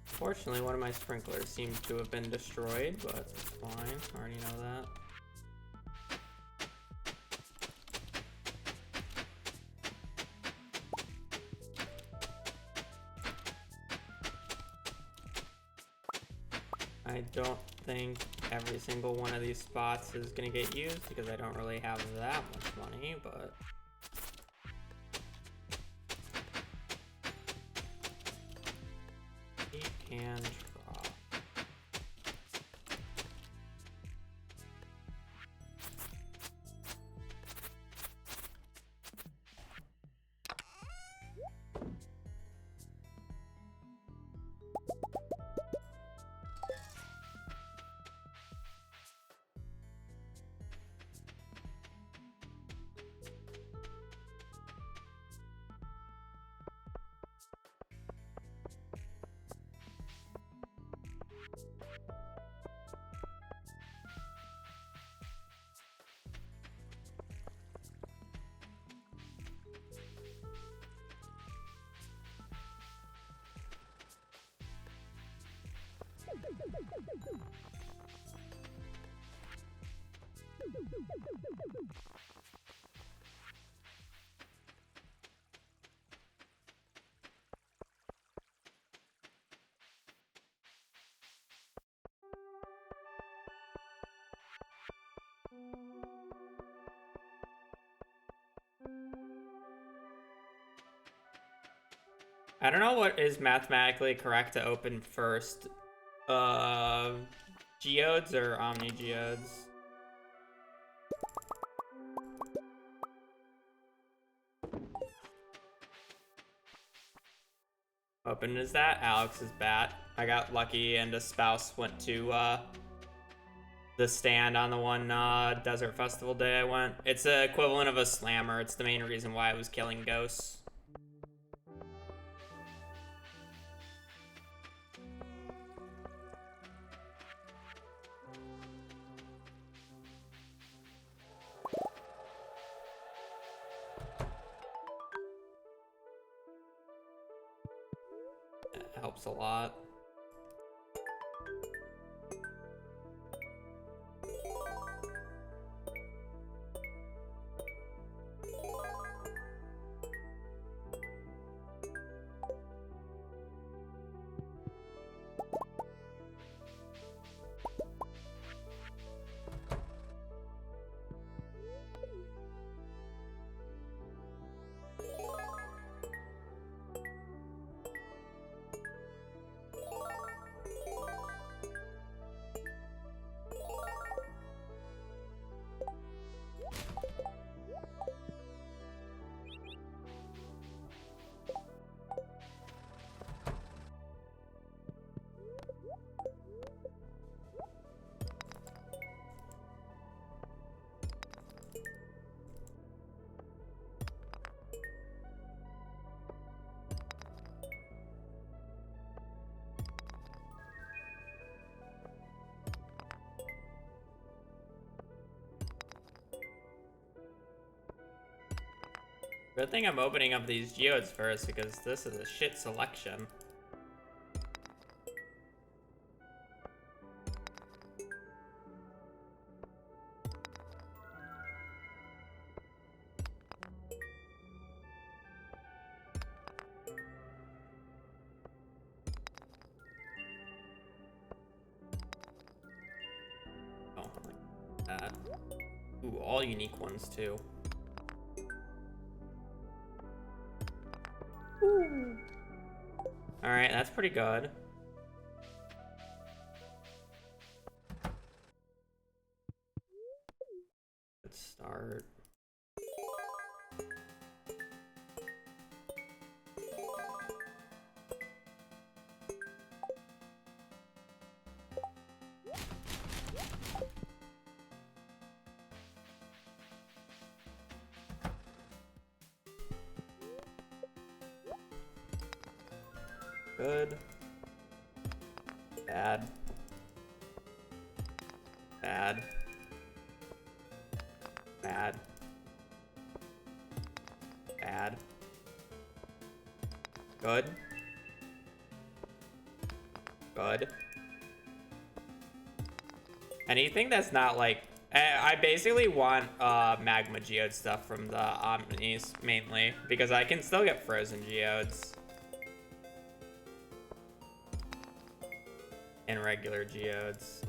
Fortunately, one of my sprinklers seems to have been destroyed, but it's fine. I already know that. I don't think every single one of these spots is gonna get used because I don't really have that much money, but we can try. I don't know what is mathematically correct to open first. Geodes or Omni Geodes? Open is that? Alex's bat. I got lucky and a spouse went to the stand on the one Desert Festival day I went. It's the equivalent of a slammer. It's the main reason why I was killing ghosts. helps a lot. Good thing I'm opening up these geodes first because this is a shit selection. Oh, like that. Ooh, all unique ones too. Alright, that's pretty good. Let's start. Good. Bad. Bad. Bad. Bad. Good. Good. Anything that's not like... I basically want magma geode stuff from the Omnis mainly, because I can still get frozen geodes. And regular geodes.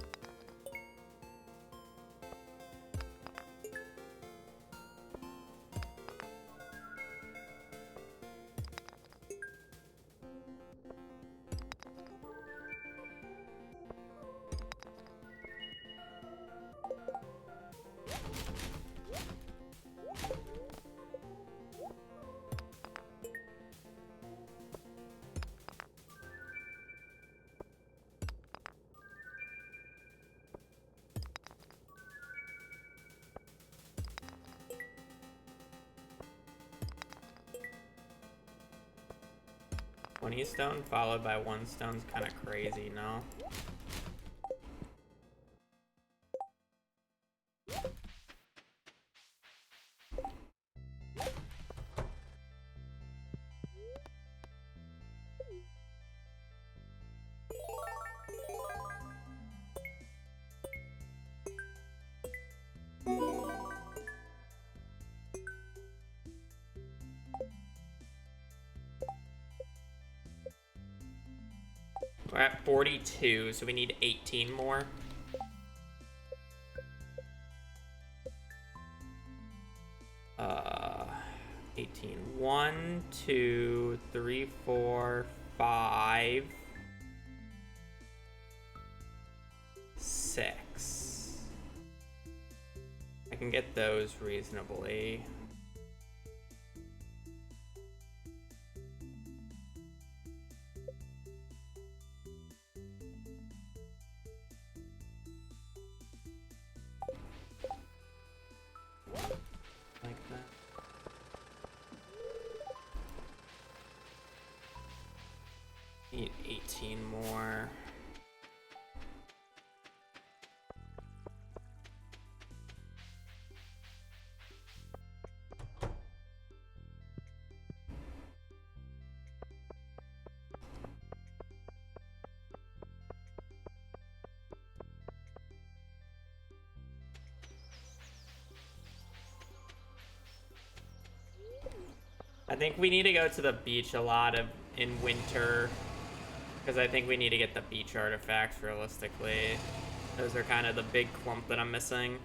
One stone followed by 1 stone's kind of crazy, no? We're at 42, so we need 18 more. Uh, 18. 1, 2, 3, 4, 5, 6. I can get those reasonably. Like that. Need 18 more. I think we need to go to the beach a lot in winter. Because I think we need to get the beach artifacts realistically. Those are kind of the big clump that I'm missing.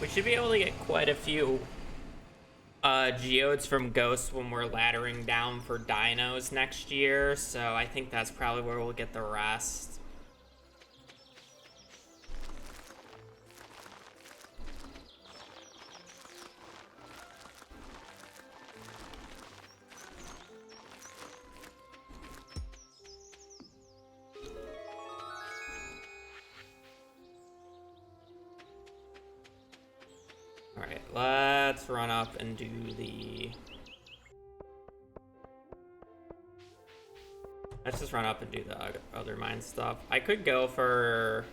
We should be able to get quite a few geodes from ghosts when we're laddering down for dinos next year, so I think that's probably where we'll get the rest. Alright, let's run up and do the... Let's just run up and do the other mine stuff. I could go for...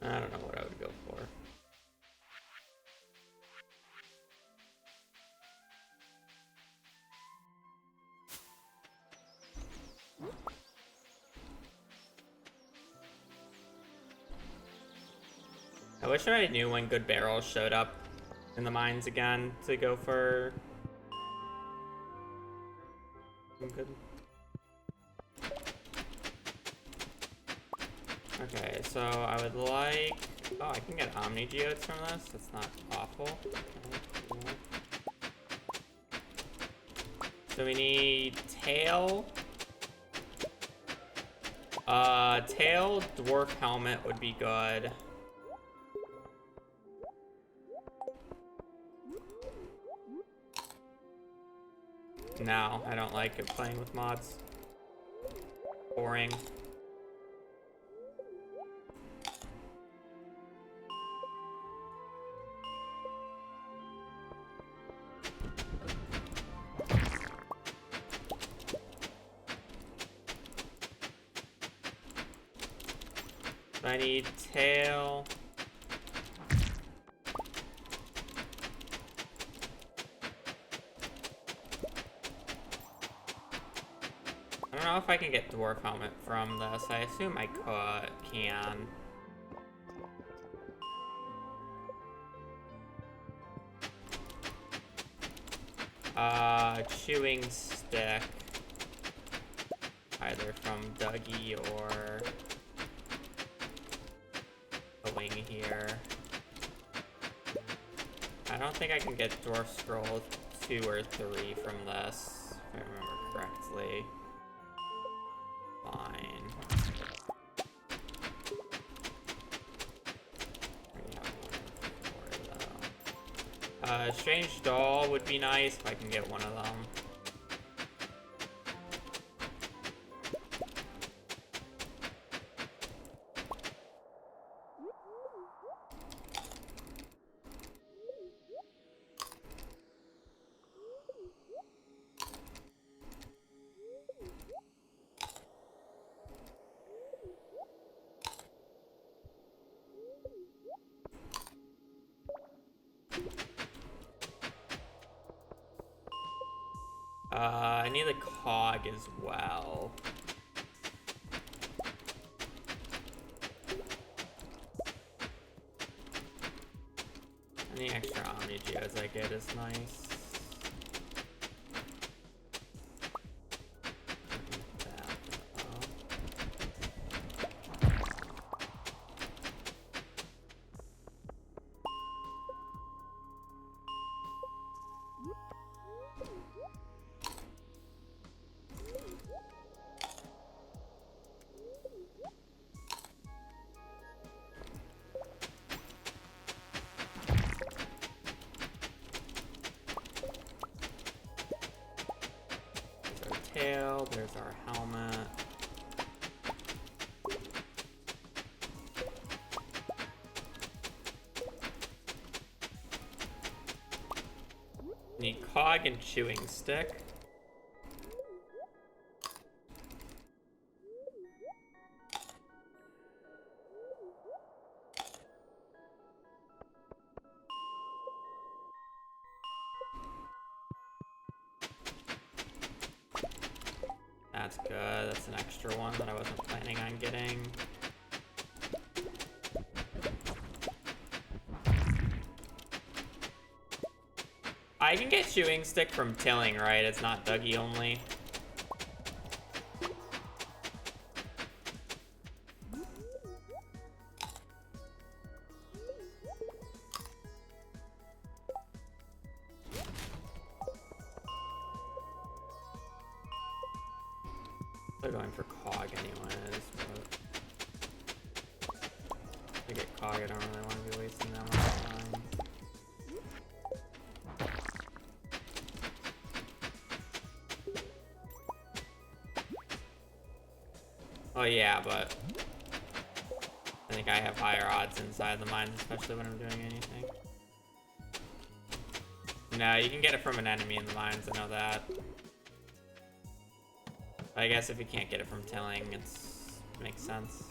I don't know what I would go for. I wish I knew when good barrels showed up in the mines again to go for some good. Okay, so I would like... Oh, I can get Omni Geodes from this. That's not awful. Okay, so we need Tail. Tail, Dwarf Helmet would be good. No, I don't like it playing with mods. Boring. I need Tail. I don't know if I can get Dwarf Helmet from this. I assume I can. Chewing Stick. Either from Dougie or a wing here. I don't think I can get Dwarf Scroll 2 or 3 from this, if I remember correctly. Fine. Strange Doll would be nice if I can get one of them. I need the cog as well. Any extra Omni Geodes I get is nice. Tail, there's our helmet. Need cog and chewing stick. That's good. That's an extra one that I wasn't planning on getting. I can get chewing stick from tilling, right? It's not Dougie only. They're going for cog anyways, but to get cog, I don't really want to be wasting that much time. Oh yeah, but I think I have higher odds inside the mines, especially when I'm doing anything. No, you can get it from an enemy in the mines, I know that. I guess if you can't get it from tilling, it makes sense.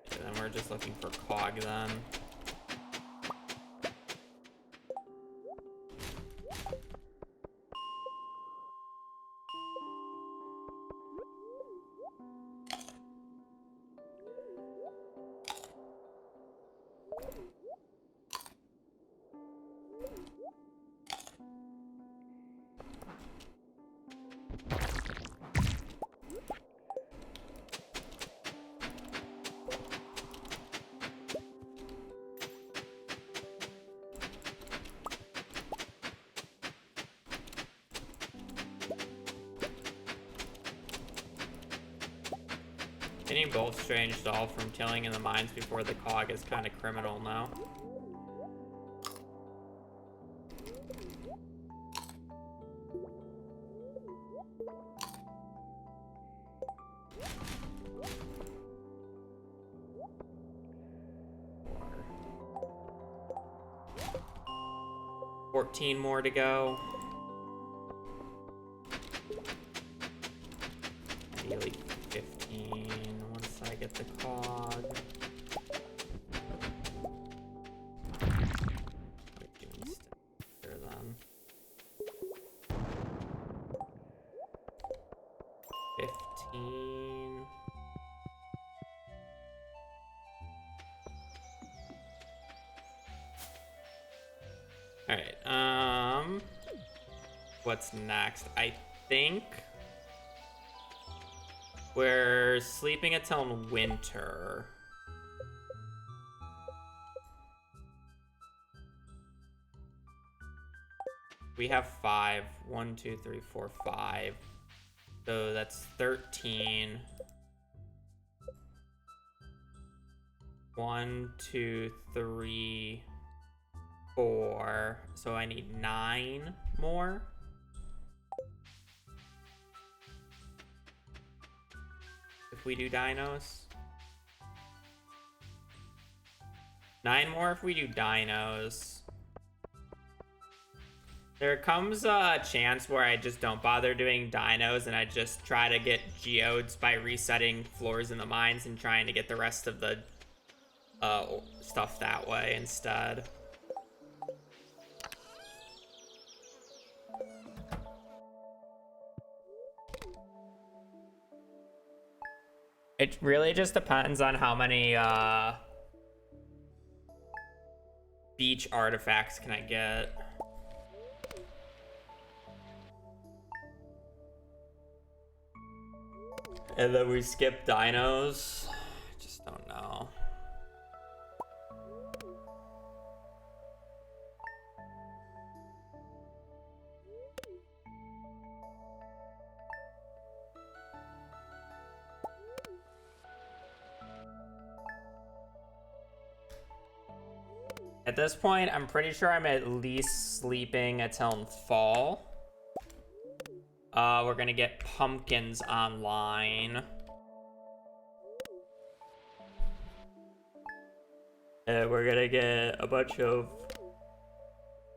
Okay, then we're just looking for cog then. Getting both strange doll from tilling in the mines before the cog is kind of criminal now. Four. 14 more to go. Ideally 15 once I get the cog. There then. 15. All right. What's next? I think we're sleeping until winter. We have 5. 1, 2, 3, 4, 5. So that's 13. 1, 2, 3, 4. So I need 9 more. If we do dinos. 9 more if we do dinos. There comes a chance where I just don't bother doing dinos and I just try to get geodes by resetting floors in the mines and trying to get the rest of the stuff that way instead. It really just depends on how many beach artifacts can I get. And then we skip dinos. I just don't know. At this point, I'm pretty sure I'm at least sleeping until fall. We're gonna get pumpkins online. And we're gonna get a bunch of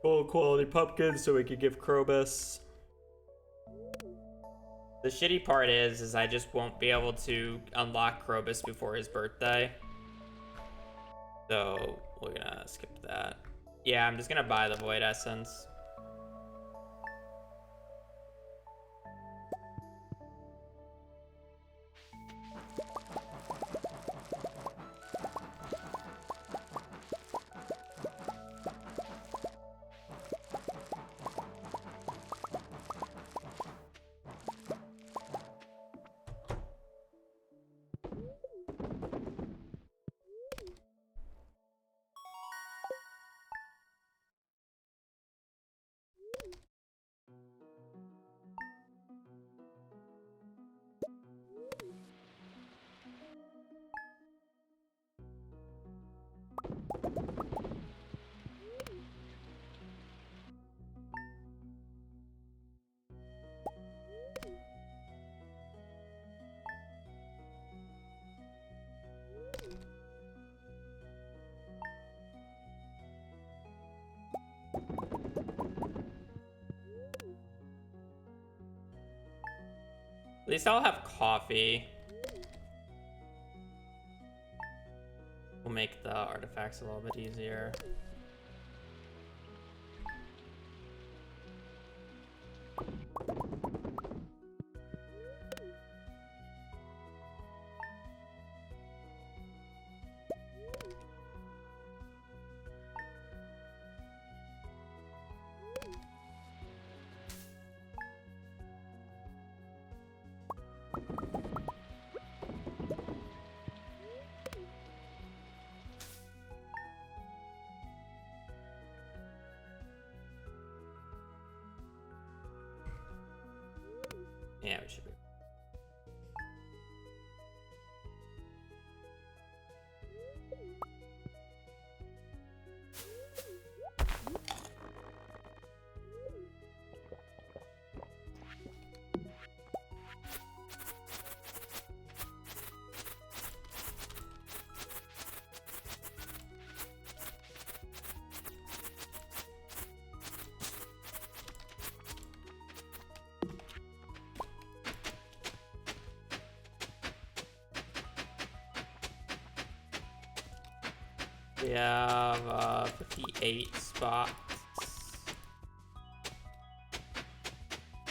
full quality pumpkins so we can give Krobus. The shitty part is I just won't be able to unlock Krobus before his birthday. So we're gonna skip that. Yeah, I'm just gonna buy the Void Essence. At least I'll have coffee. We'll make the artifacts a little bit easier. Yeah, we should be. We have 58 spots.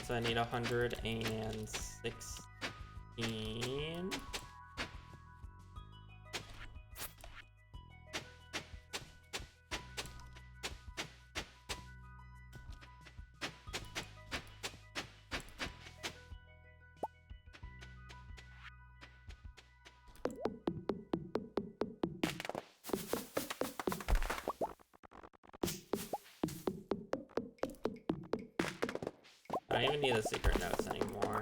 So I need 116. I don't even need the secret notes anymore.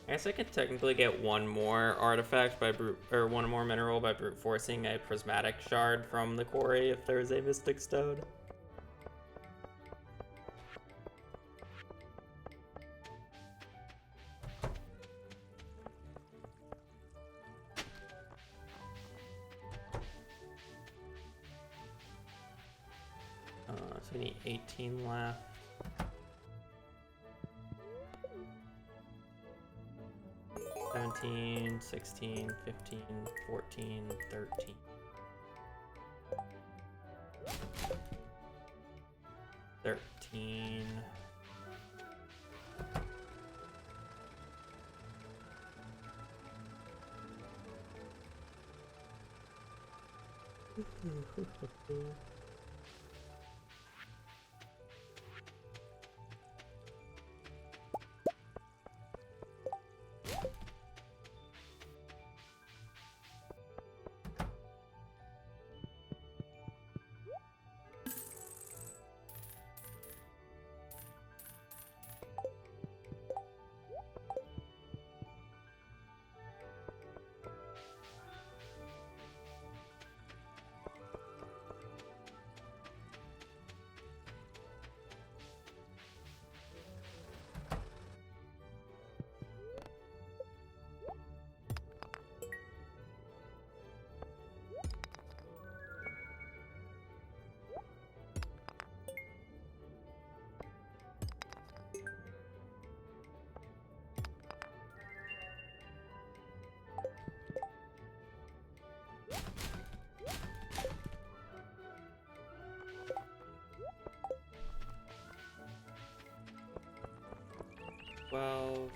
I guess I could technically get one more artifact by brute, or one more mineral by brute forcing a prismatic shard from the quarry if there is a mystic stone. So we need 18 left. Seventeen, 16, 15, 14, 13. 12.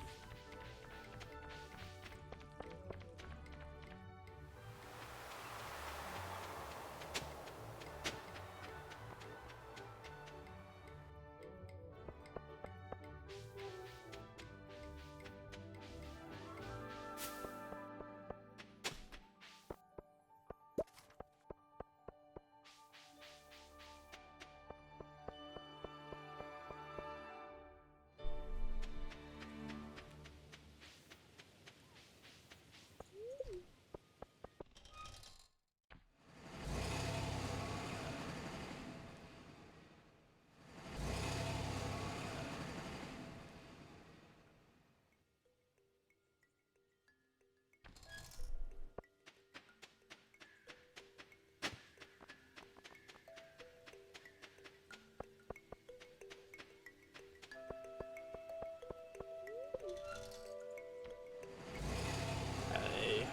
Hey.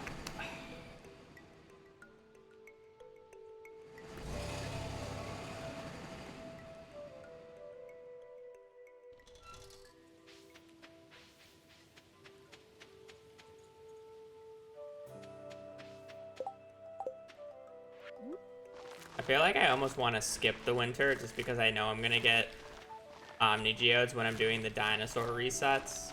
I feel like I almost want to skip the winter just because I know I'm going to get Omni Geodes when I'm doing the dinosaur resets.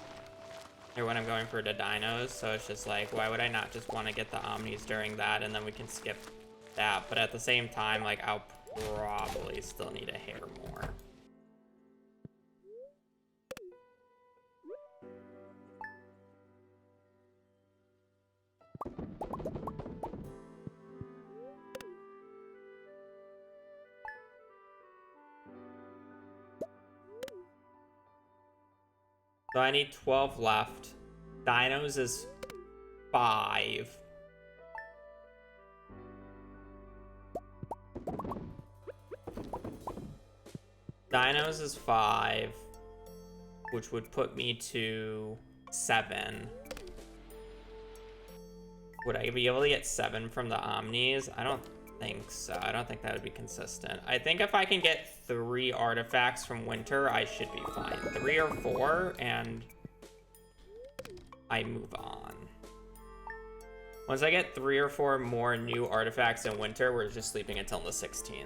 Or when I'm going for the dinos, so it's just like, why would I not just want to get the Omnis during that, and then we can skip that. But at the same time, like, I'll probably still need a hair more. So I need 12 left. Dinos is 5. Dinos is 5, which would put me to 7. Would I be able to get 7 from the Omnis? I don't think so. I don't think that would be consistent. I think if I can get 3 artifacts from winter, I should be fine. 3 or 4, and I move on. Once I get 3 or 4 more new artifacts in winter, we're just sleeping until the 16th.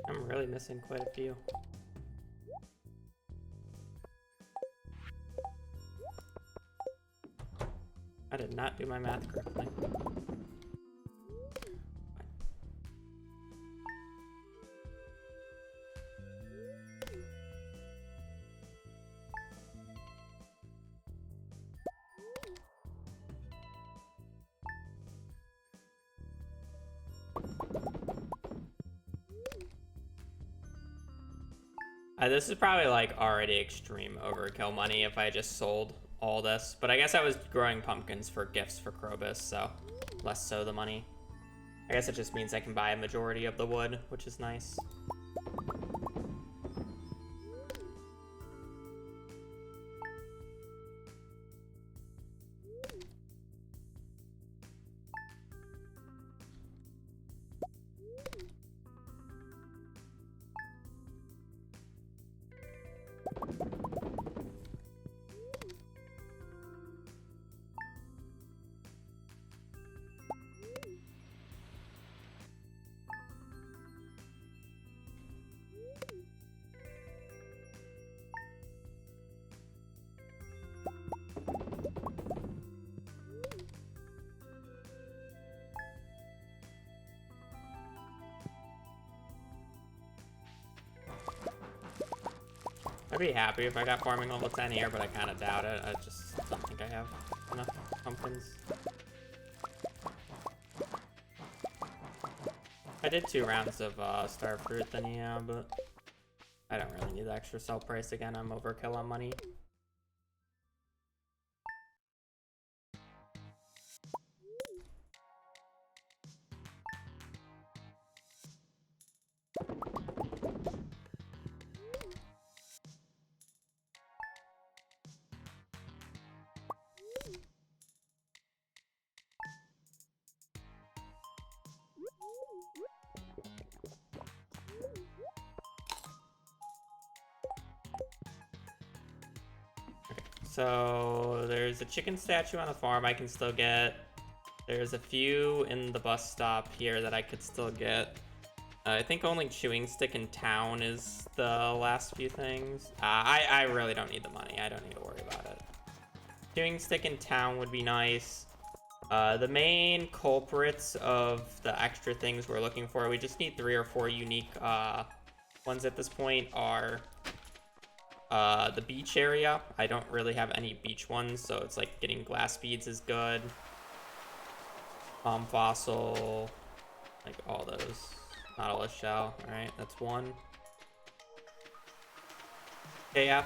I'm really missing quite a few. I did not do my math correctly. This is probably like already extreme overkill money if I just sold all this, but I guess I was growing pumpkins for gifts for Krobus, so less so the money. I guess it just means I can buy a majority of the wood, which is nice. be happy if I got farming level 10 here, but I kind of doubt it. I just don't think I have enough pumpkins. I did 2 rounds of star fruit, then yeah, but I don't really need the extra sell price again. I'm overkill on money. So there's a chicken statue on the farm I can still get. There's a few in the bus stop here that I could still get. I think only chewing stick in town is the last few things. I really don't need the money. I don't need to worry about it. Chewing stick in town would be nice. The main culprits of the extra things we're looking for, we just need 3 or 4 unique ones at this point, are the beach area. I don't really have any beach ones, so it's like getting glass beads is good. Palm fossil, like all those. Nautilus shell, alright, that's 1. Okay, yeah.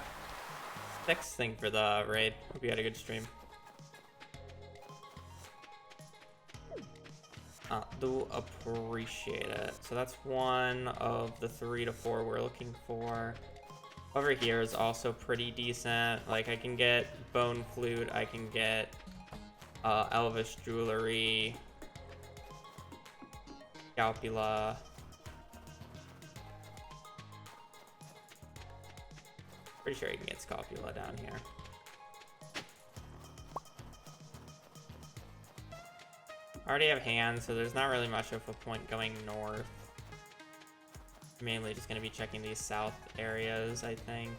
Next thing for the raid. Hope you had a good stream. Do appreciate it. So that's 1 of the 3 to 4 we're looking for. Over here is also pretty decent. Like, I can get bone flute, I can get Elvish jewelry, Scalpula. Pretty sure you can get Scalpula down here. I already have hands, so there's not really much of a point going north. Mainly just going to be checking these south areas, I think.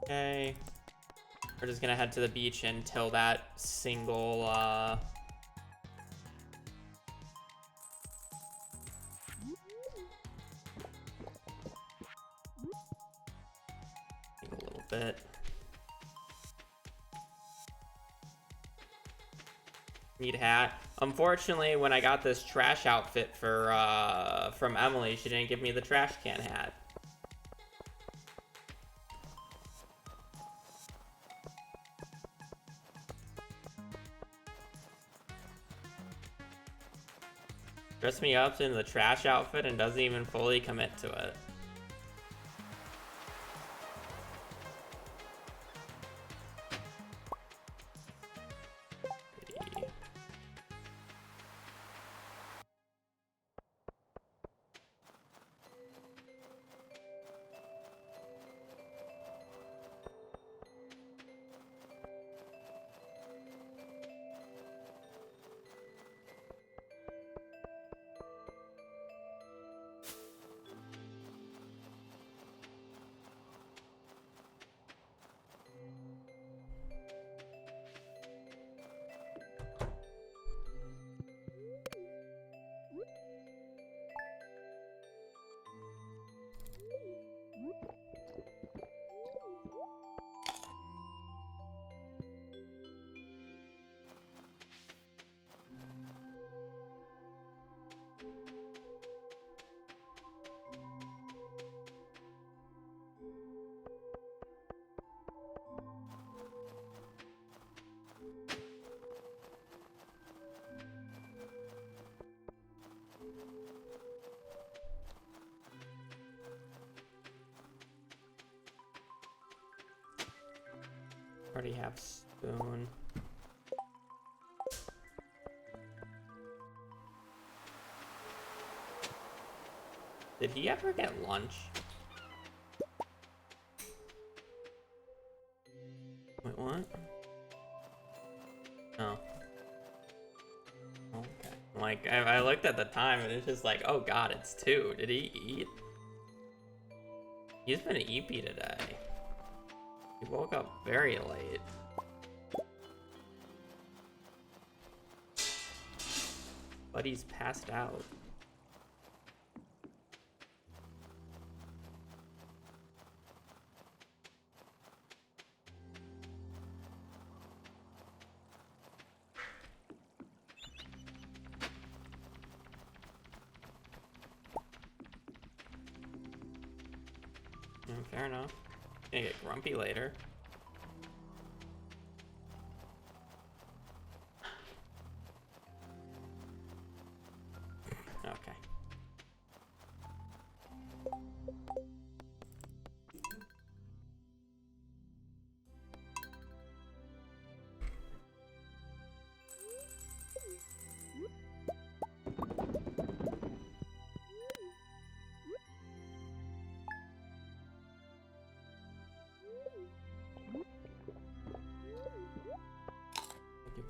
Okay. We're just going to head to the beach until that single, a little bit. Need hat. Unfortunately, when I got this trash outfit for from Emily, she didn't give me the trash can hat. Dressed me up in the trash outfit and doesn't even fully commit to it. Already have spoon. Did he ever get lunch? Wait, what? Oh. Okay. Like, I looked at the time and it's just like, oh god, it's 2. Did he eat? He's been eepy today. He woke up very late. Buddy's passed out. Fair enough. Gonna get grumpy later. Okay. Thank you.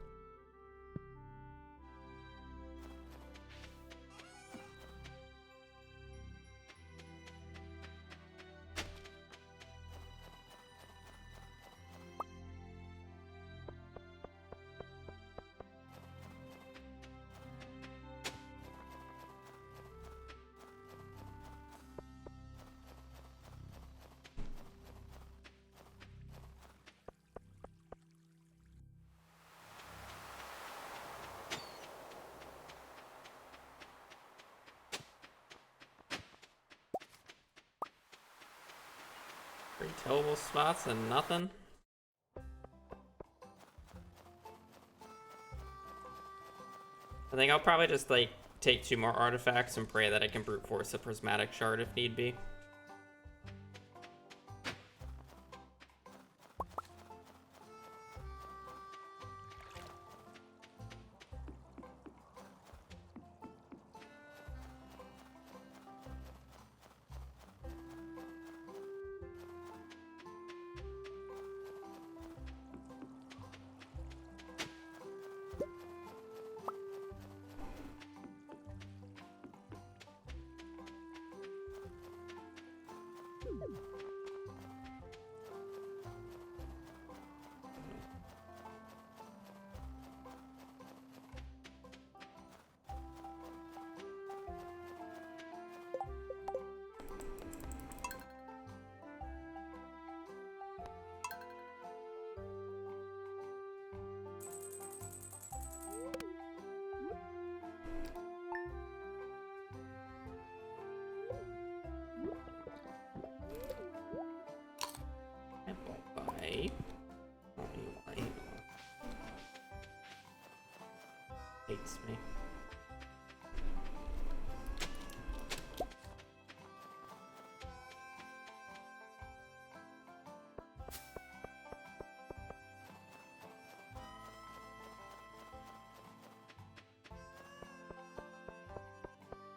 Three tillable spots and nothing. I think I'll probably just like take 2 more artifacts and pray that I can brute force a prismatic shard if need be. Bye. Hates me.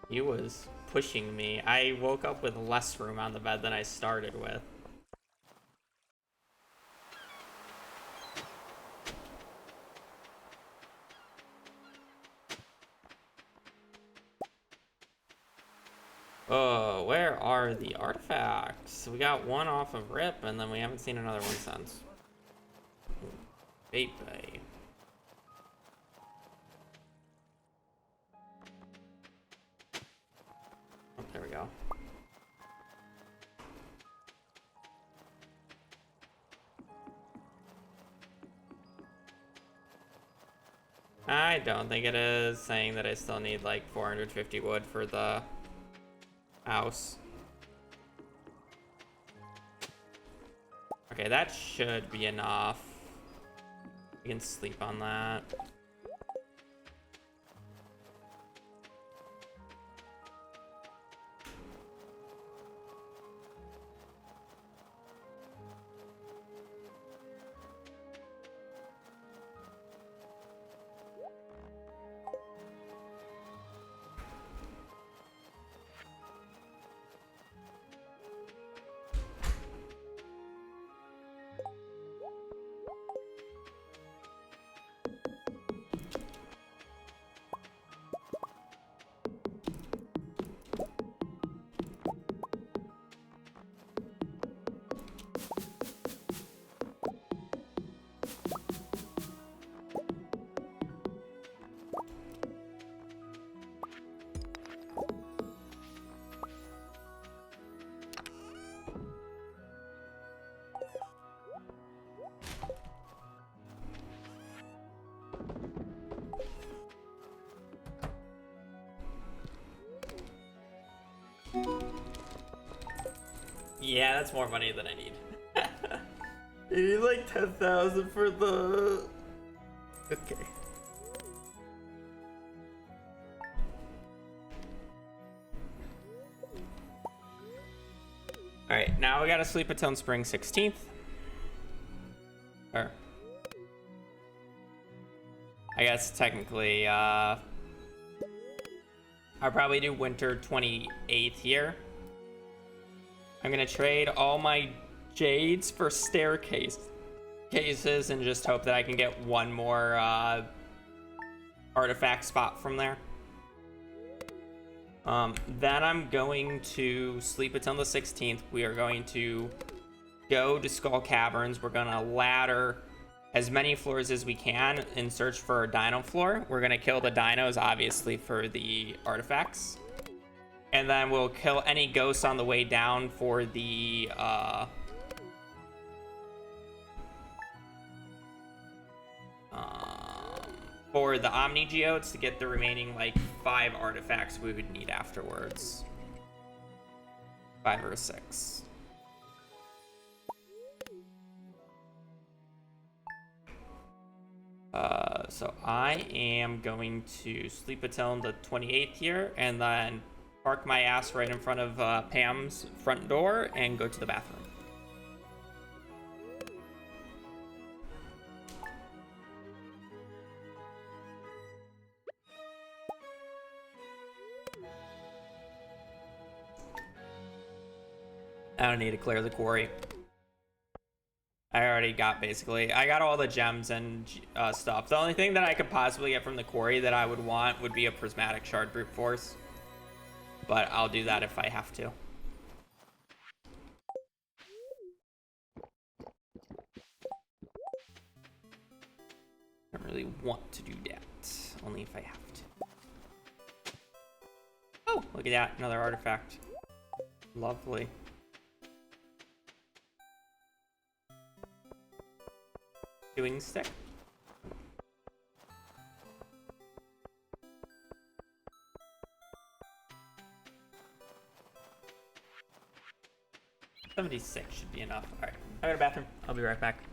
He was pushing me. I woke up with less room on the bed than I started with. Oh, where are the artifacts? We got one off of Rip, and then we haven't seen another one since. Baby. Oh, there we go. I don't think it is, saying that I still need like 450 wood for the house. Okay, that should be enough. We can sleep on that. Yeah, that's more money than I need. I need like 10,000 for the... Okay. Alright, now we gotta sleep until spring 16th. Or... I guess technically, I'll probably do winter 28th here. I'm gonna trade all my jades for cases and just hope that I can get one more artifact spot from there. Then I'm going to sleep until the 16th. We are going to go to Skull Caverns. We're gonna ladder as many floors as we can and search for a dino floor. We're gonna kill the dinos, obviously, for the artifacts. And then we'll kill any ghosts on the way down for the Omni Geodes to get the remaining like 5 artifacts we would need afterwards. 5 or 6. So I am going to sleep until the 28th here, and then park my ass right in front of Pam's front door and go to the bathroom. I don't need to clear the quarry. I already got I got all the gems and stuff. The only thing that I could possibly get from the quarry that I would want would be a prismatic shard brute force. But I'll do that if I have to. I don't really want to do that. Only if I have to. Oh, look at that. Another artifact. Lovely. Doing stick. $76 should be enough. All right, I got a bathroom. I'll be right back.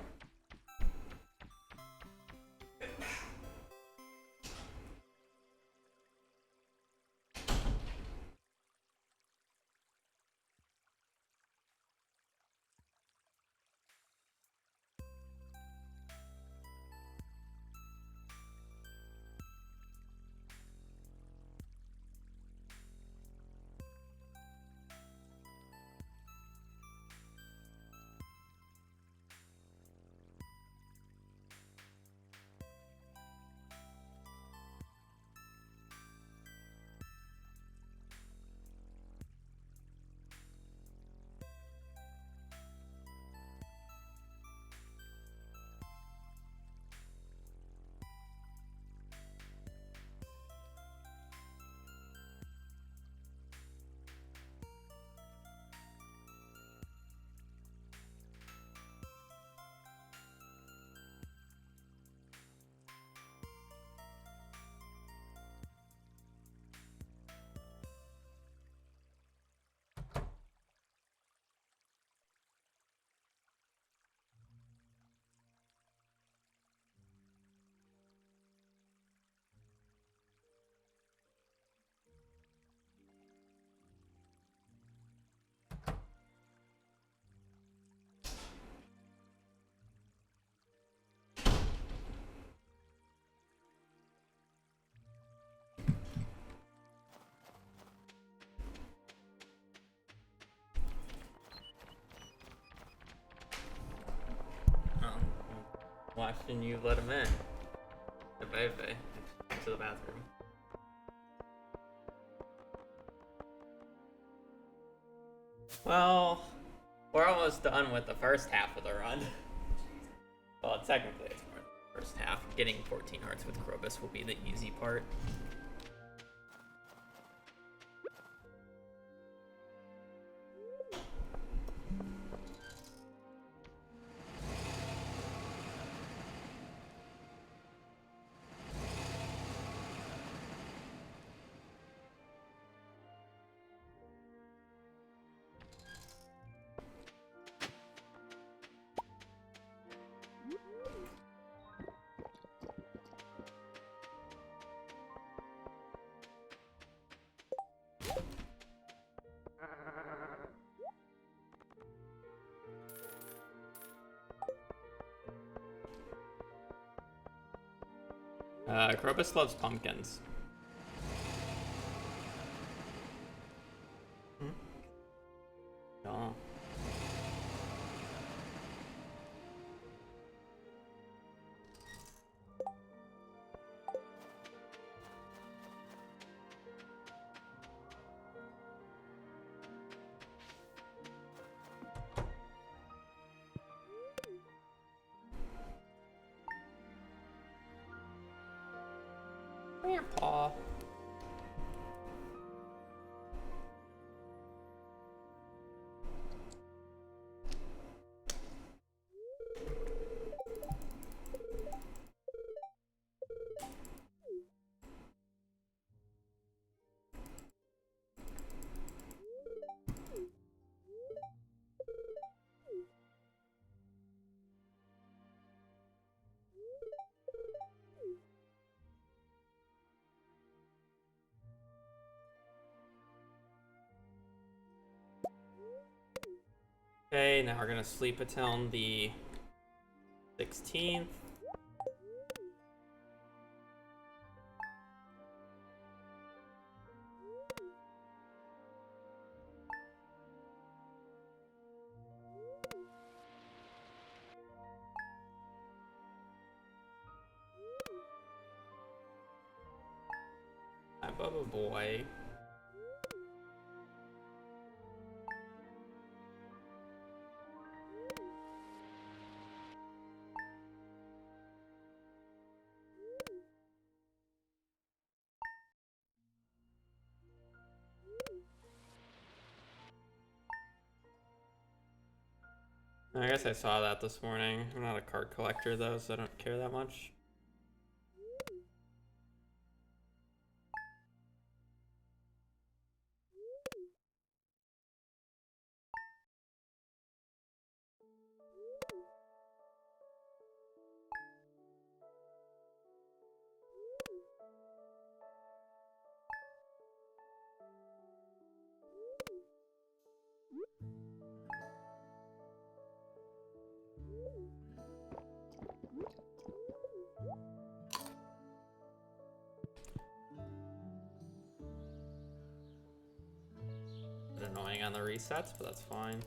Watching you let him in. To the bathroom. Well, we're almost done with the first half of the run. Well, technically it's more the first half. Getting 14 hearts with Krobus will be the easy part. Krobus loves pumpkins. Oh. Grandpa. Okay, now we're gonna sleep until the 16th. Hi, Bubba boy. I guess I saw that this morning. I'm not a card collector though, so I don't care that much. Bit annoying on the resets, but that's fine.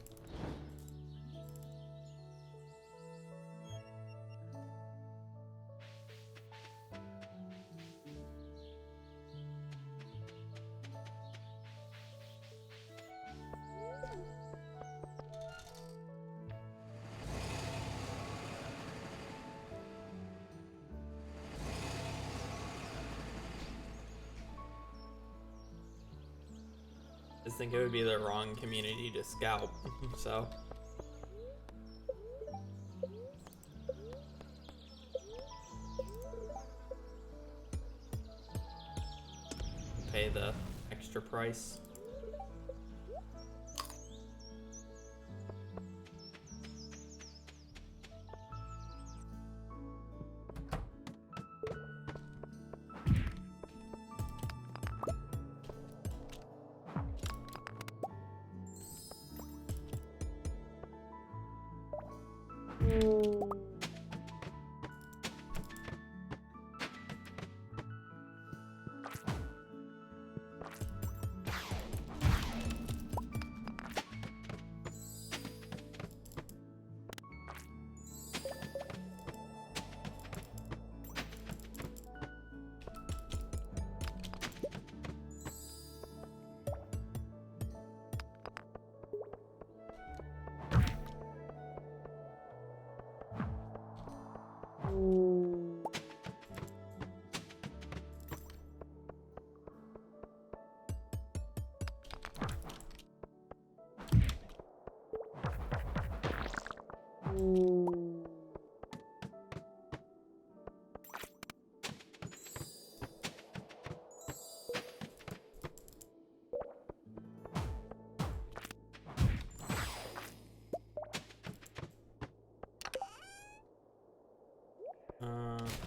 I just think it would be the wrong community to scalp, so. Pay the extra price.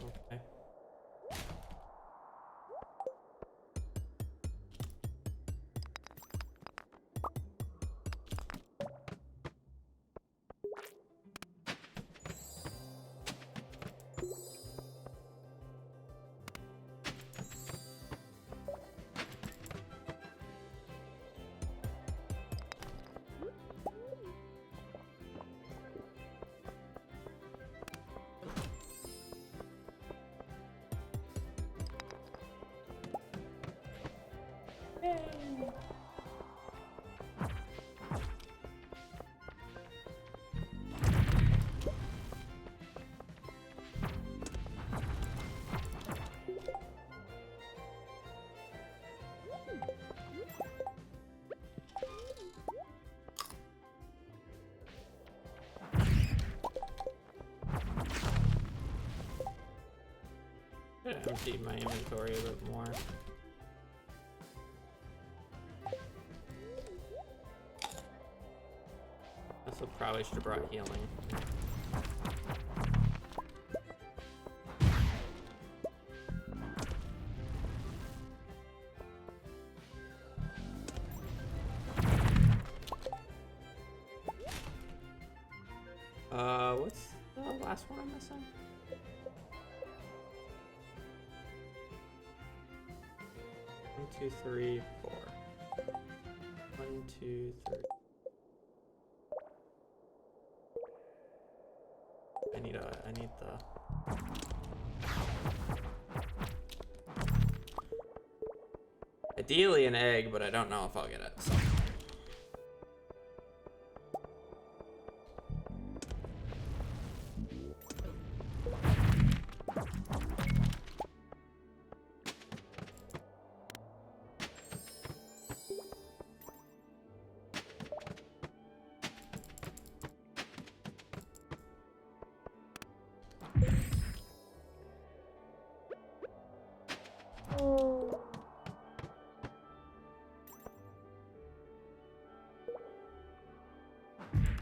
Okay. Gotta empty my inventory a bit more. Also probably should have brought healing. What's the last one I'm missing? One, two, three, four. 1, 2, 3. I need the. Ideally an egg, but I don't know if I'll get it. So.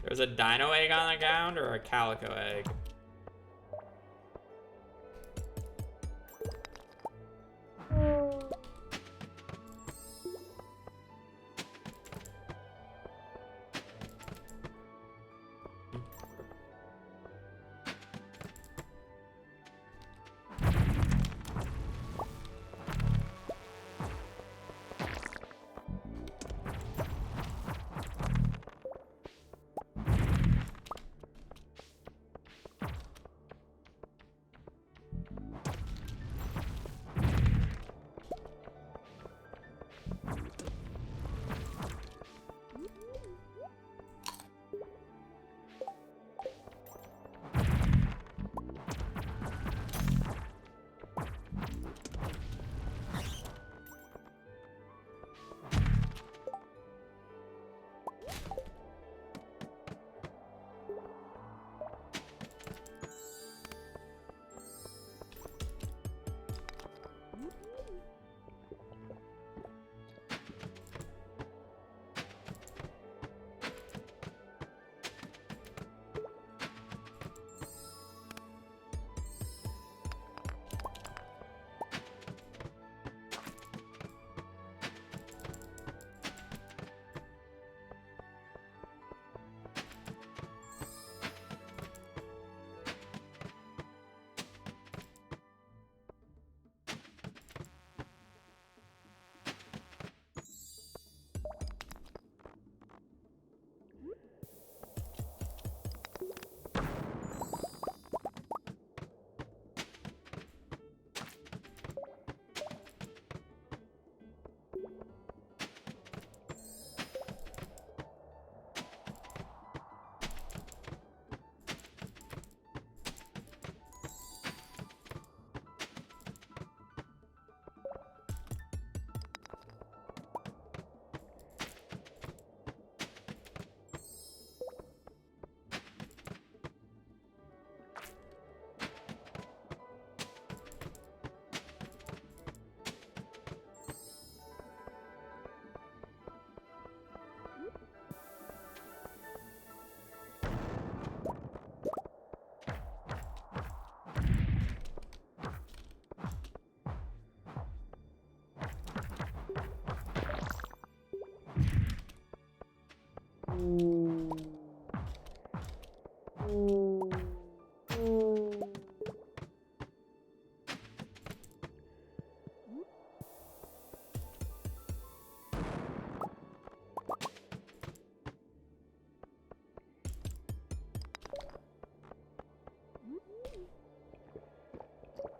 There's a dino egg on the ground or a calico egg?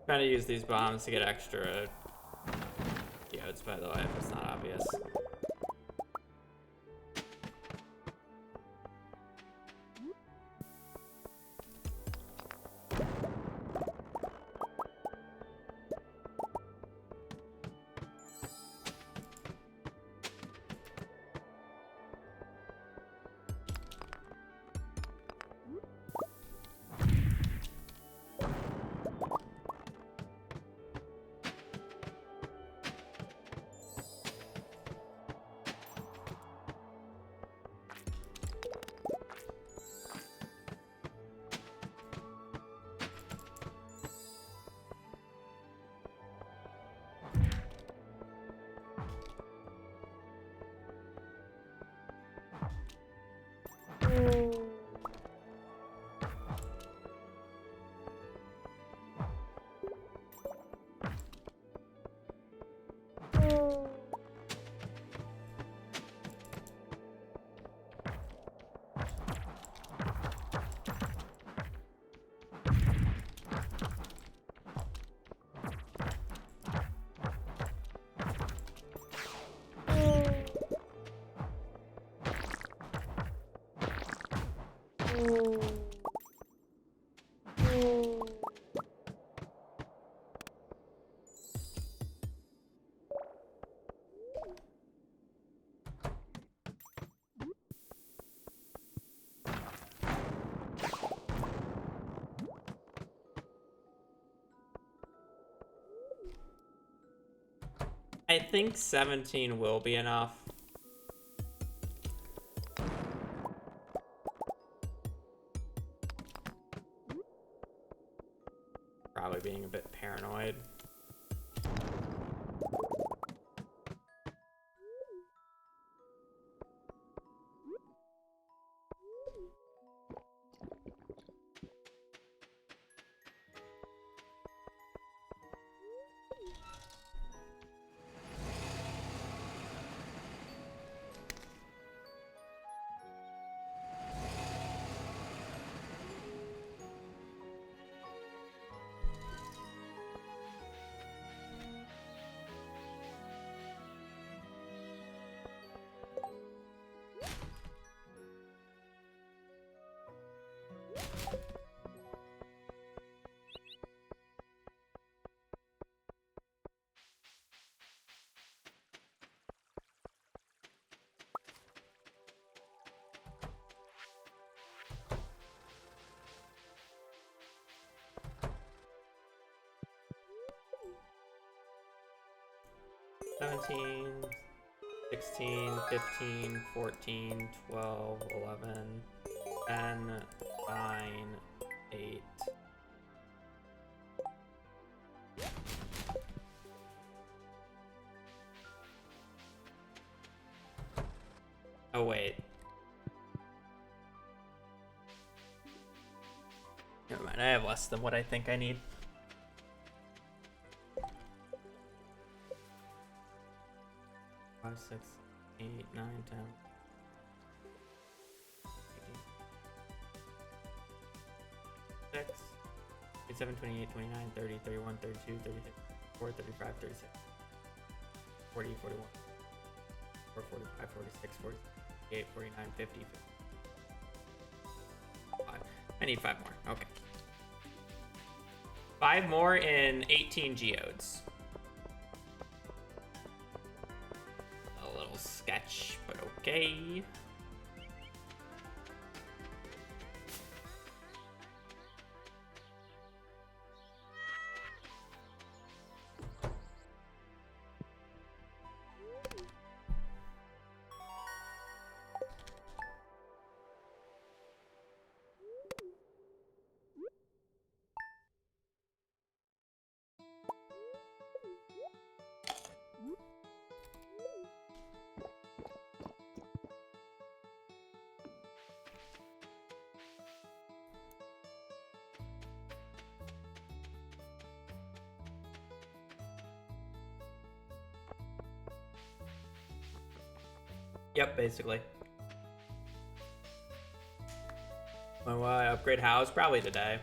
Trying to use these bombs to get extra geodes. geodes, by the way, if it's not obvious. I think 17 will be enough. Probably being a bit paranoid. Seventeen, 16, 15, 14, 12, 11, 10, 9, 8. Oh, wait. Never mind, I have less than what I think I need. Five, 6, 8, 9, 10. 6, 27, 28, 29, 30, 31, 32, 33, 34, 35, 36, 40, 41, 45, 46, 48, 49, 50, 55. I need 5 more. Okay. 5 more in 18 geodes. A little sketch, but okay. Yep, basically. When will I upgrade house? Probably today.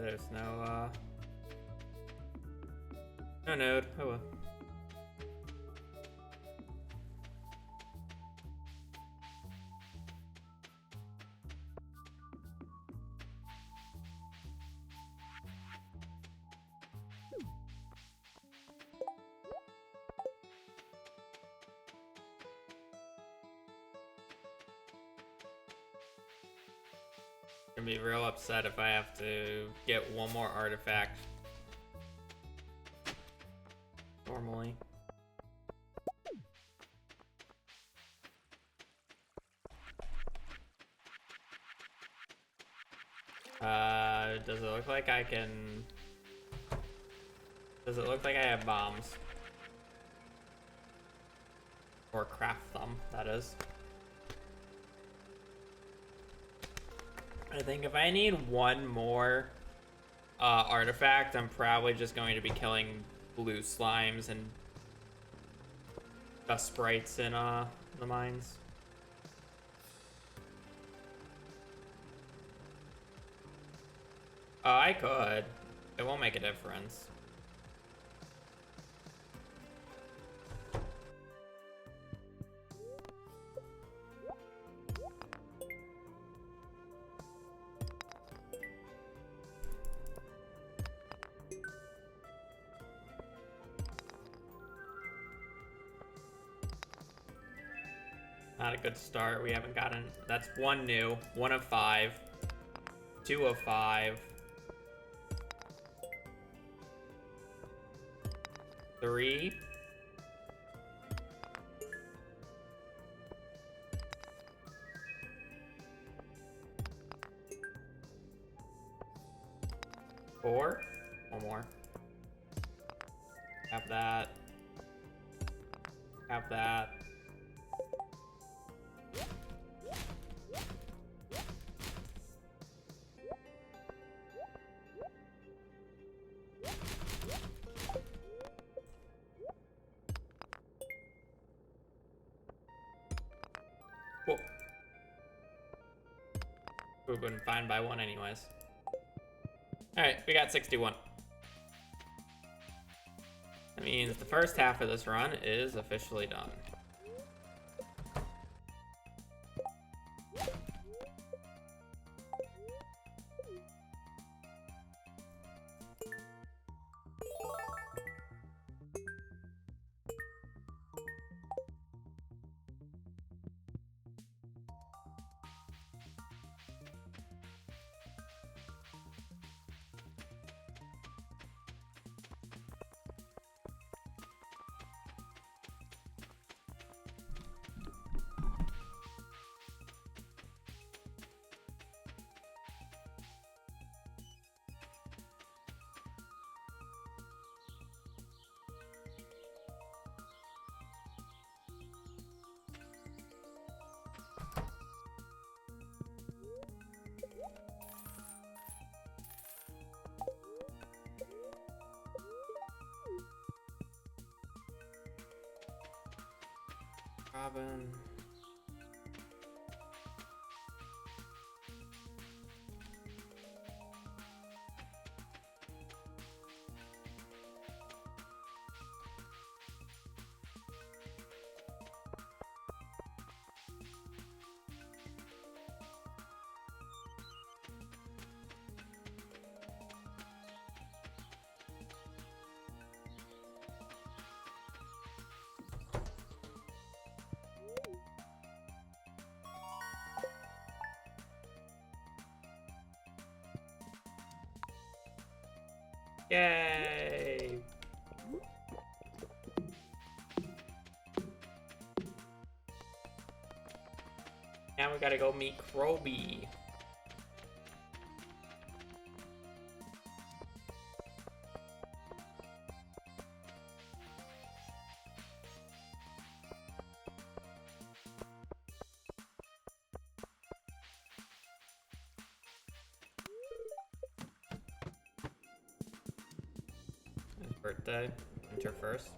there's no node. Oh well. Gonna be real upset if I have to get one more artifact. Normally. Does it look like I can... Does it look like I have bombs? Or craft them, that is. I think if I need one more artifact, I'm probably just going to be killing blue slimes and dust sprites in the mines. I could. It won't make a difference. Not a good start. We haven't gotten... That's one new. 1 of 5. 2 of 5. 3. 4. One more. Have that. Have that. Whoa. We've been fine by 1 anyways. Alright, we got 61. That means the first half of this run is officially done. Robin. Yay! Now we gotta go meet Kroby. His birthday, winter 1st.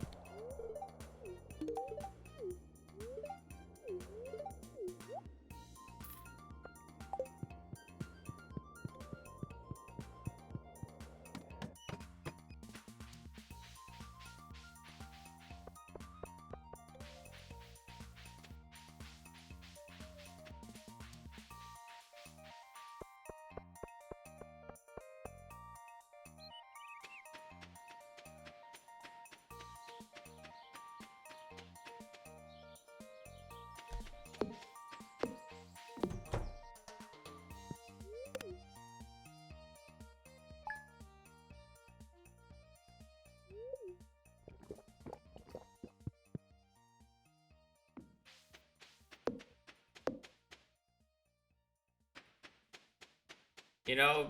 You know,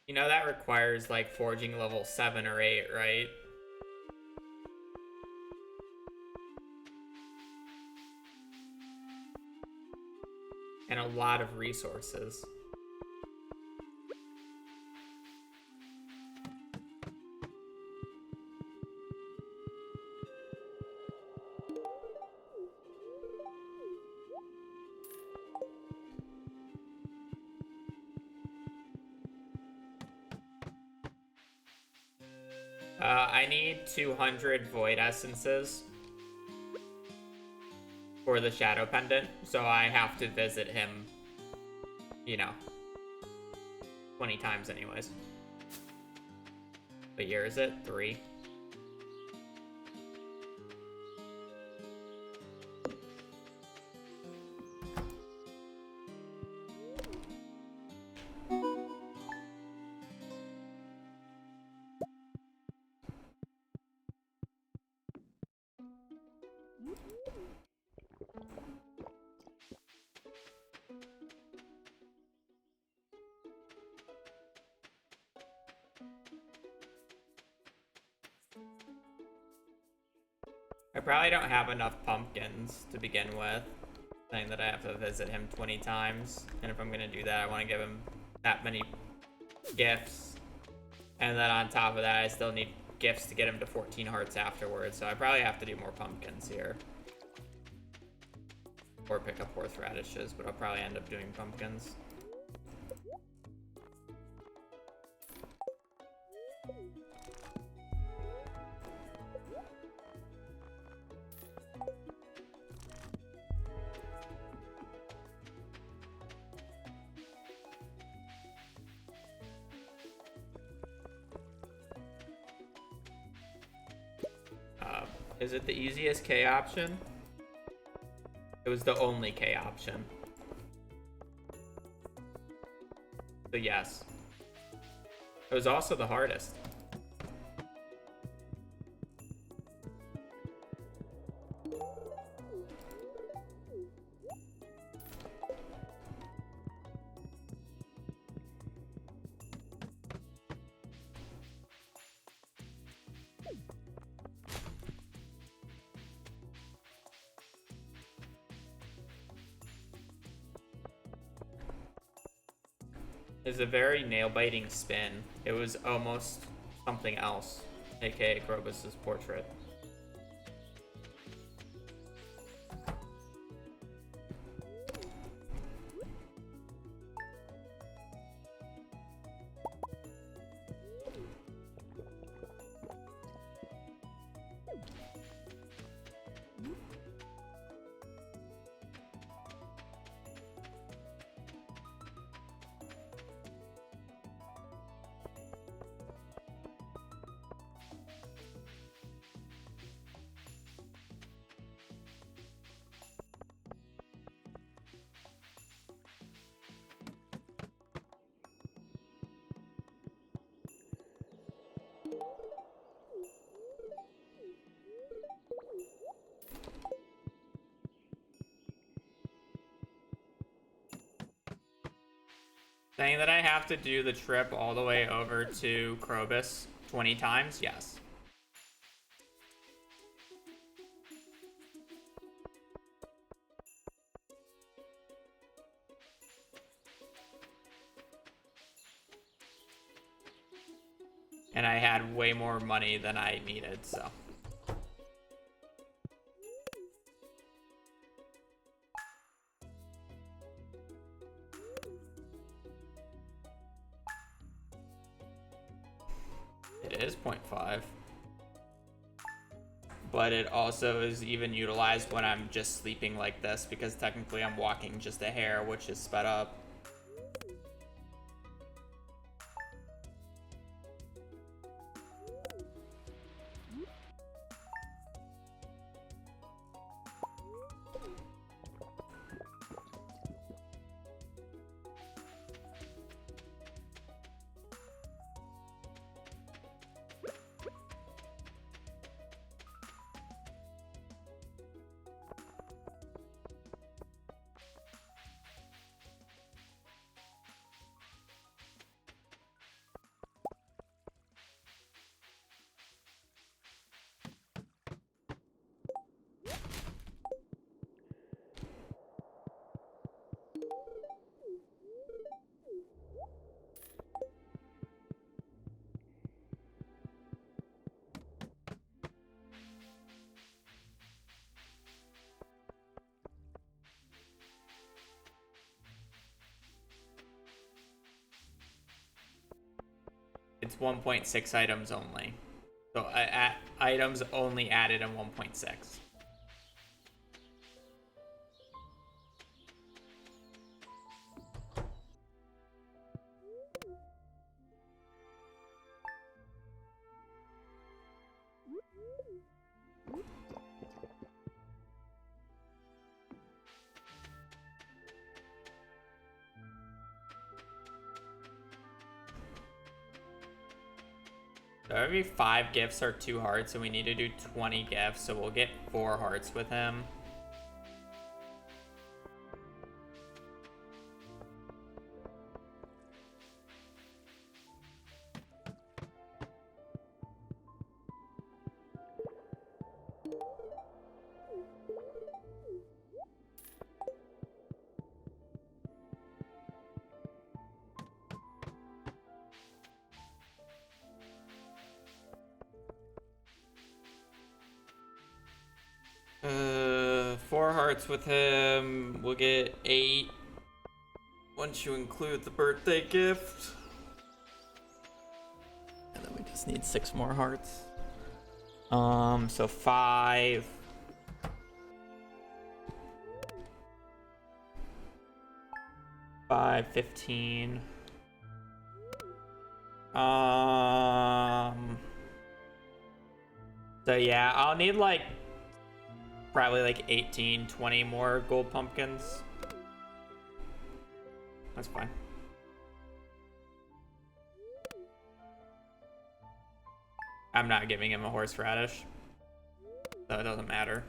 that requires like forging level 7 or 8, right? And a lot of resources. I need 200 Void Essences for the Shadow Pendant, so I have to visit him, 20 times anyways. What year is it? 3. I probably don't have enough pumpkins to begin with, saying that I have to visit him 20 times. And if I'm gonna do that, I want to give him that many gifts. And then on top of that, I still need gifts to get him to 14 hearts afterwards. So I probably have to do more pumpkins here. Or pick up horseradishes, but I'll probably end up doing pumpkins. Is it the easiest K option? It was the only K option. So yes. It was also the hardest. Is a very nail-biting spin. It was almost something else, aka Krobus's portrait. Saying that I have to do the trip all the way over to Krobus 20 times? Yes. And I had way more money than I needed, so. It is 0.5. But it also is even utilized when I'm just sleeping like this, because technically I'm walking just a hair, which is sped up. It's 1.6 items only. So items only added in 1.6. So every 5 gifts are 2 hearts, and we need to do 20 gifts, so we'll get 4 hearts with him. Four hearts with him. We'll get 8 once you include the birthday gift. And then we just need 6 more hearts. So 5. 5, 15. So yeah, I'll need like probably like 18, 20 more gold pumpkins. That's fine. I'm not giving him a horseradish, so it doesn't matter.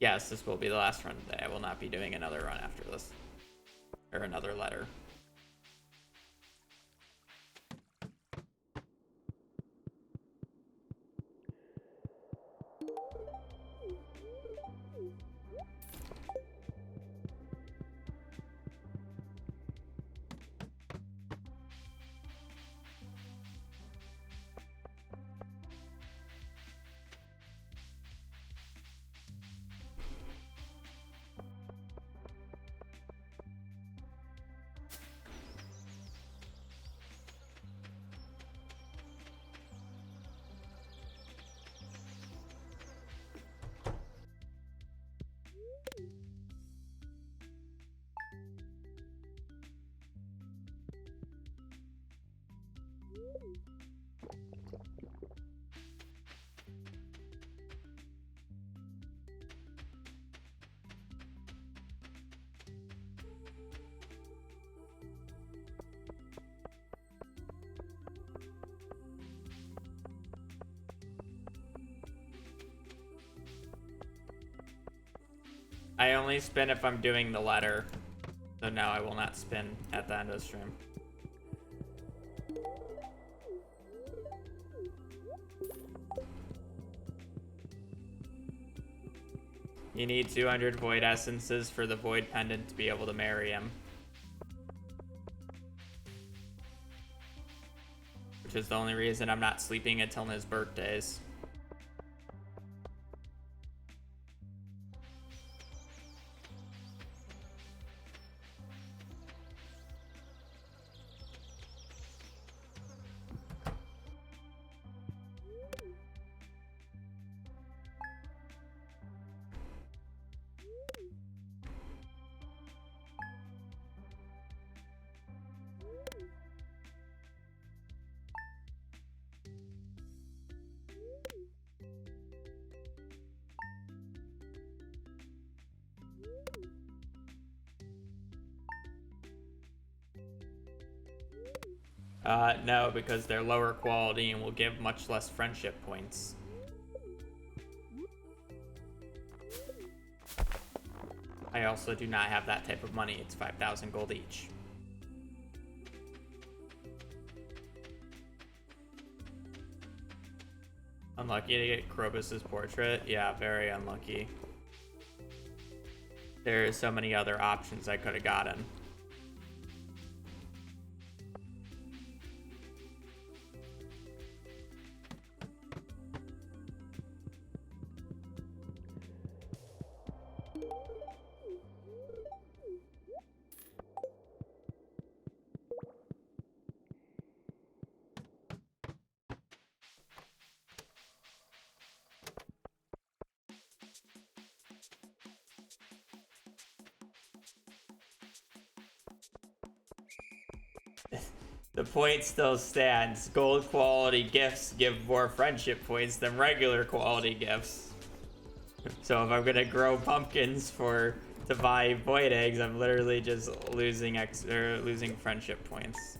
Yes, this will be the last run today. I will not be doing another run after this. Or another letter. I only spin if I'm doing the letter. So now I will not spin at the end of the stream. You need 200 void essences for the void pendant to be able to marry him. Which is the only reason I'm not sleeping until his birthdays. No, because they're lower quality and will give much less friendship points. I also do not have that type of money. It's 5,000 gold each. Unlucky to get Krobus's portrait? Yeah, very unlucky. There's so many other options I could have gotten. The point still stands. Gold quality gifts give more friendship points than regular quality gifts. So if I'm gonna grow pumpkins to buy void eggs, I'm literally just losing friendship points.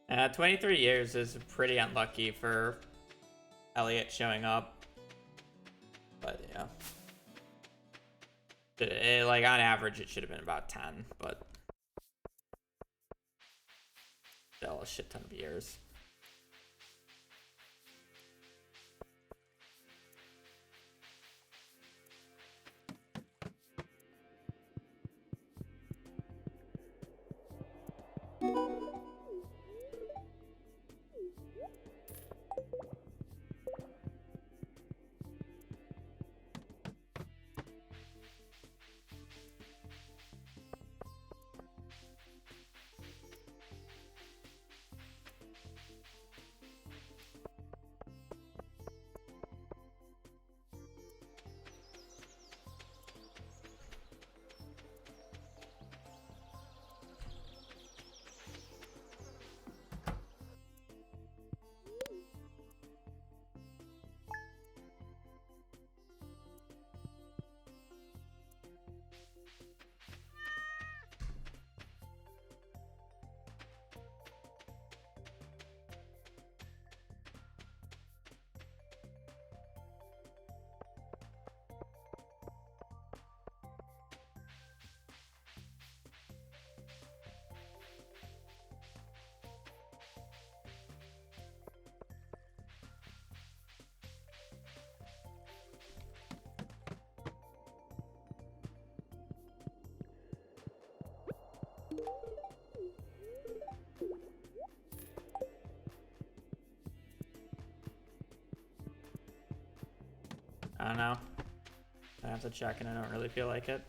Mm-hmm. 23 years is pretty unlucky for Elliot showing up. But yeah. Like on average, it should have been about 10, but still a shit ton of years. I don't know. I have to check and I don't really feel like it.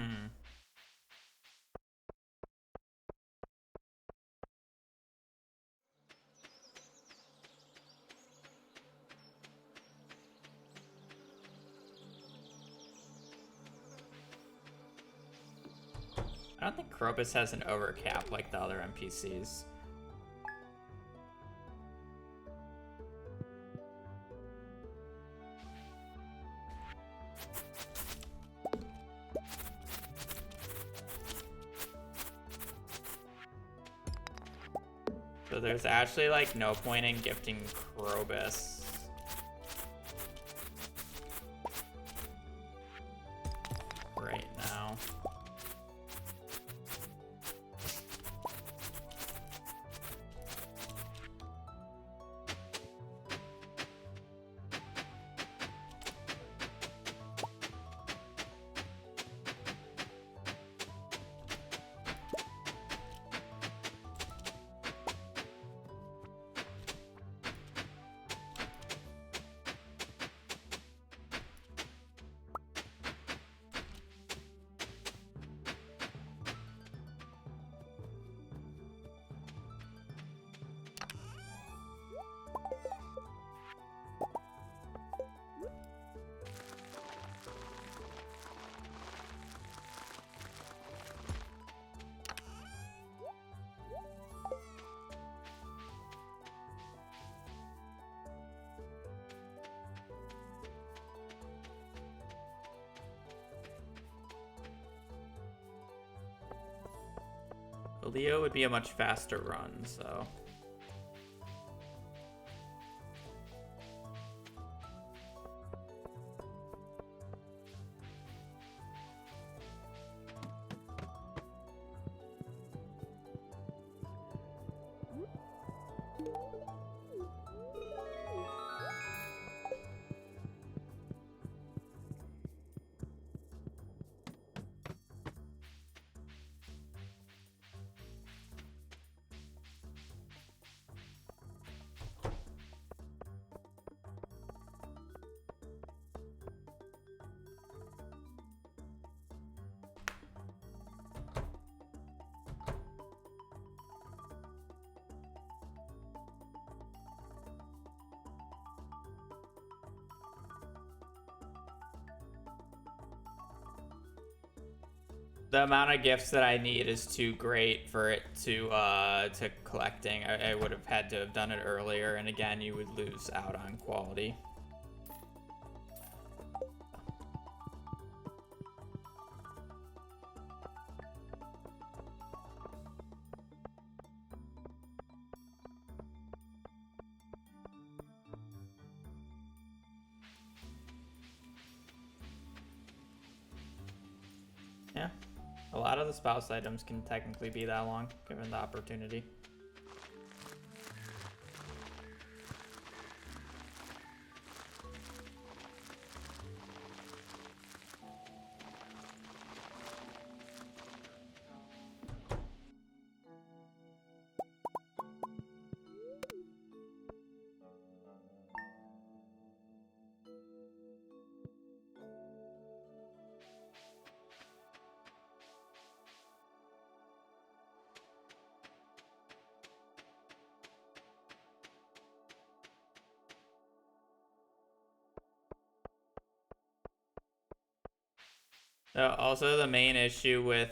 Hmm. I don't think Krobus has an overcap like the other NPCs. So there's actually like no point in gifting Krobus. Right now. Leo would be a much faster run, so. The amount of gifts that I need is too great for it to collecting. I would have had to have done it earlier, and again, you would lose out on quality. Yeah. A lot of the spouse items can technically be that long, given the opportunity. Also, the main issue with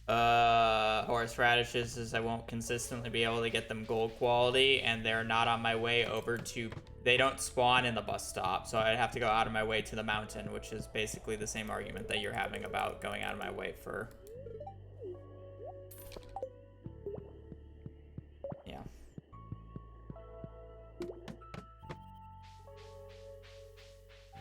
horseradishes is I won't consistently be able to get them gold quality, and they're not on my way over to. They don't spawn in the bus stop, so I'd have to go out of my way to the mountain, which is basically the same argument that you're having about going out of my way for. Yeah.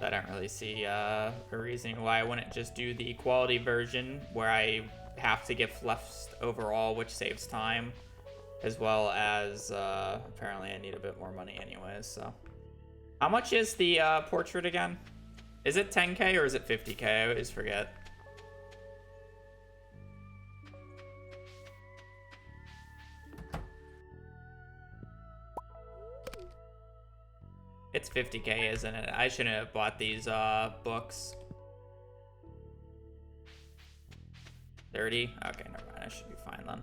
I don't really see a reason why I wouldn't just do the quality version where I have to get left overall, which saves time, as well as apparently I need a bit more money anyways. So, how much is the portrait again? Is it 10k or is it 50k? I always forget. It's 50k, isn't it? I shouldn't have bought these books. 30? Okay, never mind. I should be fine then.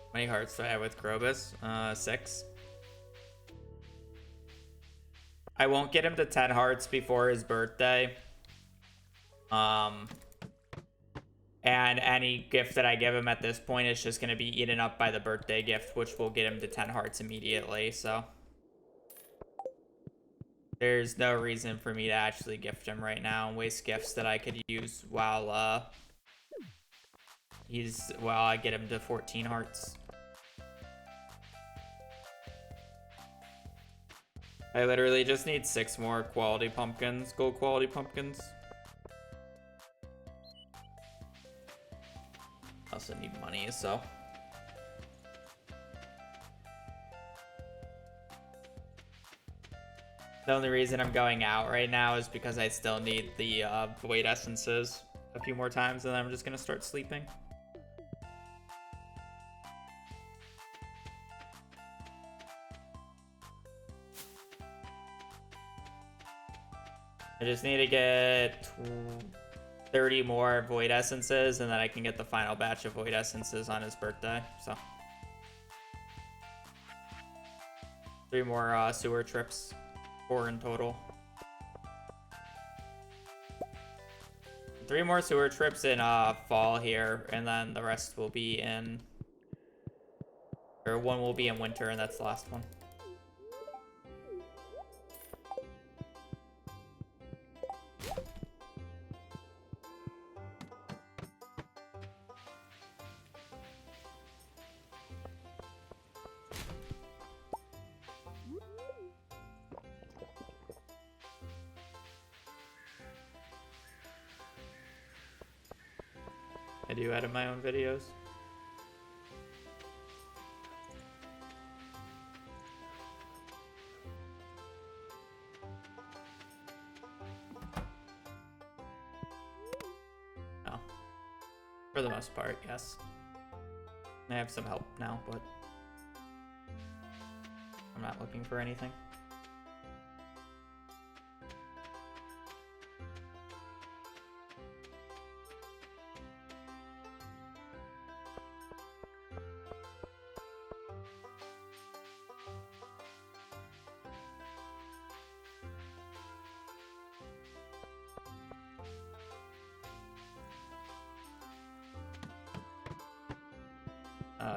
How many hearts do I have with Krobus? 6. I won't get him to 10 hearts before his birthday. And any gift that I give him at this point is just going to be eaten up by the birthday gift, which will get him to 10 hearts immediately, so. There's no reason for me to actually gift him right now and waste gifts that I could use while, I get him to 14 hearts. I literally just need 6 more quality pumpkins, gold quality pumpkins. I also need money, so. The only reason I'm going out right now is because I still need the void essences a few more times, and then I'm just gonna start sleeping. I just need to get 30 more void essences, and then I can get the final batch of void essences on his birthday. So 3 more sewer trips, 4 in total. 3 more sewer trips in fall here, and then the rest will be in, or 1 will be in winter, and that's the last one. I do edit my own videos. No. For the most part, yes. I have some help now, but I'm not looking for anything.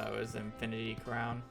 It was Infinity Crown.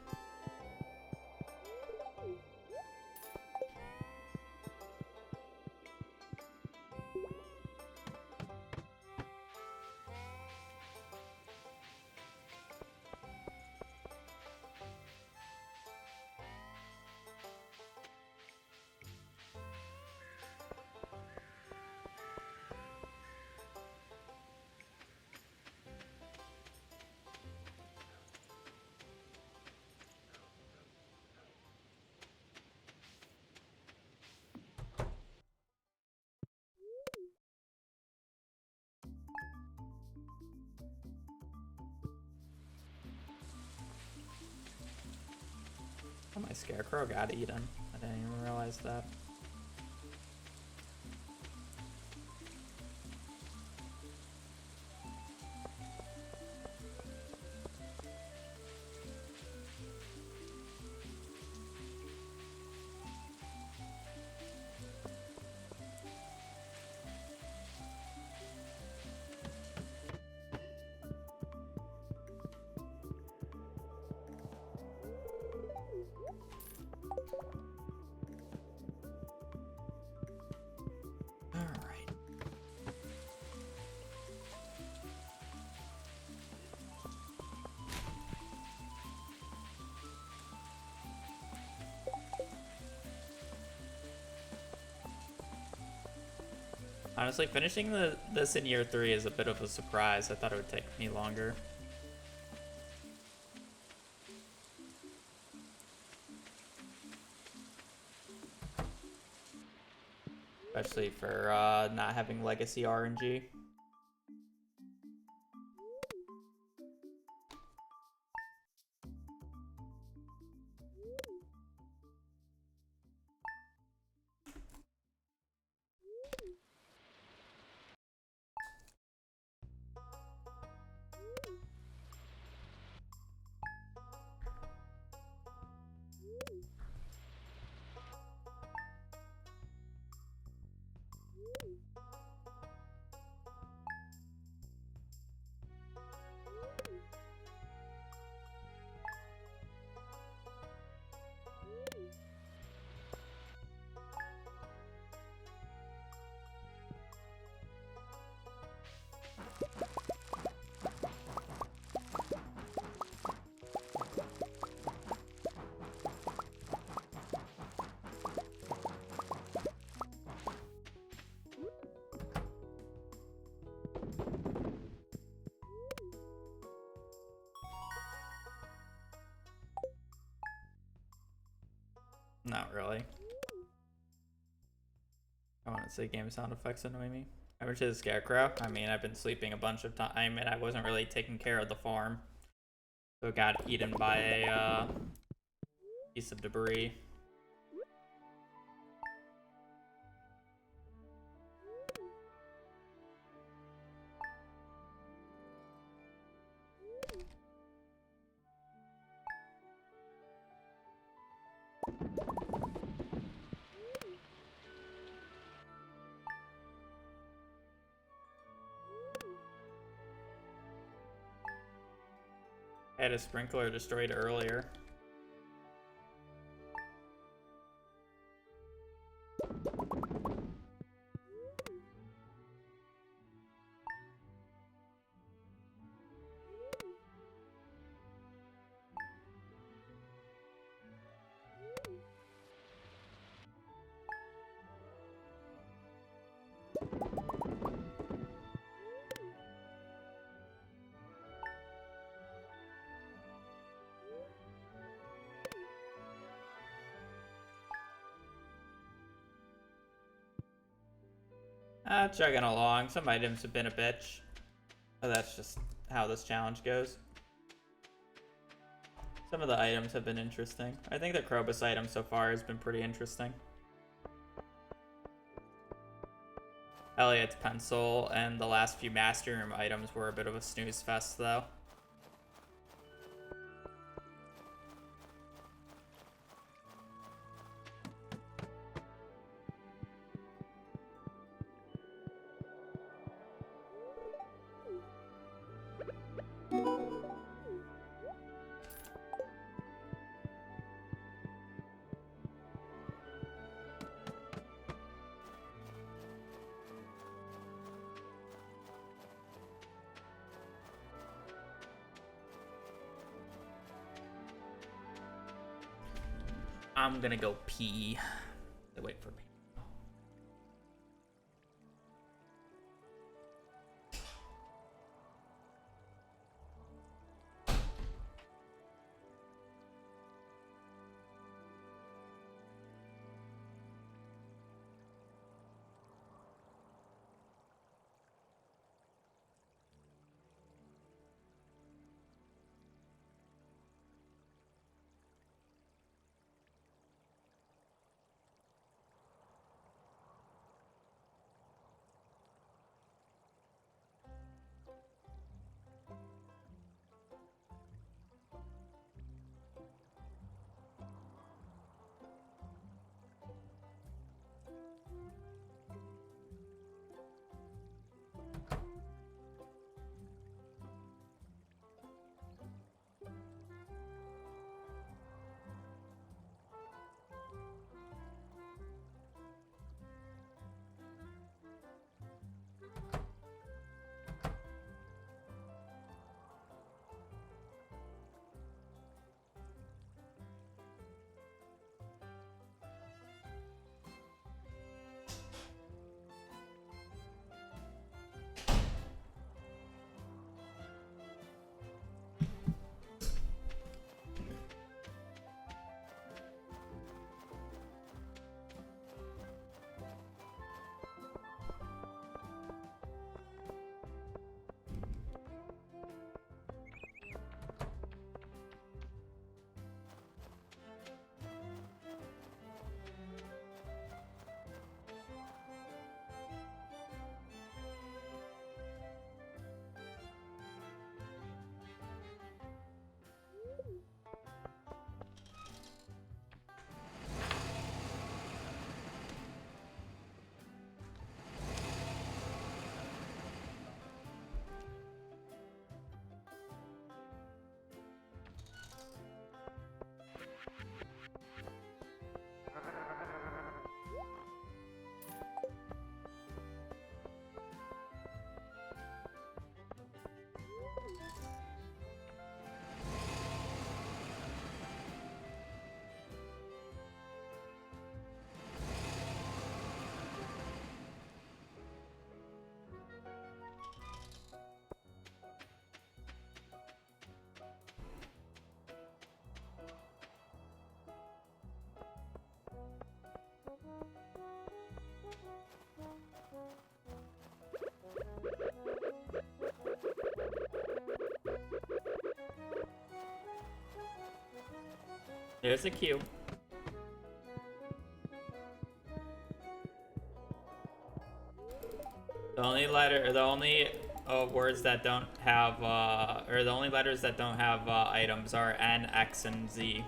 Oh, my scarecrow got eaten. I didn't even realize that. Honestly, finishing this in year 3 is a bit of a surprise. I thought it would take me longer. Especially for not having legacy RNG. Not really. I want to say game sound effects annoy me. I went to the scarecrow. I mean, I've been sleeping a bunch of time. I mean, I wasn't really taking care of the farm. So it got eaten by a piece of debris. I had a sprinkler destroyed earlier. Chugging along. Some items have been a bitch. But that's just how this challenge goes. Some of the items have been interesting. I think the Krobus item so far has been pretty interesting. Elliot's pencil and the last few Master Room items were a bit of a snooze fest, though. I'm gonna go pee. Wait for me. There's a Q. The only words that don't have, or the only letters that don't have items are N, X, and Z.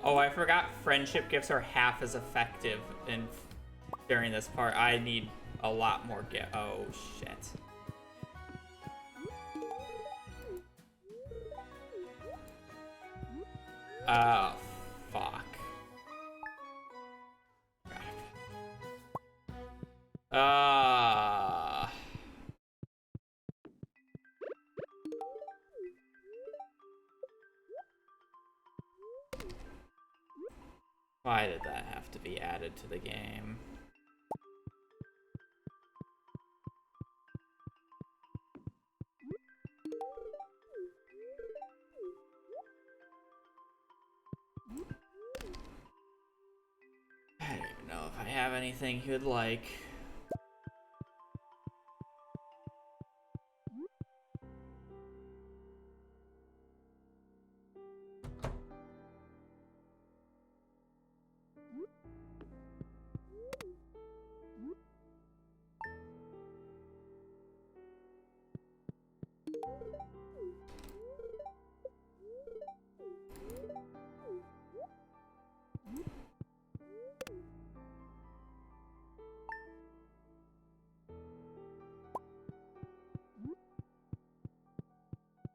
Oh, I forgot friendship gifts are half as effective during this part. I need a lot more oh, shit. Oh, fuck. Why did that have to be added to the game? I don't even know if I have anything he would like.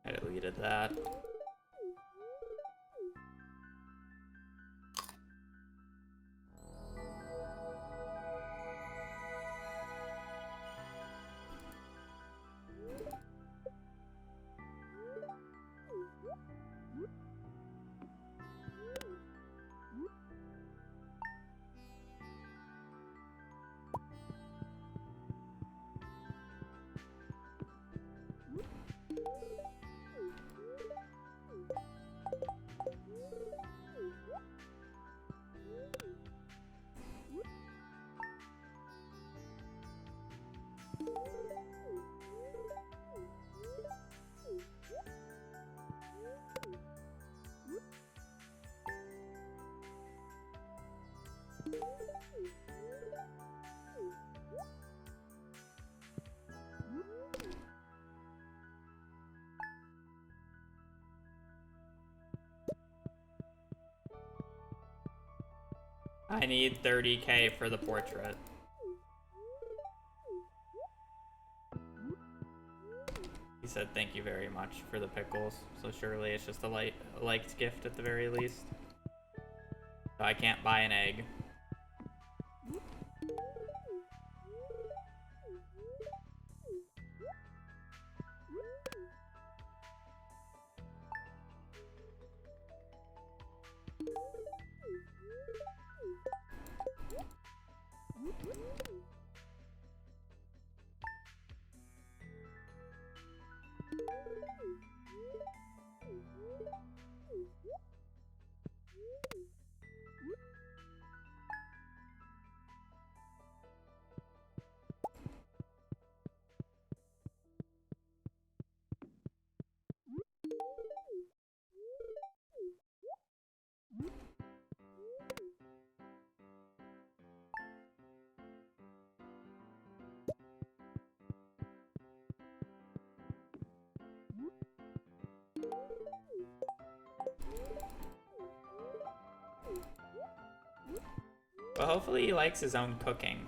I deleted that. I need 30k for the portrait. He said thank you very much for the pickles, so surely it's just a liked gift at the very least. So I can't buy an egg. Well, hopefully he likes his own cooking.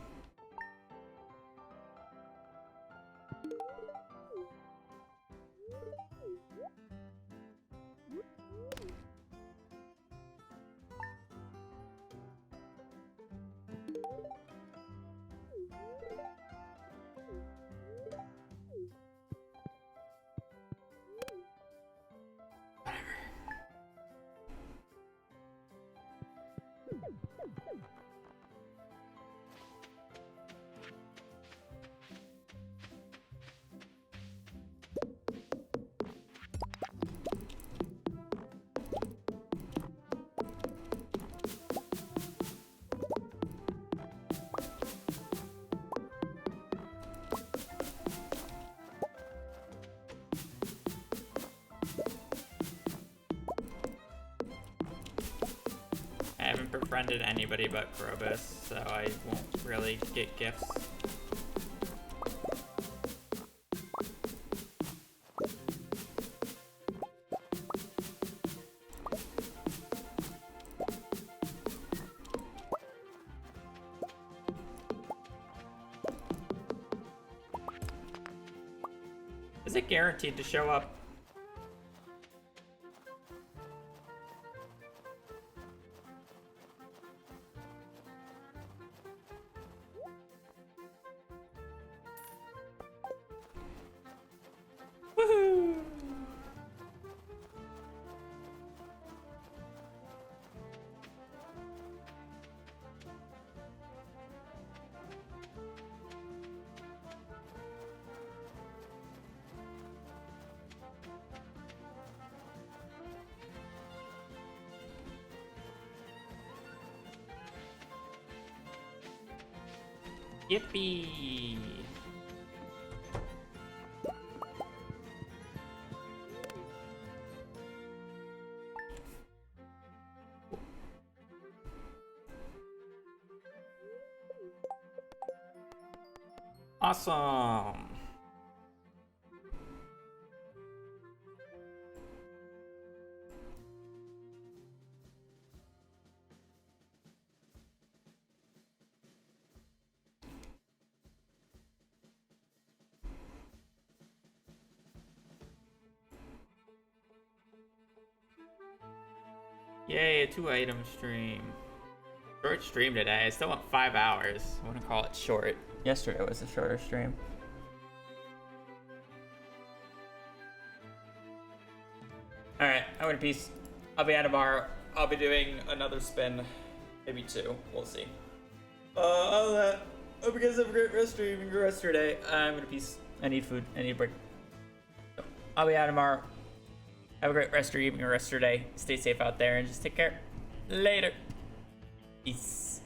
I haven't befriended anybody but Krobus, so I won't really get gifts. Is it guaranteed to show up? Woohoo! Yippee! Awesome! Yay, a 2-item stream. Short stream today. I still want 5 hours. I want to call it short. Yesterday was a shorter stream. Alright, I'm gonna peace. I'll be out tomorrow. I'll be doing another spin. Maybe 2. We'll see. Other than that, hope you guys have a great rest of your rest of your day. I'm gonna peace. I need food. I need a break. So, I'll be out tomorrow. Have a great rest of your evening or rest of your day. Stay safe out there and just take care. Later. Peace.